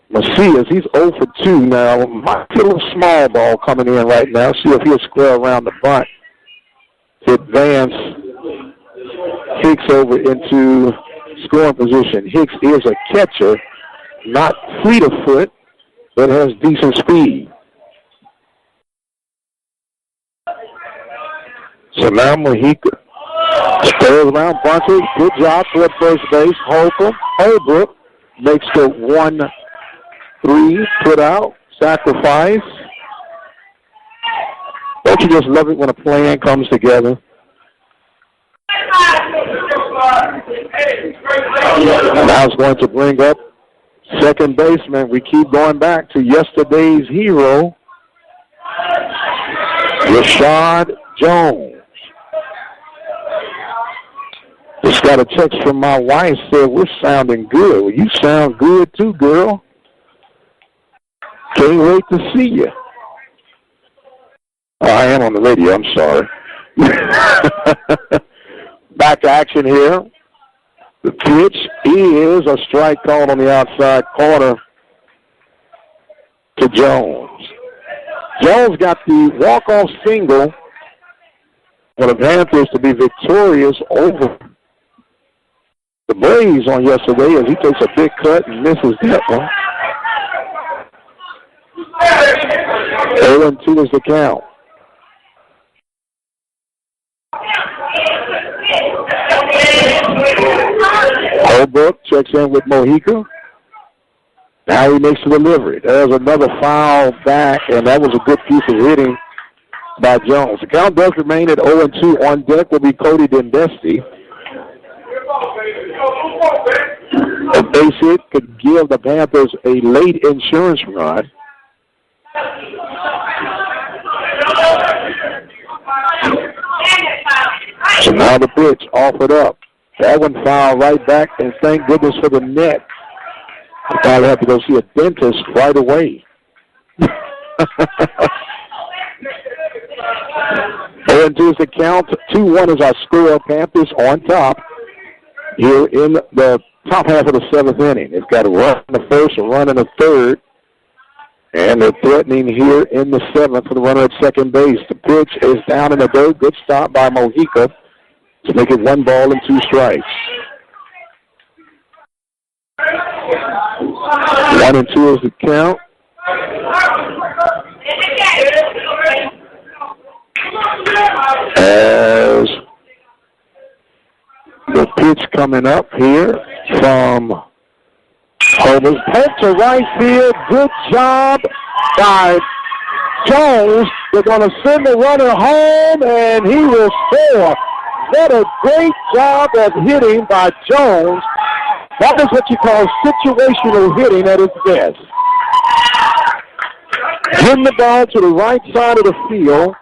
Macias. He's 0 for 2 now. Might get a little small ball coming in right now. See if he'll square around the bunt to advance Hicks over into scoring position. Hicks is a catcher, not fleet of foot, but has decent speed. So now Mojica spurs around, bunted. Good job toward first base. Holbrook makes the 1-3 put out, sacrifice. Don't you just love it when a plan comes together? Now it's going to bring up second baseman. We keep going back to yesterday's hero, Rashad Jones. Just got a text from my wife, said, we're sounding good. Well, you sound good too, girl. Can't wait to see you. Oh, I am on the radio, I'm sorry. Back to action here. The pitch is a strike called on the outside corner to Jones. Jones got the walk-off single for the Panthers to be victorious over the Braves on yesterday as he takes a big cut and misses that one. 0-2 is the count. Holbrook checks in with Mojica. Now he makes the delivery. There's another foul back, and that was a good piece of hitting by Jones. The count does remain at 0-2. On deck will be Cody Dendesti. A base hit could give the Panthers a late insurance run. So now the pitch offered up. That one fouled right back, and thank goodness for the net. I probably have to go see a dentist right away. 0-2 is the count. 2-1 is our score. Panthers on top here in the top half of the seventh inning. It's got a run in the first, a run in the third, and they're threatening here in the seventh for the runner at second base. The pitch is down in the dirt. Good stop by Mojica to make it 1-2 strikes. 1-2 is the count. As the pitch coming up here from Holmes. Poke to right field. Good job by Jones. They're going to send the runner home, and he will score. What a great job of hitting by Jones. That is what you call situational hitting at its best. Hitting the ball to the right side of the field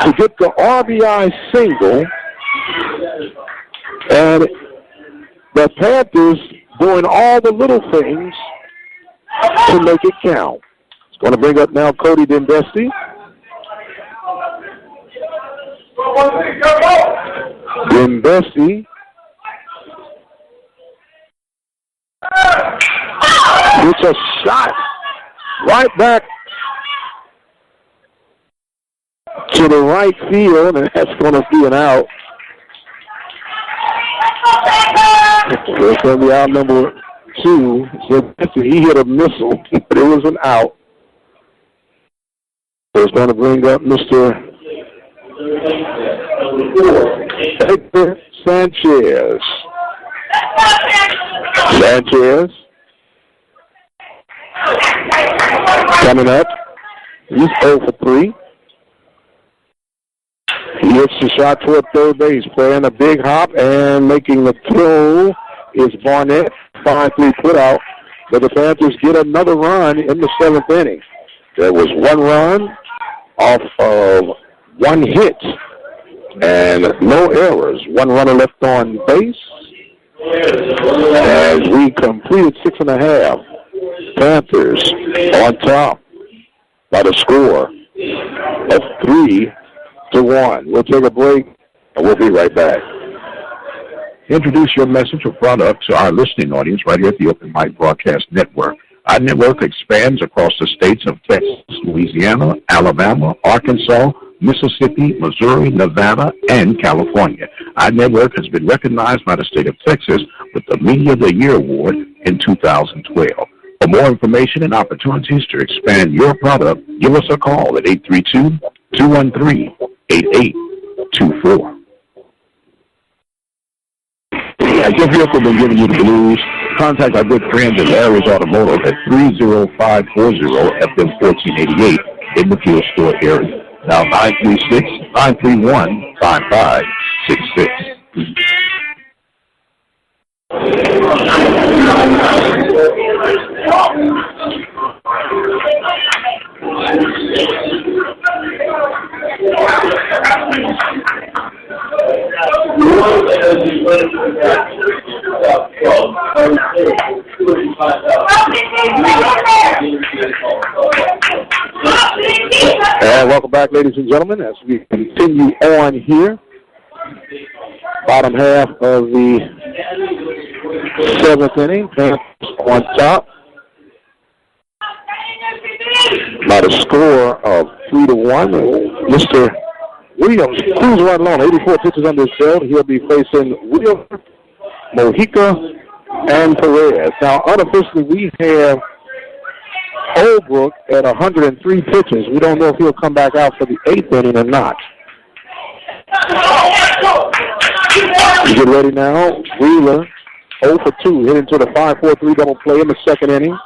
to get the RBI single. And the Panthers doing all the little things to make it count. It's going to bring up now Cody Dendesti. Dendesti. It's a shot right back to the right field, and that's going to be an out. It's going to be out number 2. So he hit a missile, but it was an out. So it's going to bring up Mr. Hector Sanchez. Sanchez coming up. He's 0 for 3. He hits the shot toward third base, playing a big hop, and making the throw is Barnett. 5-3 put out. But the Panthers get another run in the seventh inning. There was one run off of one hit and no errors. One runner left on base. As we completed 6.5, Panthers on top by the score of 3-1. We'll take a break, and we'll be right back. Introduce your message or product to our listening audience right here at the Open Mic Broadcast Network. Our network expands across the states of Texas, Louisiana, Alabama, Arkansas, Mississippi, Missouri, Nevada, and California. Our network has been recognized by the state of Texas with the Media of the Year Award in 2012. For more information and opportunities to expand your product, give us a call at 832-213-8824. Has your vehicle been giving you the blues? Contact our good friends at Larry's Automotive at 30540 FM 1488 in the Field Store area. Now 936-931-5566. And welcome back, ladies and gentlemen, as we continue on here. Bottom half of the 7th inning, Panthers on top by the score of 3-1. Mr. Williams cruising right along, 84 pitches under his belt. He'll be facing Williams, Mojica, and Perez. Now, unofficially, we have Holbrook at 103 pitches. We don't know if he'll come back out for the 8th inning or not. You get ready now. Wheeler, 0 for 2, hit into the 5-4-3 double play in the 2nd inning.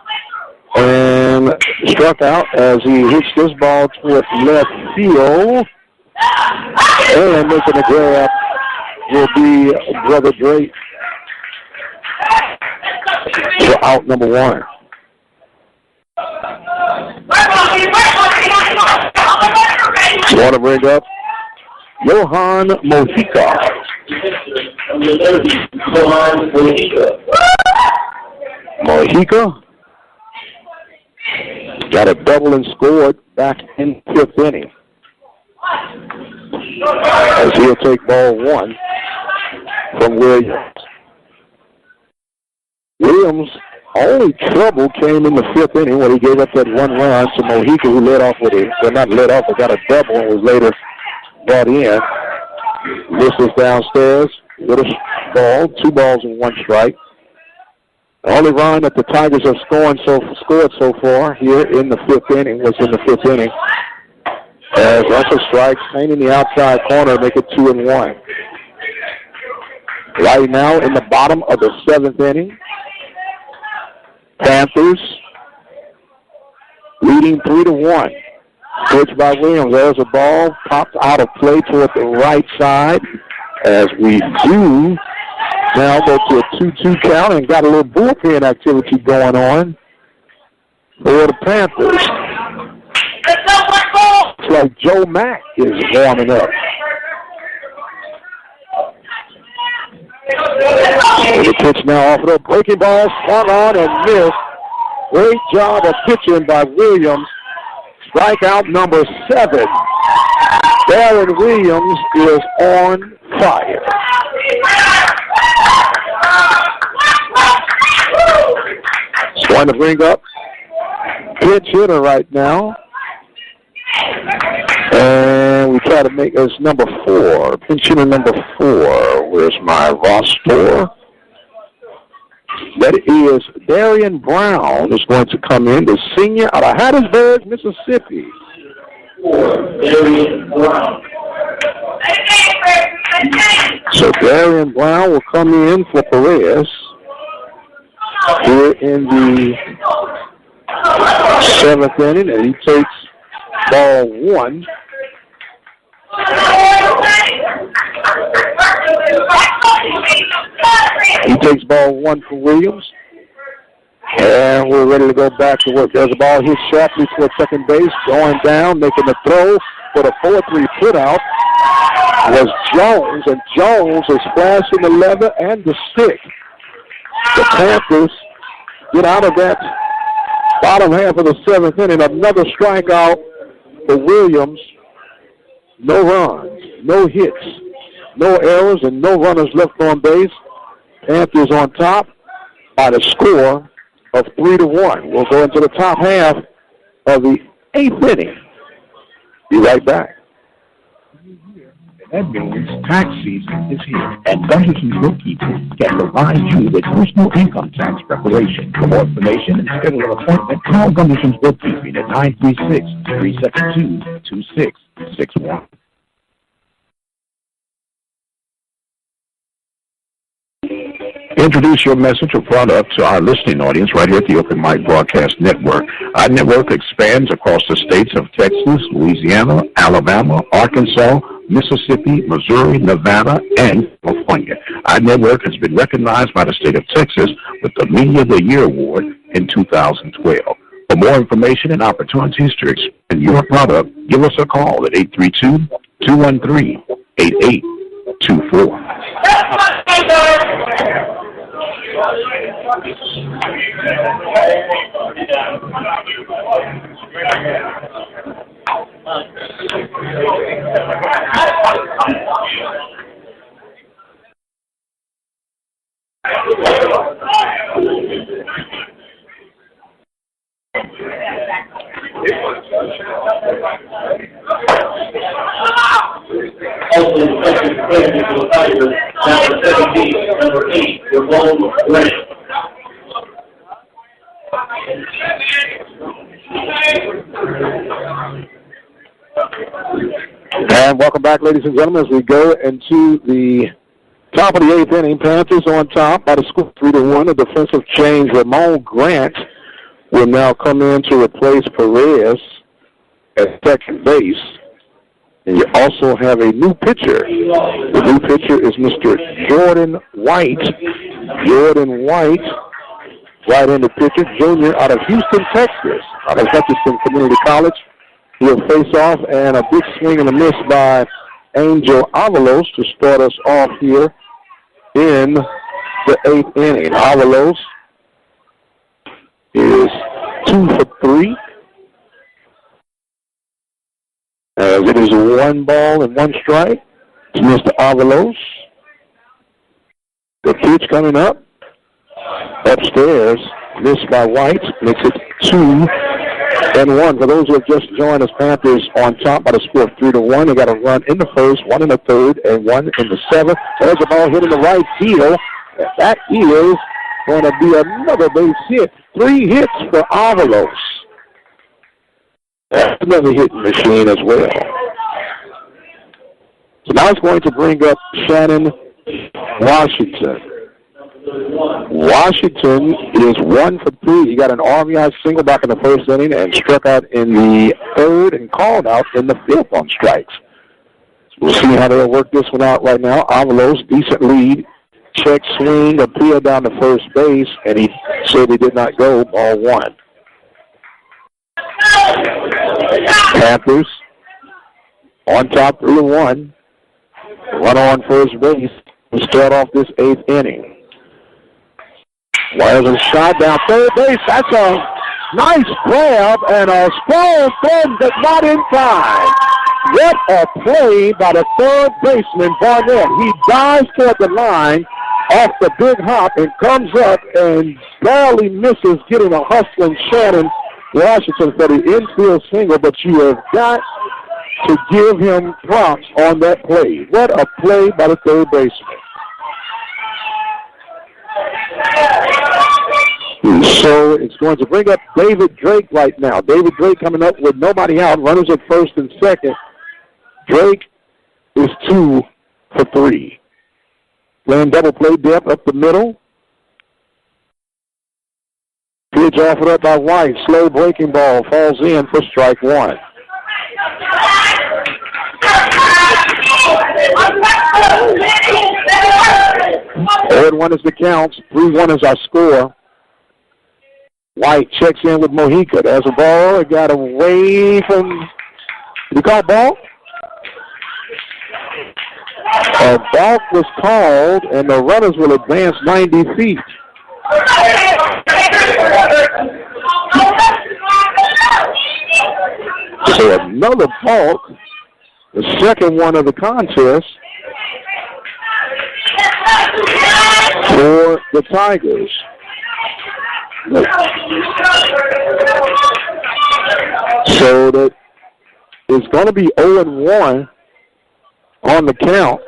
And struck out as he hits this ball towards left field. And making the grab will be Brother Drake for out number 1. Want to bring up Johan Mojica. Mojica got a double and scored back in 5th inning. As he'll take ball 1 from Williams. Williams' only trouble came in the 5th inning when he gave up that 1 run to Mojica, who led off with it. Well, not led off, but got a double and was later brought in. This is downstairs with a ball, 2 balls and 1 strike. The only run that the Tigers have scored so far here in the 5th inning was in the 5th inning. As Russell strikes, in the outside corner, make it 2-1. Right now in the bottom of the 7th inning, Panthers leading 3-1. Pitch by Williams. There's a ball popped out of play toward the right side as we do now go to a 2-2 count and got a little bullpen activity going on for the Panthers. It's like Joe Mack is warming up. So the pitch now offered up. Breaking ball, swung on and missed. Great job of pitching by Williams. Strikeout number 7. Darren Williams is on fire. Just going to bring up pinch hitter right now. And we try to make us number 4. Pinch hitter number 4. Where's my roster? That is Darian Brown is going to come in, the senior out of Hattiesburg, Mississippi. Darian Brown. So Darian Brown will come in for Perez here in the 7th inning, and he takes ball 1. He takes ball 1 for Williams. And we're ready to go back to work. There's a ball hit sharply toward second base, going down, making the throw for the 4-3 put out was Jones, and Jones is flashing the leather and the stick. The Panthers get out of that bottom half of the 7th inning. Another strikeout for Williams. No runs, no hits, no errors, and no runners left on base. Panthers on top by the score of 3-1. We'll go into the top half of the 8th inning. Be right back. That means tax season is here, and Gunderson's Bookkeeping can provide you with personal income tax preparation. For more information and schedule an appointment, call Gunderson's Bookkeeping at 936-372-2661. Introduce your message or product to our listening audience right here at the Open Mic Broadcast Network. Our network expands across the states of Texas, Louisiana, Alabama, Arkansas, Mississippi, Missouri, Nevada, and California. Our network has been recognized by the state of Texas with the Media of the Year Award in 2012. For more information and opportunities to expand your product, give us a call at 832-213-8824. Also, the second player for the Tigers, number 17, number 8, Ramon Grant. And welcome back, ladies and gentlemen, as we go into the top of the 8th inning. Panthers on top by the score 3-1. A defensive change. Ramon Grant will now come in to replace Perez at second base. And you also have a new pitcher. The new pitcher is Mr. Jordan White. Jordan White, right-handed pitcher, junior out of Houston, Texas, out of Hutchinson Community College. He'll face off, and a big swing and a miss by Angel Avalos to start us off here in the 8th inning. Avalos is 2 for 3. As it is 1 ball and 1 strike to Mr. Avalos. The pitch coming up. Upstairs, missed by White. Makes it 2-1. For those who have just joined us, Panthers on top by the score of 3-1. They got a run in the first, 1 in the third, and 1 in the 7th. There's a ball hit in the right field. And that is going to be another base hit. 3 hits for Avalos. That's another hitting machine as well. So now it's going to bring up Shannon Washington. Washington is 1 for 3. He got an RBI single back in the first inning and struck out in the third and called out in the 5th on strikes. So we'll see how they'll work this one out right now. Avalos, decent lead. Check swing, appeal down to first base, and he said he did not go. Ball 1. Panthers on top 3-1. Run on first base to start off this 8th inning. Wires a shot down third base. That's a nice grab and a strong throw, but not in time. What a play by the third baseman, Barnett. He dives toward the line off the big hop and comes up and barely misses getting a hustling Shannon Washington for the infield single, but you have got to give him props on that play. What a play by the third baseman. So it's going to bring up David Drake right now. David Drake coming up with nobody out, runners at first and second. Drake is 2 for 3. Playing double play depth up the middle. Pitch offered up by White. Slow breaking ball. Falls in for strike 1. Third 1 is the count. 3-1 is our score. White checks in with Mojica. There's a ball. It got away from... Did you call ball? A balk was called, and the runners will advance 90 feet. So another balk, the second one of the contest for the Tigers. So that it's going to be 0-1 on the count.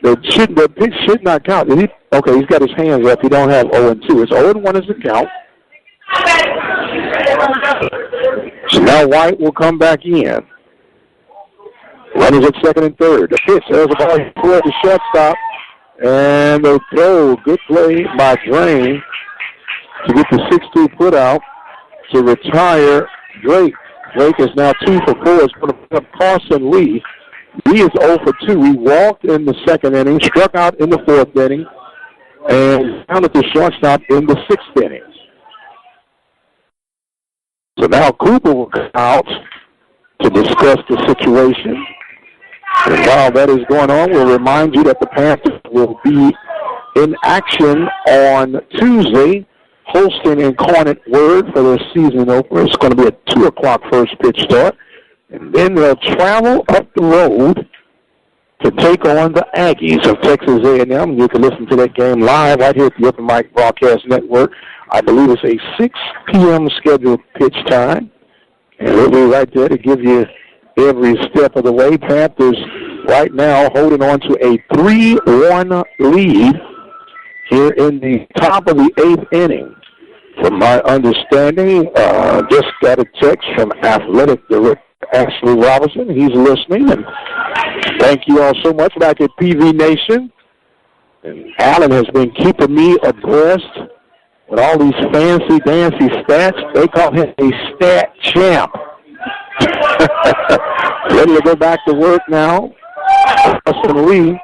The pitch should not count. Okay, he's got his hands up. He don't have 0-2. It's 0-1 is the count. So now White will come back in. Runners at second and third. The pitch, there's a ball toward the shortstop, And they throw. Good play by Drain to get the 6-2 put out to retire Drake. Drake is now 2 for 4. It's going to put up Carson Lee. Lee is 0 for 2. He walked in the second inning, struck out in the fourth inning, and counted the shortstop in the sixth inning. So now Cooper will come out to discuss the situation. And while that is going on, we'll remind you that the Panthers will be in action on Tuesday, hosting Incarnate Word for their season opener. It's going to be a 2 o'clock first pitch start. And then they'll travel up the road to take on the Aggies of Texas A&M. You can listen to that game live right here at the Open Mic Broadcast Network. I believe it's a 6 p.m. scheduled pitch time. And we'll be right there to give you every step of the way. Panthers right now holding on to a 3-1 lead here in the top of the 8th inning. From my understanding, just got a text from Athletic Director Ashley Robinson. He's listening, and thank you all so much back at PV Nation. And Alan has been keeping me abreast with all these fancy, dancy stats. They call him a stat champ. Ready to go back to work now. Austin Lee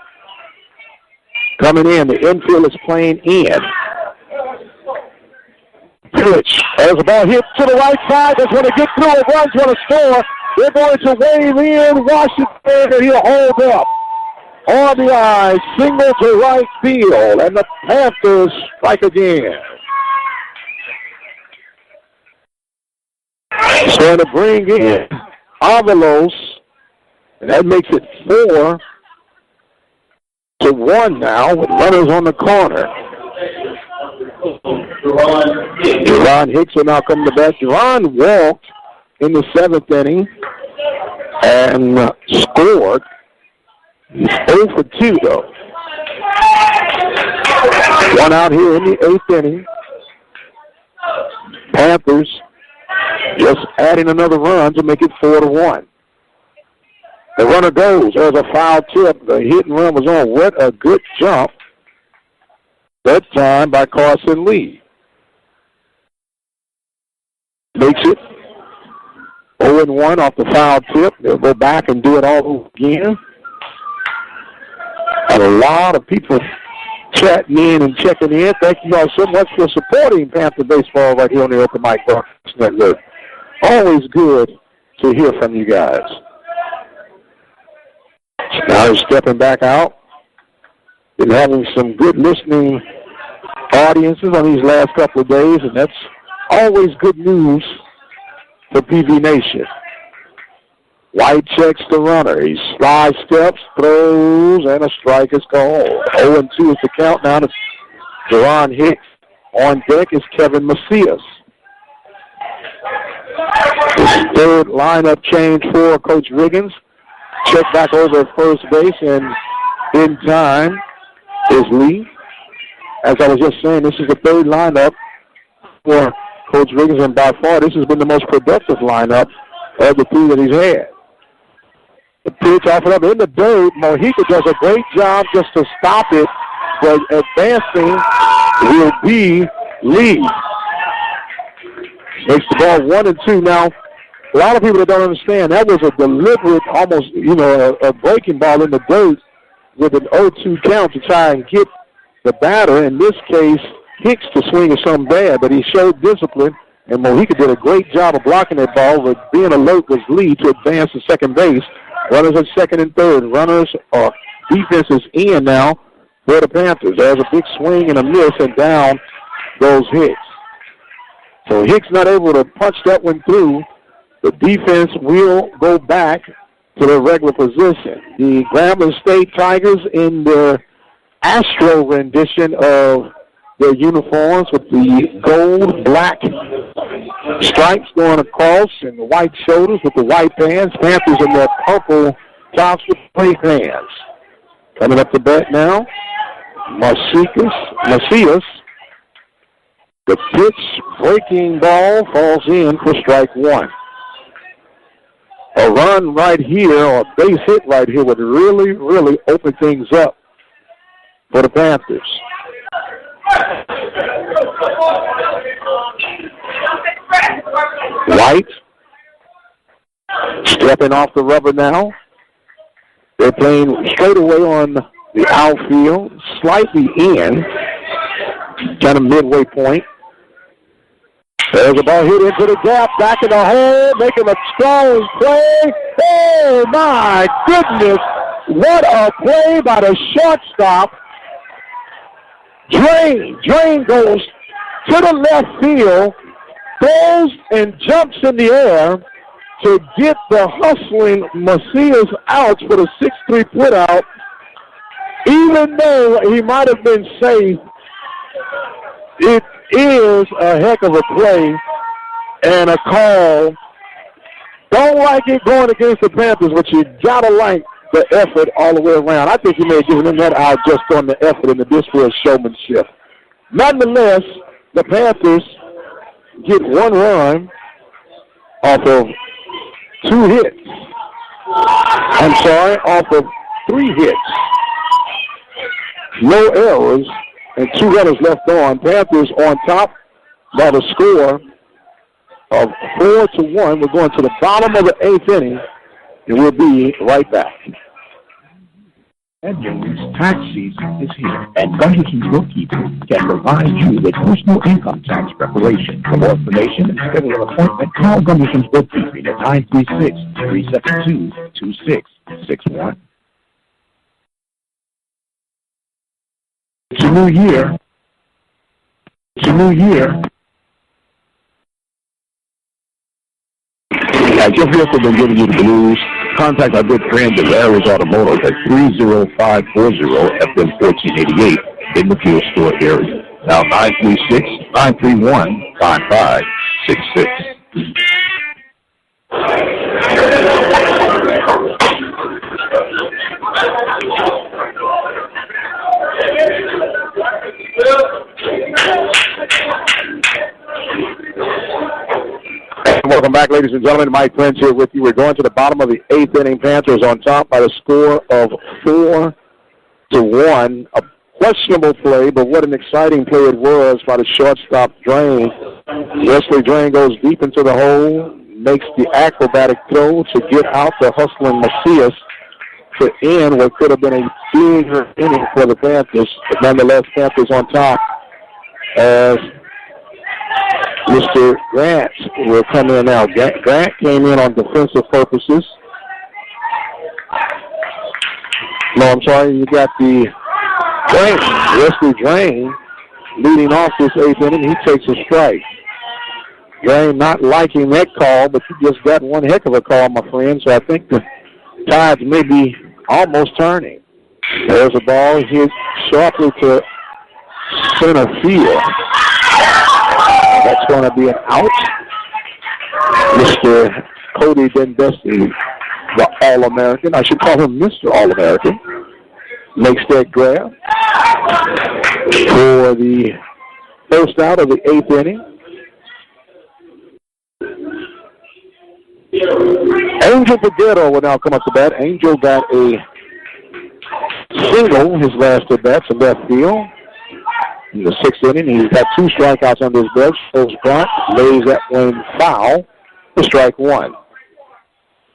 coming in. The infield is playing in. Pitch. As the ball hit to the right side, that's when they get through it. Runs want to score. They're going to wave in Washington, and he'll hold up. RBI, single to right field, and the Panthers strike again. It's going to bring in Avalos, and that makes it 4-1 now with runners on the corner. Jerron Hicks will now come to bat. Jerron walked in the 7th inning and scored. He's 0 for 2, though. One out here in the 8th inning. Panthers just adding another run to make it 4-1. The runner goes. There's a foul tip. The hit and run was on. What a good jump. That time by Carson Lee. Makes it 0-1 off the foul tip. They'll go back and do it all over again. And a lot of people chatting in and checking in. Thank you all so much for supporting Panther Baseball right here on the Open Mic Broadcast Network. Always good to hear from you guys. Now he's stepping back out. Been having some good listening audiences on these last couple of days, and that's always good news for PV Nation. White checks the runner. He slide steps, throws, and a strike is called. 0-2 is the count now to Jerron Hicks. On deck is Kevin Macias. His third lineup change for Coach Riggins. Check back over at first base, and in time is Lee. As I was just saying, this is the third lineup for Coach Riggins, and by far this has been the most productive lineup of the 3 that he's had. The pitch off and up in the dirt. Mojica does a great job just to stop it, but advancing will be Lee. Makes the ball 1-2 now. A lot of people that don't understand, that was a deliberate, almost, a breaking ball in the dirt with an 0-2 count to try and get the batter, in this case, Hicks, to swing at something bad, but he showed discipline, and Mojica did a great job of blocking that ball, but being alert was Lee to advance to second base. Runners at second and third. Runners are defense is in now for the Panthers. There's a big swing and a miss, and down goes Hicks. So Hicks not able to punch that one through. The defense will go back to their regular position. The Grambling State Tigers in their Astro rendition of their uniforms with the gold-black stripes going across and the white shoulders with the white pants. Panthers in their purple tops with gray pants. Coming up to bat now, Macias. The pitch breaking ball falls in for strike 1. A run right here, or a base hit right here would really, really open things up for the Panthers. White stepping off the rubber now. They're playing straight away on the outfield, slightly in, kind of midway point. There's a ball hit into the gap, back in the hole, making a strong play. Oh, my goodness. What a play by the shortstop. Drain goes to the left field, throws and jumps in the air to get the hustling Macias out for the 6-3 put out. Even though he might have been safe, it is a heck of a play and a call. Don't like it going against the Panthers, but you gotta like the effort all the way around. I think he may have given him that out just on the effort and the display of showmanship. Nonetheless, the Panthers get one run off of 2 hits. Off of 3 hits. No errors and 2 runners left on. Panthers on top by the score of 4-1. We're going to the bottom of the 8th inning, and we'll be right back. Edmonds tax season is here, and Gunderson's Bookkeeping can provide you with personal income tax preparation. For more information and schedule an appointment, call Gunderson's Bookkeeping at 936-372-2661. It's a new year. As your vehicle been giving you the blues, contact our good friends at Larry's Automotive at 30540-FM1488 in the fuel store area. Now 936-931-5566. Welcome back, ladies and gentlemen. Mike Prince here with you. We're going to the bottom of the 8th inning. Panthers on top by the score of 4-1. A questionable play, but what an exciting play it was by the shortstop Drain. Wesley Drain goes deep into the hole, makes the acrobatic throw to get out the hustling Macias to end what could have been a bigger inning for the Panthers. But nonetheless, Panthers on top as Mr. Grant will come in now. Grant came in on defensive purposes. No, I'm sorry. You got the Drain, Wesley Drain, leading off this 8th inning. He takes a strike. Drain not liking that call, but you just got one heck of a call, my friend. So I think the tides may be almost turning. There's a ball hit sharply to center field. That's going to be an out. Mr. Cody Dendesti, the All-American. I should call him Mr. All-American. Makes that grab for the first out of the 8th inning. Angel Pagetto will now come up to bat. Angel got a single his last at bat to left field. In the 6th inning, he's got 2 strikeouts under his belt. Goes front, lays that one foul for strike 1.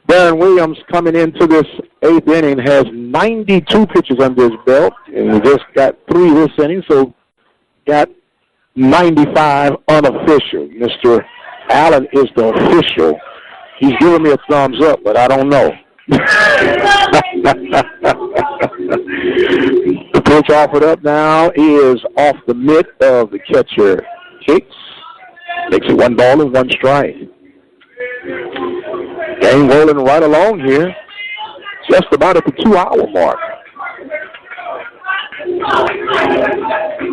Darren Williams coming into this 8th inning has 92 pitches under his belt, and he just got 3 this inning, so got 95 unofficial. Mr. Allen is the official. He's giving me a thumbs up, but I don't know. The pitch offered up now is off the mitt of the catcher. Kicks. Makes it 1 ball and 1 strike. Game rolling right along here. Just about at the 2-hour mark.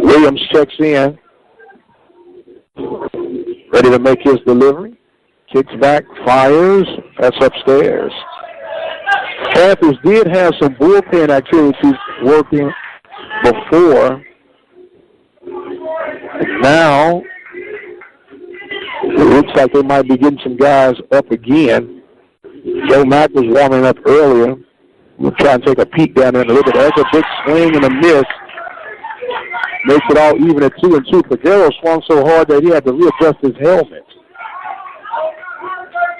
Williams checks in. Ready to make his delivery. Kicks back, fires. That's upstairs. Panthers did have some bullpen activities working before. Now, it looks like they might be getting some guys up again. Joe Mack was warming up earlier. We'll try and take a peek down there in a little bit. There's a big swing and a miss Makes it all even at 2-2. Figueroa swung so hard that he had to readjust his helmet.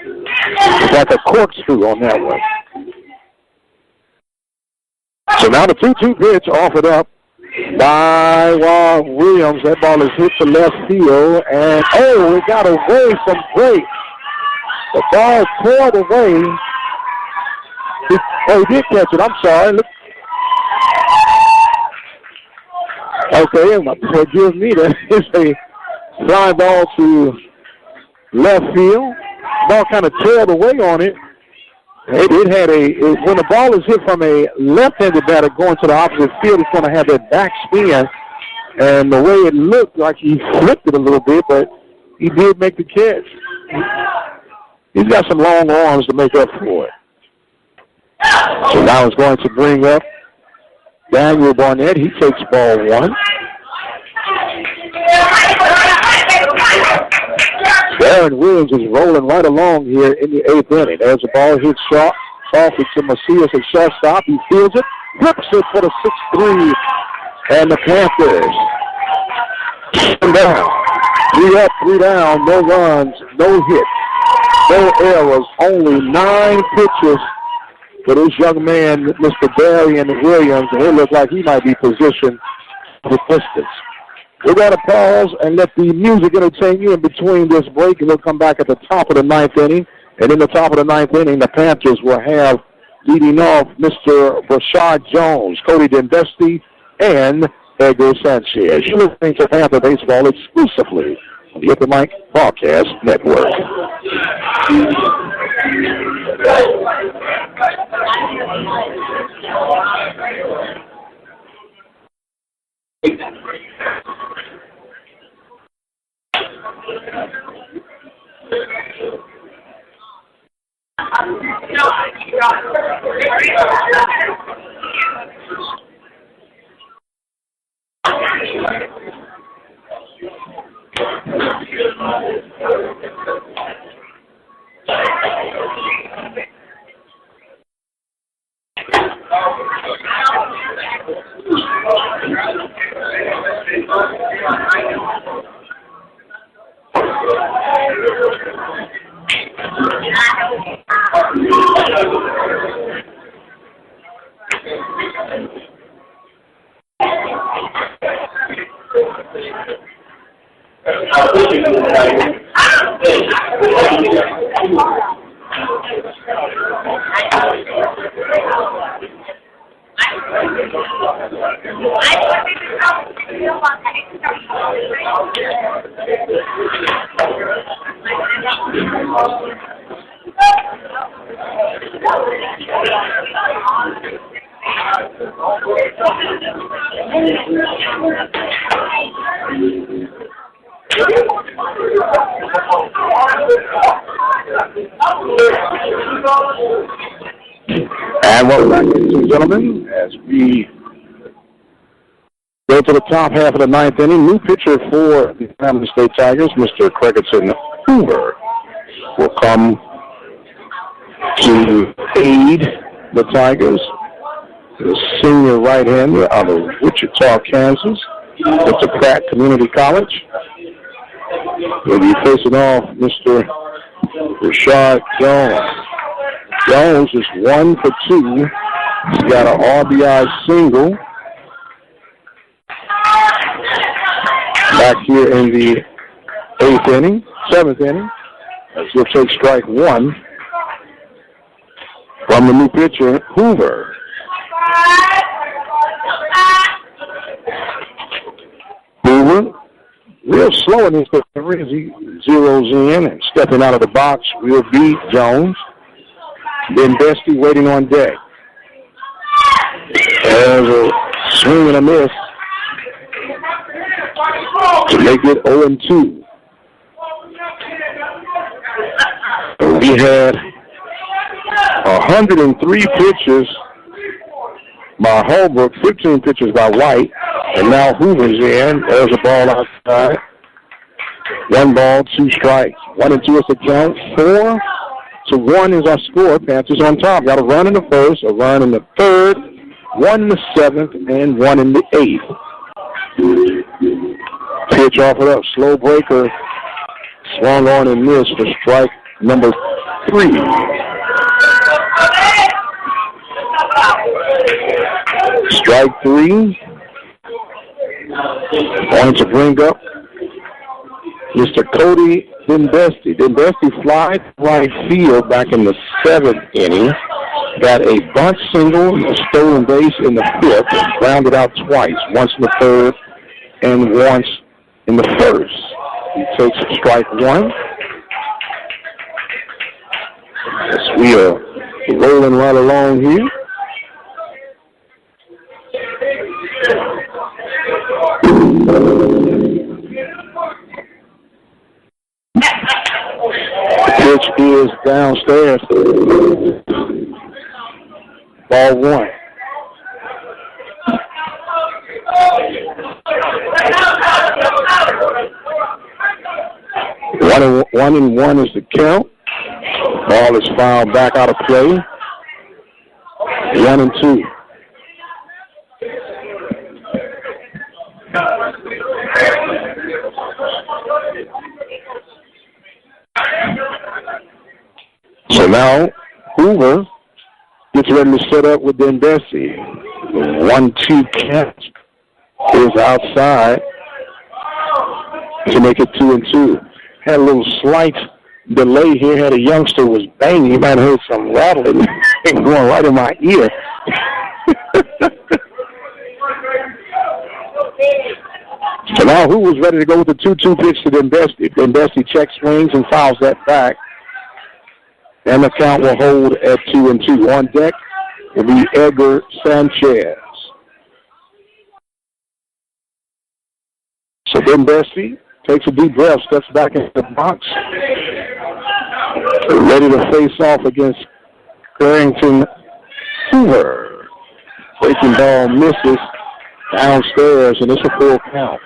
It's like a corkscrew on that one. So now the 2-2 pitch offered up by Williams. That ball is hit to left field, and it got away from Drake. The ball poured away. He did catch it. I'm sorry. Look. Okay, forgive me. That is a fly ball to left field. Ball kind of trailed away on it. It had when the ball is hit from a left-handed batter going to the opposite field, it's going to have that back spin. And the way it looked like he flipped it a little bit, but he did make the catch. He's got some long arms to make up for it. So now it's going to bring up Daniel Barnett. He takes ball one. Darren Williams is rolling right along here in the 8th inning. There's a ball hit short, softly to Macias at shortstop. He fields it, flips it for the 6-3, and the Panthers down. 3 up, 3 down, no runs, no hits, no errors, only 9 pitches for this young man, Mr. Darian Williams, and it looks like he might be positioned for distance. We're going to pause and let the music entertain you in between this break, and we'll come back at the top of the 9th inning. And in the top of the 9th inning, the Panthers will have leading off Mr. Brashard Jones, Cody Dembesti, and Edgar Sanchez. You're listening to Panther Baseball exclusively on the Open Mic Broadcast Network. And welcome back, ladies and gentlemen, as we go to the top half of the 9th inning. New pitcher for the Family State Tigers, Mr. Craigerson Hoover, will come to aid the Tigers. The senior right-hander out of Wichita, Kansas, went to Pratt Community College. He'll be facing off Mr. Rashard Jones. Jones is 1 for 2. He's got an RBI single back here in the 7th inning. As he'll take strike 1 from the new pitcher, Hoover. Hoover, real slow in his delivery as he zeroes in, and stepping out of the box will be Jones. Then Bestie waiting on deck. There's a swing and a miss to make it 0-2. We had 103 pitches by Holbrook, 15 pitches by White, and now Hoover's in. There's a ball outside. 1 ball, 2 strikes. 1-2 is the count. 4-1 is our score. Panthers on top. Got a run in the first, a run in the third, 1 in the 7th, and 1 in the 8th. Pitch offered up. Slow breaker. Swung on and missed for strike number 3. Strike 3. Going to bring up Mr. Cody Dembesti. Dembesti flied right field back in the 7th inning. Got a bunt single, a stolen base in the 5th, grounded out twice, once in the 3rd and once in the 1st. He takes strike 1. Yes, we are rolling right along here. The pitch is downstairs. Ball 1. One and one is the count. Ball is fouled back out of play. 1 and 2. So now Hoover gets ready to set up with Dembesi. The 1-2 catch is outside to make it 2 and 2. Had a little slight delay here. Had a youngster was banging. You might have heard some rattling going right in my ear. So now who was ready to go with the 2-2 pitch to Dembesi? Dembesi check swings and fouls that back. And the count will hold at 2 and 2. On deck will be Edgar Sanchez. So Dembesi takes a deep breath, steps back into the box, ready to face off against Carrington Hoover. Breaking ball misses downstairs, and it's a full count.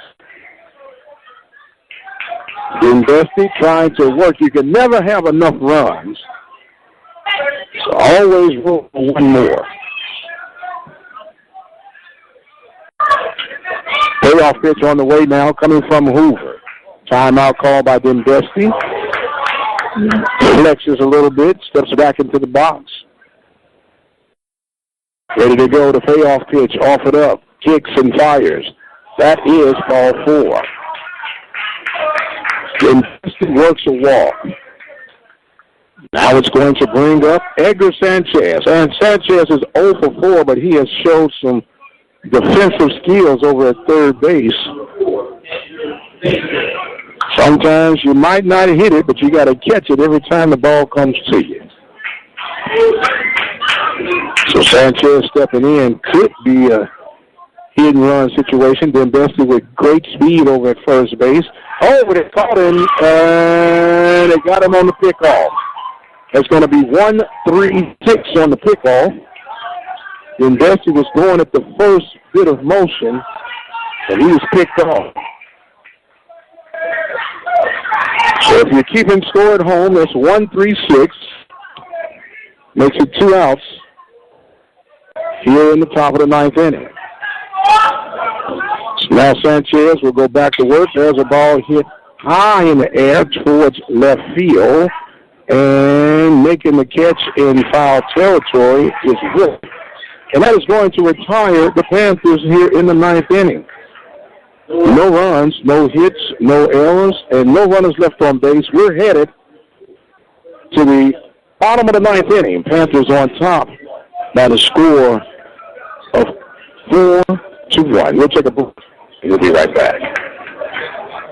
Dembesi trying to work. You can never have enough runs, so always roll for one more. Payoff pitch on the way now, coming from Hoover. Timeout called by Dembesi. Flexes a little bit, steps back into the box. Ready to go. The payoff pitch offered up. Kicks and fires. That is ball 4. Dembesi works a walk. Now it's going to bring up Edgar Sanchez. And Sanchez is 0 for 4, but he has showed some defensive skills over at third base. Sometimes you might not hit it, but you got to catch it every time the ball comes to you. So Sanchez stepping in could be a hit-and-run situation. Dembesi with great speed over at first base. Oh, but they caught him, and they got him on the pickoff. It's going to be 1-3-6 on the pickoff. Dembesi was going at the first bit of motion, and he was picked off. So if you're keeping score at home, that's 1-3-6. Makes it 2 outs here in the top of the 9th inning. So now Sanchez will go back to work. There's a ball hit high in the air towards left field. And making the catch in foul territory is Wood. And that is going to retire the Panthers here in the 9th inning. No runs, no hits, no errors, and no runners left on base. We're headed to the bottom of the 9th inning. Panthers on top by the score of 4-1. We'll take a break. We'll be right back.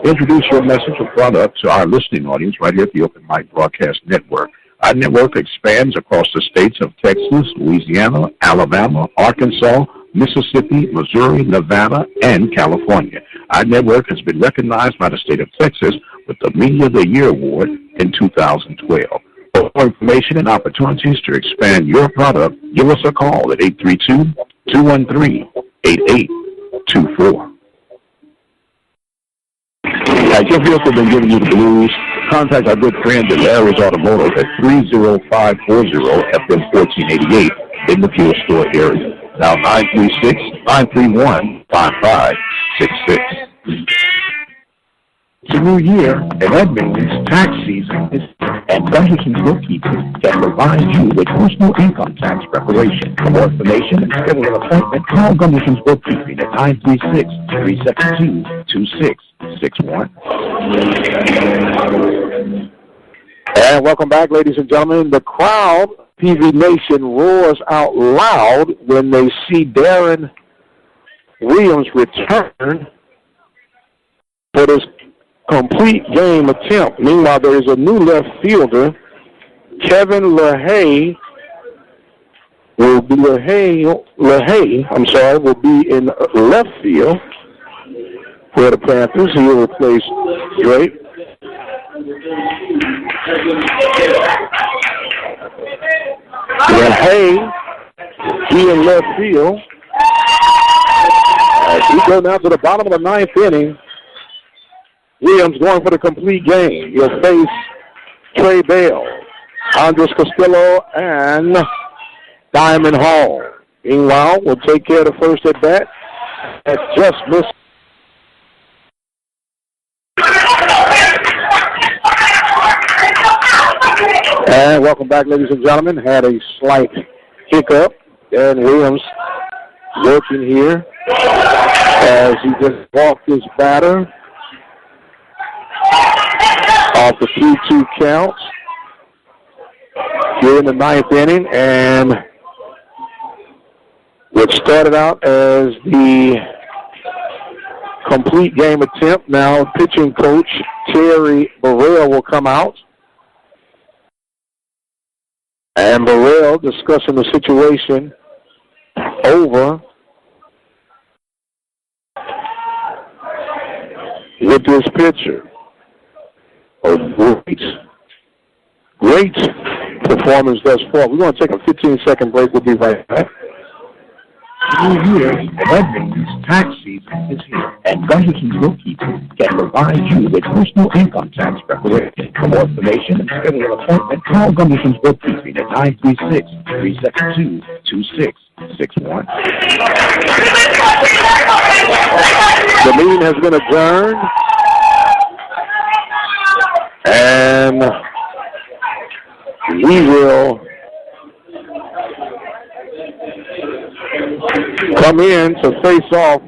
Introduce your message or product to our listening audience right here at the Open Mic Broadcast Network. Our network expands across the states of Texas, Louisiana, Alabama, Arkansas, Mississippi, Missouri, Nevada, and California. Our network has been recognized by the state of Texas with the Media of the Year Award in 2012. For more information and opportunities to expand your product, give us a call at 832-213-8824. If your vehicle has been giving you the blues, contact our good friend at Larry's Automotive at 30540 FM 1488 in the fuel store area. Now 936 931-5566. It's a new year, and that means tax season is, and Gunderson's Bookkeeping can provide you with personal income tax preparation. For more information and schedule an appointment, call Gunderson's Bookkeeping at 936-372-2661. And welcome back, ladies and gentlemen. The crowd, PV Nation, roars out loud when they see Darren Williams return for this complete game attempt. Meanwhile, there is a new left fielder, Kevin LaHaye. Will be will be in left field for the Panthers. He will replace Drake. LaHaye, he in left field. As we go now to the bottom of the ninth inning, Williams going for the complete game. He'll face Trey Bell, Andres Castillo, and Diamond Hall. Meanwhile, we'll take care of the first at bat. That's just missed. And welcome back, ladies and gentlemen. Had a slight hiccup. Darren Williams working here as he just walked his batter off the 3-2 count here in the ninth inning, and what started out as the complete game attempt, now pitching coach Terry Burrell will come out, and Burrell discussing the situation over with this pitcher. A great performance thus far. We're going to take a 15-second break. We'll be right back. New year, and that means tax season is here, and Gunderson's Bookkeeping can provide you with personal income tax preparation. For more information and schedule an appointment, call Gunderson's Bookkeeping at 936-372-2661. The meeting has been adjourned, and we will come in to face off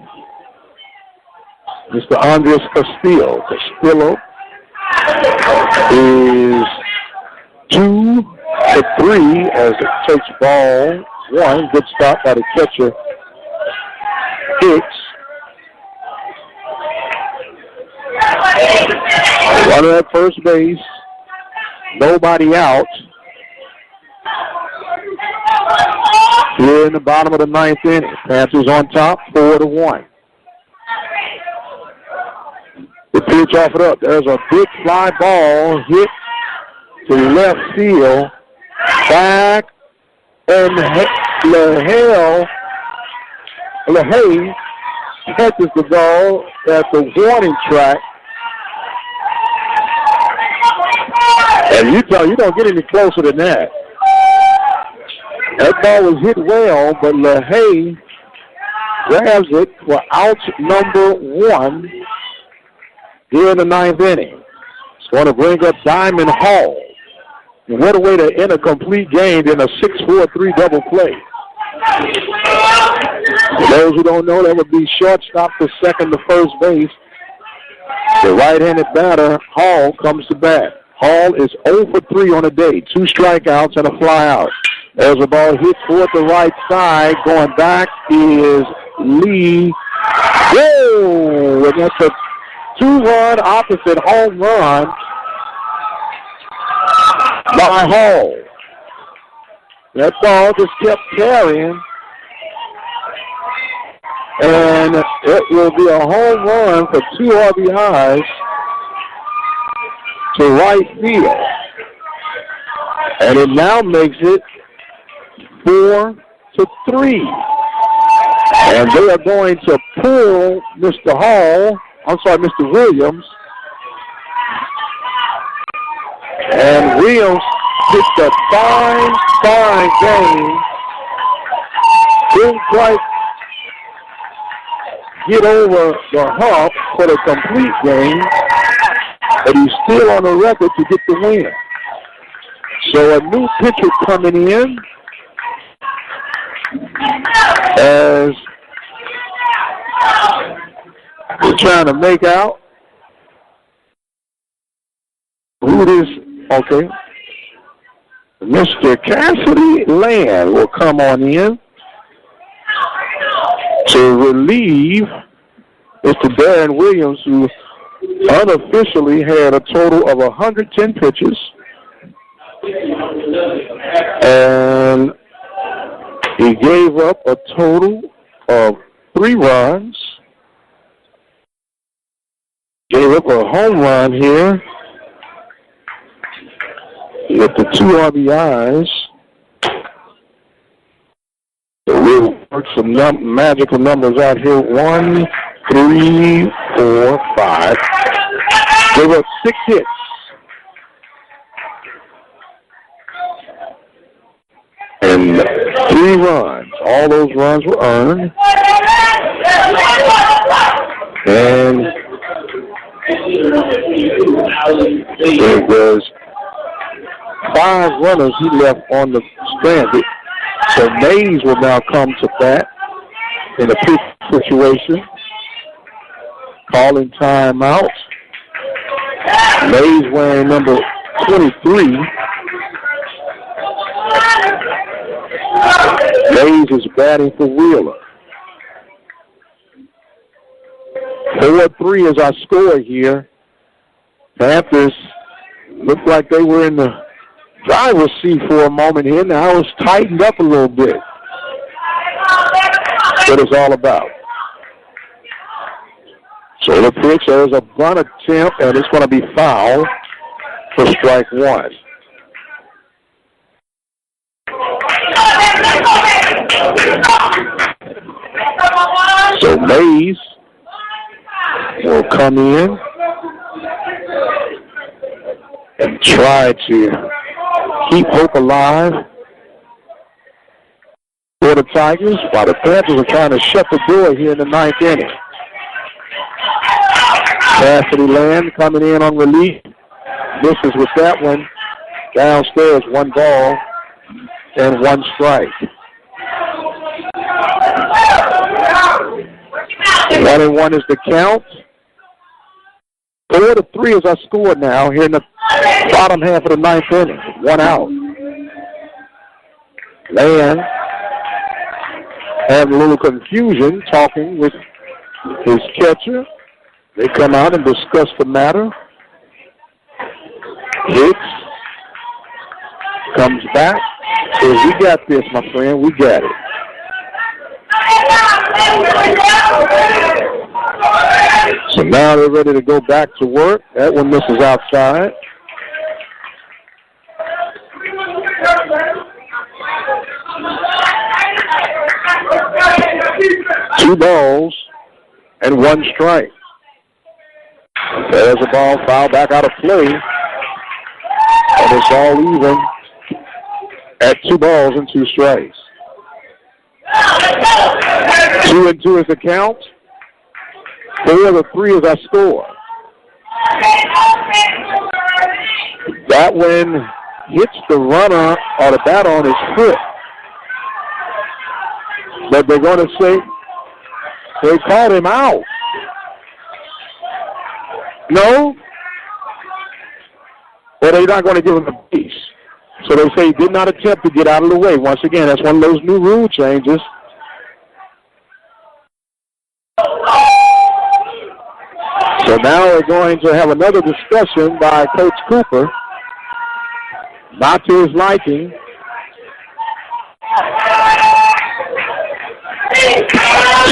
Mr. Andres Castillo. Castillo is 2-3 as it takes ball one. Good stop by the catcher, Hicks. Runner at first base. Nobody out. Here in the bottom of the ninth inning. Panthers on top, 4-1. The pitch offered up. There's a big fly ball hit to left field. Back, and LaHaye catches the ball at the warning track. And you don't get any closer than that. That ball was hit well, but LaHaye grabs it for out number one here in the ninth inning. It's going to bring up Diamond Hall. And what a way to end a complete game in a 6-4-3 double play. For those who don't know, that would be shortstop to second to first base. The right-handed batter, Hall, comes to bat. Hall is 0 for 3 on the day. 2 strikeouts and a flyout. There's a ball hit toward the right side. Going back is Lee. Whoa! And that's a 2-run opposite home run by Hall. That ball just kept carrying. And it will be a home run for 2 RBIs to right field. And it now makes it 4-3. And they are going to pull Mr. Williams. And Williams pitched a fine game. Didn't quite get over the hump for the complete game, but he's still on the record to get the win. So a new pitcher coming in as we're trying to make out who this, okay. Mr. Cassidy Land will come on in to relieve Mr. Darren Williams, who unofficially had a total of 110 pitches. And he gave up a total of 3 runs. Gave up a home run here with the 2 RBIs. So we'll work some magical numbers out here. 1, 3, 4, 5. Gave up 6 hits. And 3 runs. All those runs were earned. And there was 5 runners he left on the stranded. So Mays will now come to bat in a pitch situation. Calling timeout. Mays wearing number 23. Mays is batting for Wheeler. 4-3 is our score here. Panthers looked like they were in the driver's seat for a moment here. Now it's tightened up a little bit. That's what it's all about. So the pitch, there's a bunt attempt, and it's going to be foul for strike 1. So Mays will come in and try to keep hope alive for the Tigers while the Panthers are trying to shut the door here in the 9th inning. Cassidy Land coming in on relief. Misses with that one. Downstairs, 1 ball and 1 strike. 1-1 is the count. 4-3 is our score now here in the bottom half of the 9th inning. 1 out. Land having a little confusion talking with his catcher. They come out and discuss the matter. Hicks comes back. Says, we got this, my friend. We got it. So now they're ready to go back to work. That one misses outside. Two balls and 1 strike. There's a ball foul back out of play. And it's all even at 2 balls and 2 strikes. 2-2 is the count. 4-3 is our score. That one hits the runner or the batter on his foot. But they're going to say they called him out. No? Well, they're not going to give him a base. So they say he did not attempt to get out of the way. Once again, that's one of those new rule changes. So now we're going to have another discussion by Coach Cooper. Not to his liking.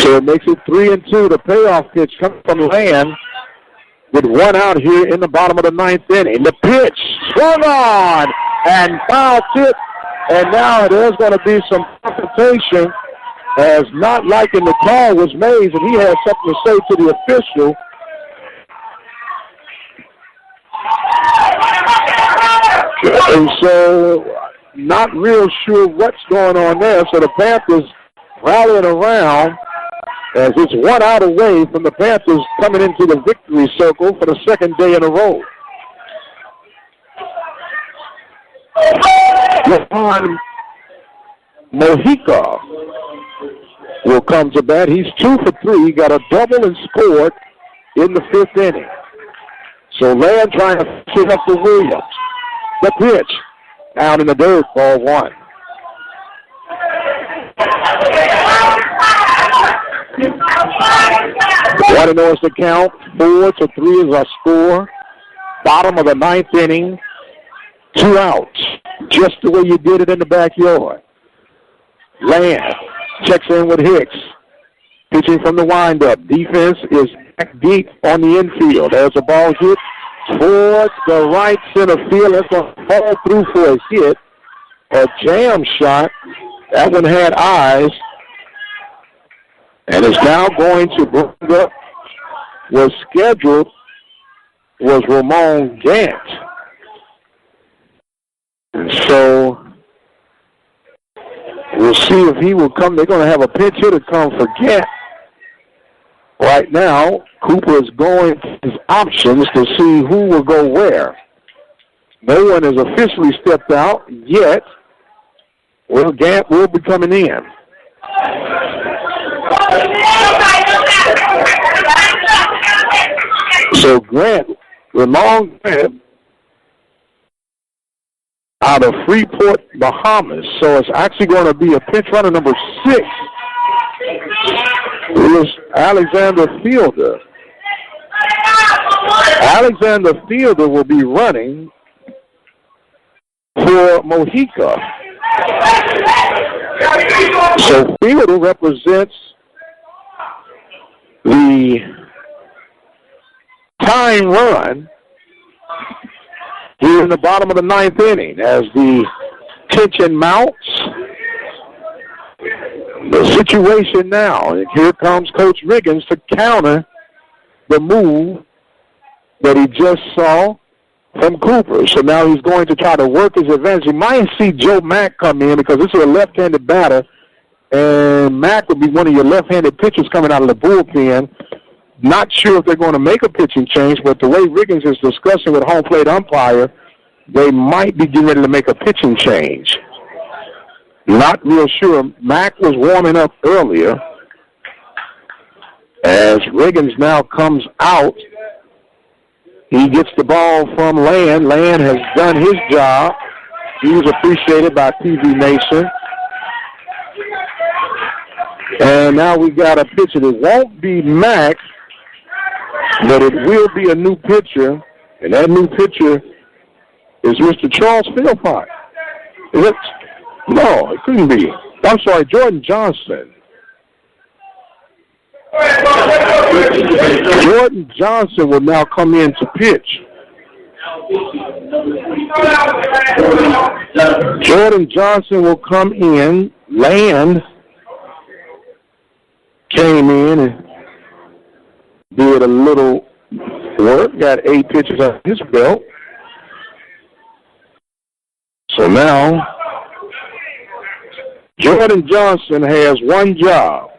So it makes it 3-2. The payoff pitch comes from Land with 1 out here in the bottom of the 9th inning. The pitch swung on and foul tip. And now there's going to be some confrontation as not liking the call was Mays, and he has something to say to the official. And so not real sure what's going on there. So the Panthers rallying around as it's 1 out away from the Panthers coming into the victory circle for the second day in a row. Johan Mojica will come to bat. He's 2 for 3. He got a double and scored in the 5th inning. So Land trying to sit up for Williams. The pitch down in the dirt, ball 1. What a noise to count. 4-3 is our score. Bottom of the 9th inning. 2 outs. Just the way you did it in the backyard. Land checks in with Hicks. Pitching from the windup. Defense is back deep on the infield. There's a ball hit towards the right center field. That's going to fall through for a hit. A jam shot. That one had eyes. And is now going to bring up, was scheduled, was Ramon Gant. And so we'll see if he will come. They're going to have a pinch hitter come for Gant. Right now, Cooper is going his options to see who will go where. No one has officially stepped out yet. Well, Gant will be coming in. So Ramon Grant, out of Freeport, Bahamas. So it's actually going to be a pinch runner number 6. It is Alexander Fielder. Alexander Fielder will be running for Mojica. So Fielder represents the tying run here in the bottom of the 9th inning as the tension mounts. The situation now, and here comes Coach Riggins to counter the move that he just saw from Cooper. So now he's going to try to work his advantage. You might see Joe Mack come in because this is a left-handed batter, and Mack would be one of your left-handed pitchers coming out of the bullpen. Not sure if they're going to make a pitching change, but the way Riggins is discussing with home plate umpire, they might be getting ready to make a pitching change. Not real sure. Mack was warming up earlier as Riggins now comes out. He gets the ball from Land. Land has done his job. He was appreciated by PV Nation. And now we got a pitcher. It won't be Mack, but it will be a new pitcher. And that new pitcher is Mr. Charles Philpott. Is it? No, it couldn't be. I'm sorry, Jordan Johnson. Jordan Johnson will now come in to pitch. Jordan Johnson will come in. Land came in and did a little work. Got 8 pitches on his belt. So now Jordan Johnson has one job,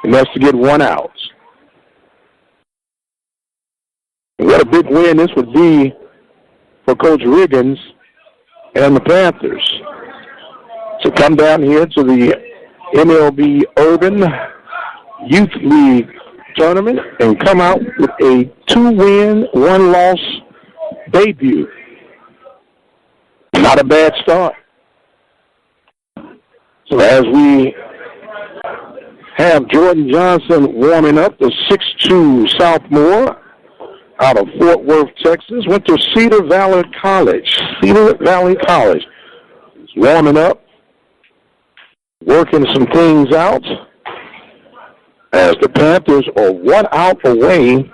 and that's to get 1 out. And what a big win this would be for Coach Riggins and the Panthers to come down here to the MLB Urban Youth League tournament and come out with a 2-win, 1-loss debut. Not a bad start. So as we have Jordan Johnson warming up, the 6'2" sophomore out of Fort Worth, Texas, went to Cedar Valley College. Cedar Valley College. He's warming up, working some things out as the Panthers are 1 out away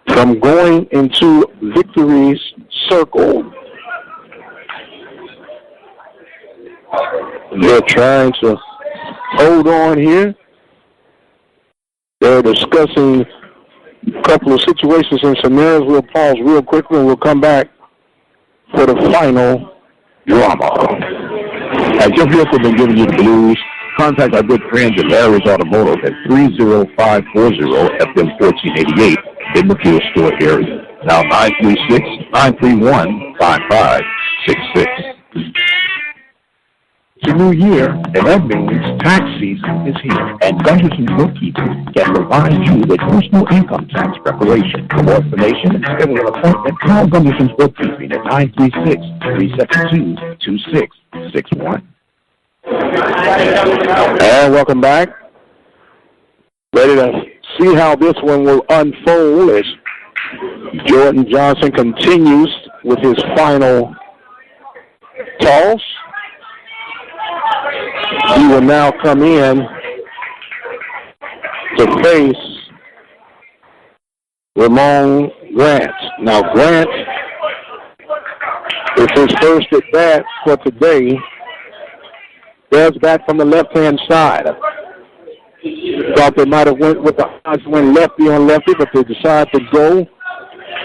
from going into victory's circle. They're trying to hold on here. They're discussing a couple of situations and scenarios. We'll pause real quickly and we'll come back for the final drama. As your vehicle been giving you the blues, Contact our good friends at Larry's Automotive at 30540-FM1488 in the Field Store area. Now 936-931-5566. It's a new year, and that means tax season is here. And Gunderson's Bookkeeping can provide you with personal income tax preparation. For more information and schedule an appointment, call Gunderson's Bookkeeping at 936-372-2661. And welcome back. Ready to see how this one will unfold as Jordan Johnson continues with his final toss. He will now come in to face Ramon Grant. Now Grant, it's his first at bat for today. Does back from the left-hand side. Thought they might have went with the odds went lefty on lefty, but they decided to go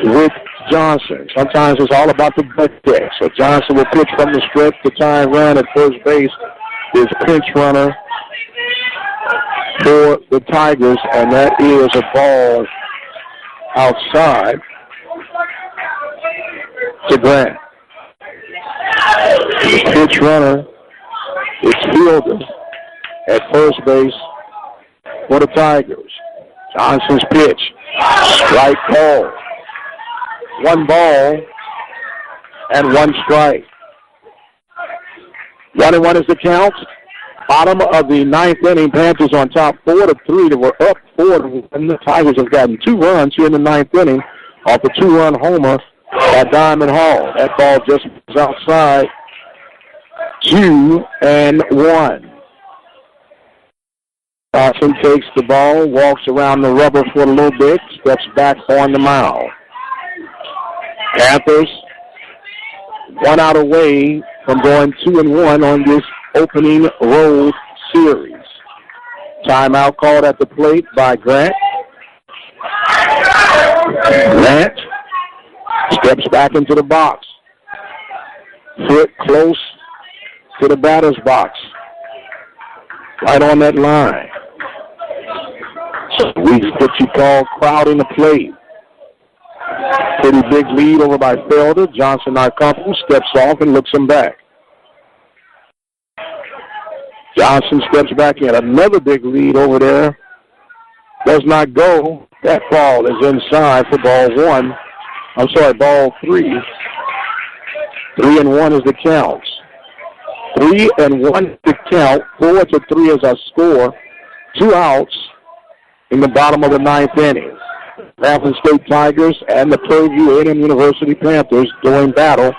with Johnson. Sometimes it's all about the gut check. So Johnson will pitch from the stretch to try and run at first base. His pinch runner for the Tigers, and that is a ball outside to Grant. The pitch runner is fielded at first base for the Tigers. Johnson's pitch, strike ball. One ball and one strike. 1-1 is the count. Bottom of the ninth inning, Panthers on top 4-3. They were up 4-1. The Tigers have gotten 2 runs here in the ninth inning off a 2-run homer at Diamond Hall. That ball just was outside. 2-1. Johnson takes the ball, walks around the rubber for a little bit, steps back on the mound. Panthers 1 out away from going 2-1 on this opening road series. Timeout called at the plate by Grant. Grant steps back into the box. Foot close to the batter's box. Right on that line. So what you call crowding the plate. Pretty big lead over by Felder. Johnson not comfortable, steps off and looks him back. Johnson steps back in. Another big lead over there. Does not go. That ball is inside for ball 3. 3-1 is the count. 3-1 is the count. 4-3 is our score. 2 outs in the bottom of the ninth inning. Raffles State Tigers and the Purdue A&M University Panthers doing battle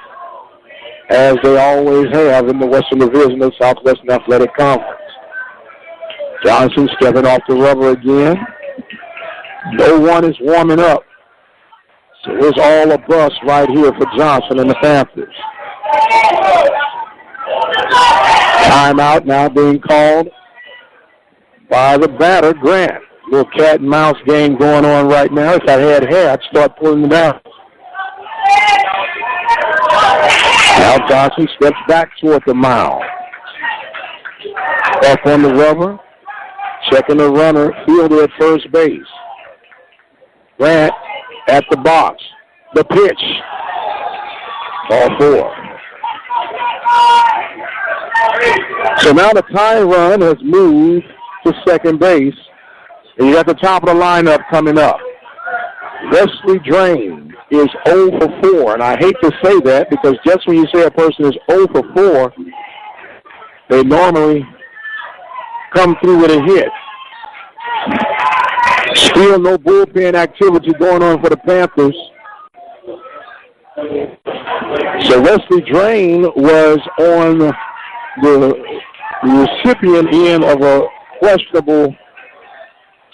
as they always have in the Western Division of Southwestern Athletic Conference. Johnson stepping off the rubber again. No one is warming up. So it's all a bust right here for Johnson and the Panthers. Timeout now being called by the batter, Grant. Little cat and mouse game going on right now. If I had hair, I'd start pulling them out. Now Johnson steps back toward the mound. Up on the rubber. Checking the runner, fielder at first base. Grant at the box. The pitch. Ball 4. So now the tie run has moved to second base. And you got the top of the lineup coming up. Wesley Drain is 0 for 4. And I hate to say that because just when you say a person is 0 for 4, they normally come through with a hit. Still no bullpen activity going on for the Panthers. So Wesley Drain was on the recipient end of a questionable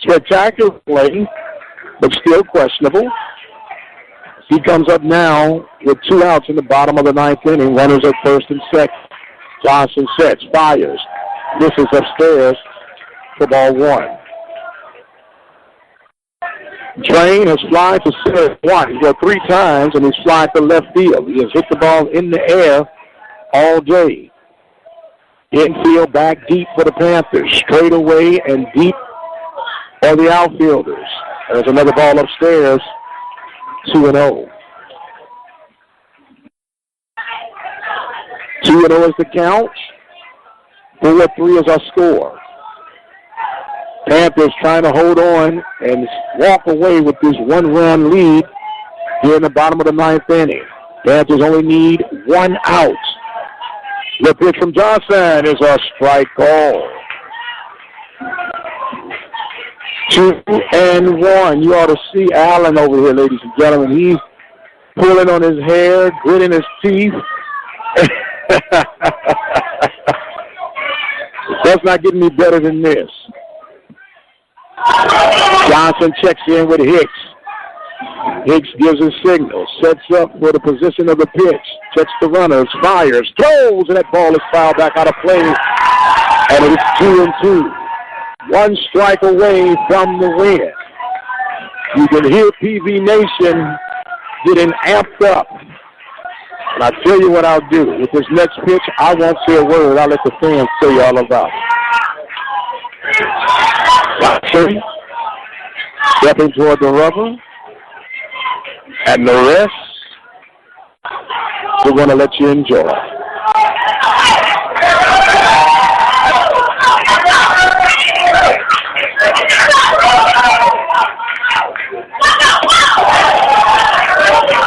spectacular play, but still questionable. He comes up now with 2 outs in the bottom of the ninth inning. Runners at first and second. Johnson sets, fires. This is upstairs for ball 1. Drain has flied to center once. He's got 3 times, and he's flied to left field. He has hit the ball in the air all day. Infield back deep for the Panthers. Straight away and deep for the outfielders. There's another ball upstairs. 2-0. 2-0 is the count. 4-3 is our score. Panthers trying to hold on and walk away with this one-run lead here in the bottom of the ninth inning. Panthers only need one out. The pitch from Johnson is a strike call. 2-1. You ought to see Allen over here, ladies and gentlemen. He's pulling on his hair, gritting his teeth. That's not getting any better than this. Johnson checks in with Hicks. Hicks gives a signal, sets up for the position of the pitch, checks the runners, fires, throws, and that ball is fouled back out of play. And it's 2-2. One strike away from the win. You can hear PV Nation getting amped up. And I tell you what I'll do. With this next pitch, I won't say a word. I'll let the fans tell you all about it. Stepping toward the rubber. And the rest, we're going to let you enjoy.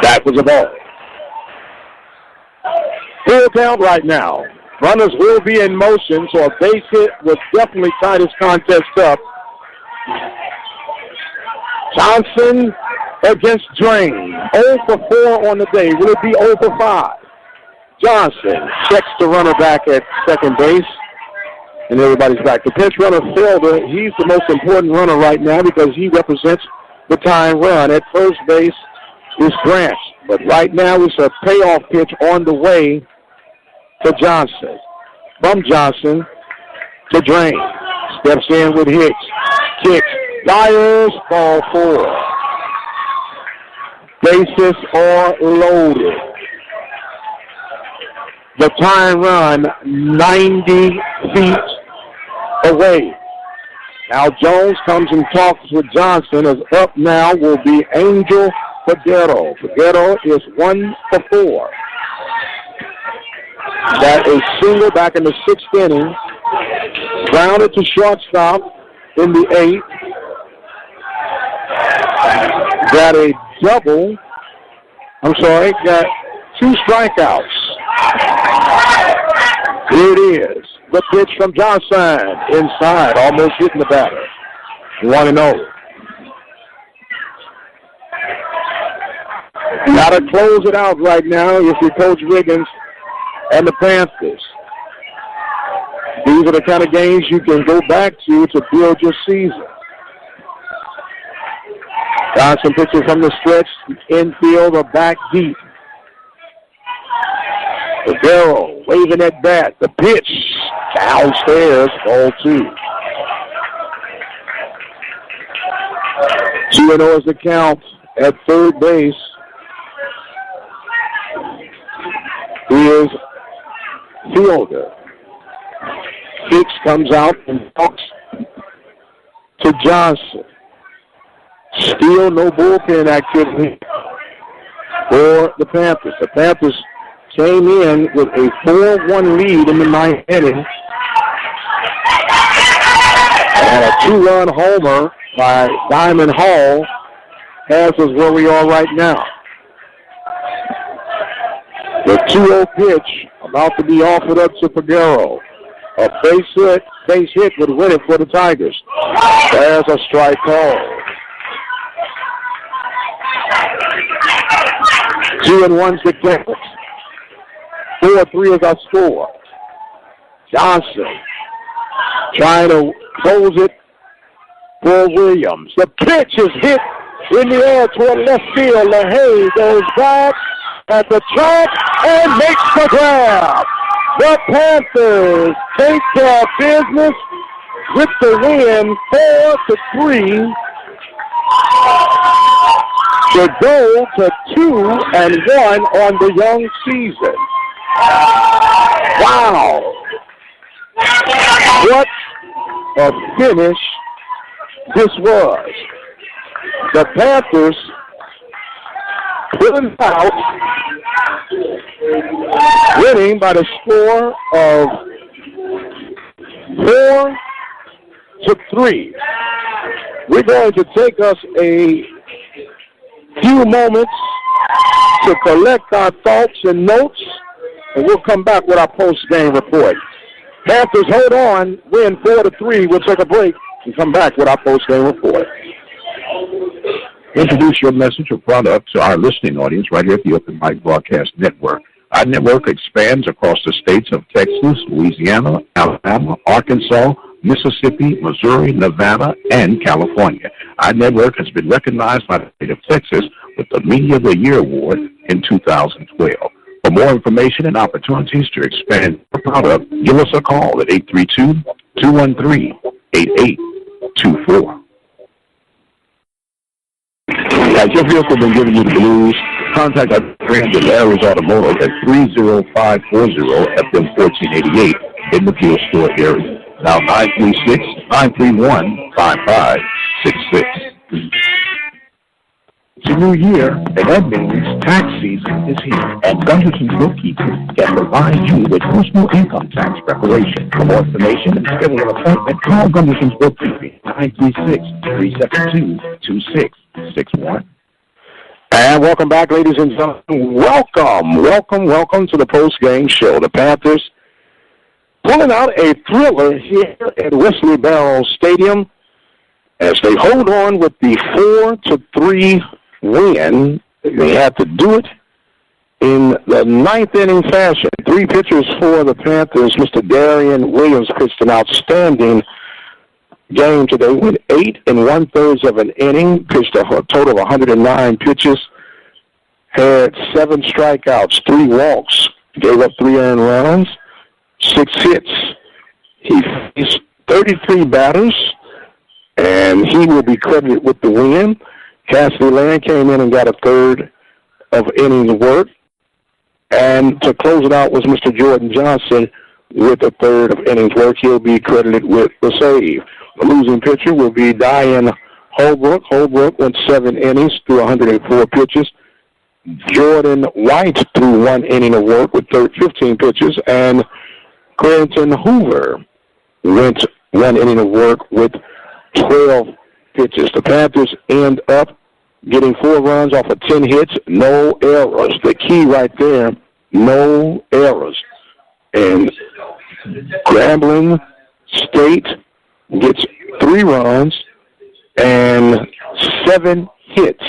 That was a ball. Full count right now. Runners will be in motion, so a base hit will definitely tie this contest up. Johnson against Drain. 0 for 4 on the day. Will it be 0 for 5? Johnson checks the runner back at second base, and everybody's back. The pinch runner, Felder, he's the most important runner right now because he represents the tying run. At first base is Grant, but right now it's a payoff pitch on the way to Johnson. From Johnson to Drain. Steps in with Hicks. Kicks. Fires. Ball 4. Bases are loaded. The tying run 90 feet away. Now Jones comes and talks with Johnson. As up now will be Angel Figueroa. Figueroa is 1 for 4. That is single back in the 6th inning. Grounded to shortstop in the 8th. Got a double. Got 2 strikeouts. Here it is. The pitch from Johnson. Inside, almost hitting the batter. 1-0. Got to close it out right now if you're Coach Wiggins and the Panthers. These are the kind of games you can go back to build your season. Johnson pitches from the stretch, infield or back deep. Figueroa waving at bat. The pitch downstairs, ball 2. 2-0 is the count at third base. Here's Fielder. Hicks comes out and talks to Johnson. Still no bullpen activity for the Panthers. The Panthers came in with a 4-1 lead in the 9th inning. And a 2-run homer by Diamond Hall has us where we are right now. The 2-0 pitch about to be offered up to Figueroa. A base hit would win it for the Tigers. There's a strike call. 2-1's the count. 4-3 is our score. Johnson trying to close it for Williams. The pitch is hit in the air toward left field. LaHaye goes back at the track and makes the grab. The Panthers take care of business with the win 4-3 to go to 2-1 on the young season. Wow. What a finish this was. The Panthers pulling out, winning by the score of 4-3. We're going to take us a few moments to collect our thoughts and notes, and we'll come back with our post-game report. Panthers, hold on, win 4-3. We'll take a break and come back with our post-game report. Introduce your message or product to our listening audience right here at the Open Mic Broadcast Network. Our network expands across the states of Texas, Louisiana, Alabama, Arkansas, Mississippi, Missouri, Nevada, and California. Our network has been recognized by the state of Texas with the Media of the Year Award in 2012. For more information and opportunities to expand your product, give us a call at 832-213-8824. Has your vehicle been giving you the blues? Contact our friends at Larry's Automotive at 30540-FM1488 in the Fuel Store area. Now 936-931-5566. It's a new year, and that means tax season is here. And Gunderson's Bookkeepers can provide you with personal income tax preparation. For more information and schedule an appointment, call Gunderson's Bookkeeping, 936-372-2661. And welcome back, ladies and gentlemen. Welcome to the post-game show. The Panthers pulling out a thriller here at Wesley Bell Stadium as they hold on with the 4-3 win. They had to do it in the ninth inning fashion. Three pitchers for the Panthers. Mr. Darian Williams pitched an outstanding game today. Went 8 1/3 of an inning, pitched a total of 109 pitches, had 7 strikeouts, 3 walks, gave up 3 earned runs, 6 hits. He faced 33 batters, and he will be credited with the win. Cassidy Land came in and got a third of innings work. And to close it out was Mr. Jordan Johnson with a third of innings work. He'll be credited with the save. The losing pitcher will be Diane Holbrook. Holbrook went 7 innings through 104 pitches. Jordan White threw 1 inning of work with 15 pitches. And Creighton Hoover went 1 inning of work with 12 pitches. The Panthers end up getting 4 runs off of 10 hits, no errors. The key right there, no errors. And Grambling State gets 3 runs and 7 hits.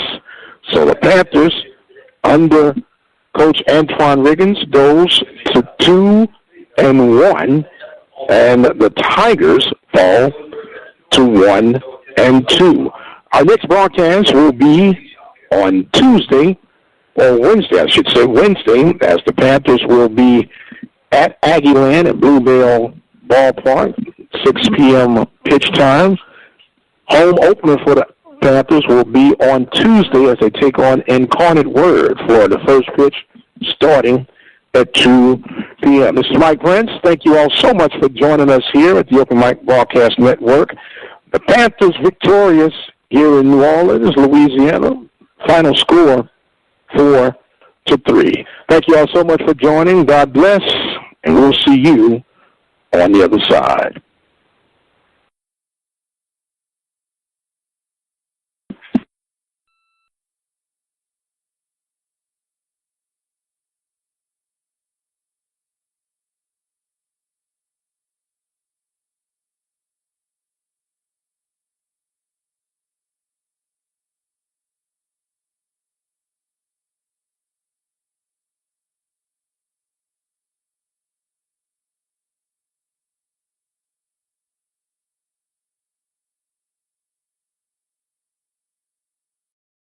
So the Panthers, under Coach Antoine Riggins, goes to 2-1, and the Tigers fall to 1-2. Our next broadcast will be on Tuesday, or Wednesday, I should say, Wednesday, as the Panthers will be at Aggieland at Bluebell Ballpark, 6 p.m. pitch time. Home opener for the Panthers will be on Tuesday as they take on Incarnate Word for the first pitch starting at 2 p.m. This is Mike Prince. Thank you all so much for joining us here at the Open Mic Broadcast Network. The Panthers victorious here in New Orleans, Louisiana. Final score 4-3. Thank you all so much for joining. God bless, and we'll see you on the other side.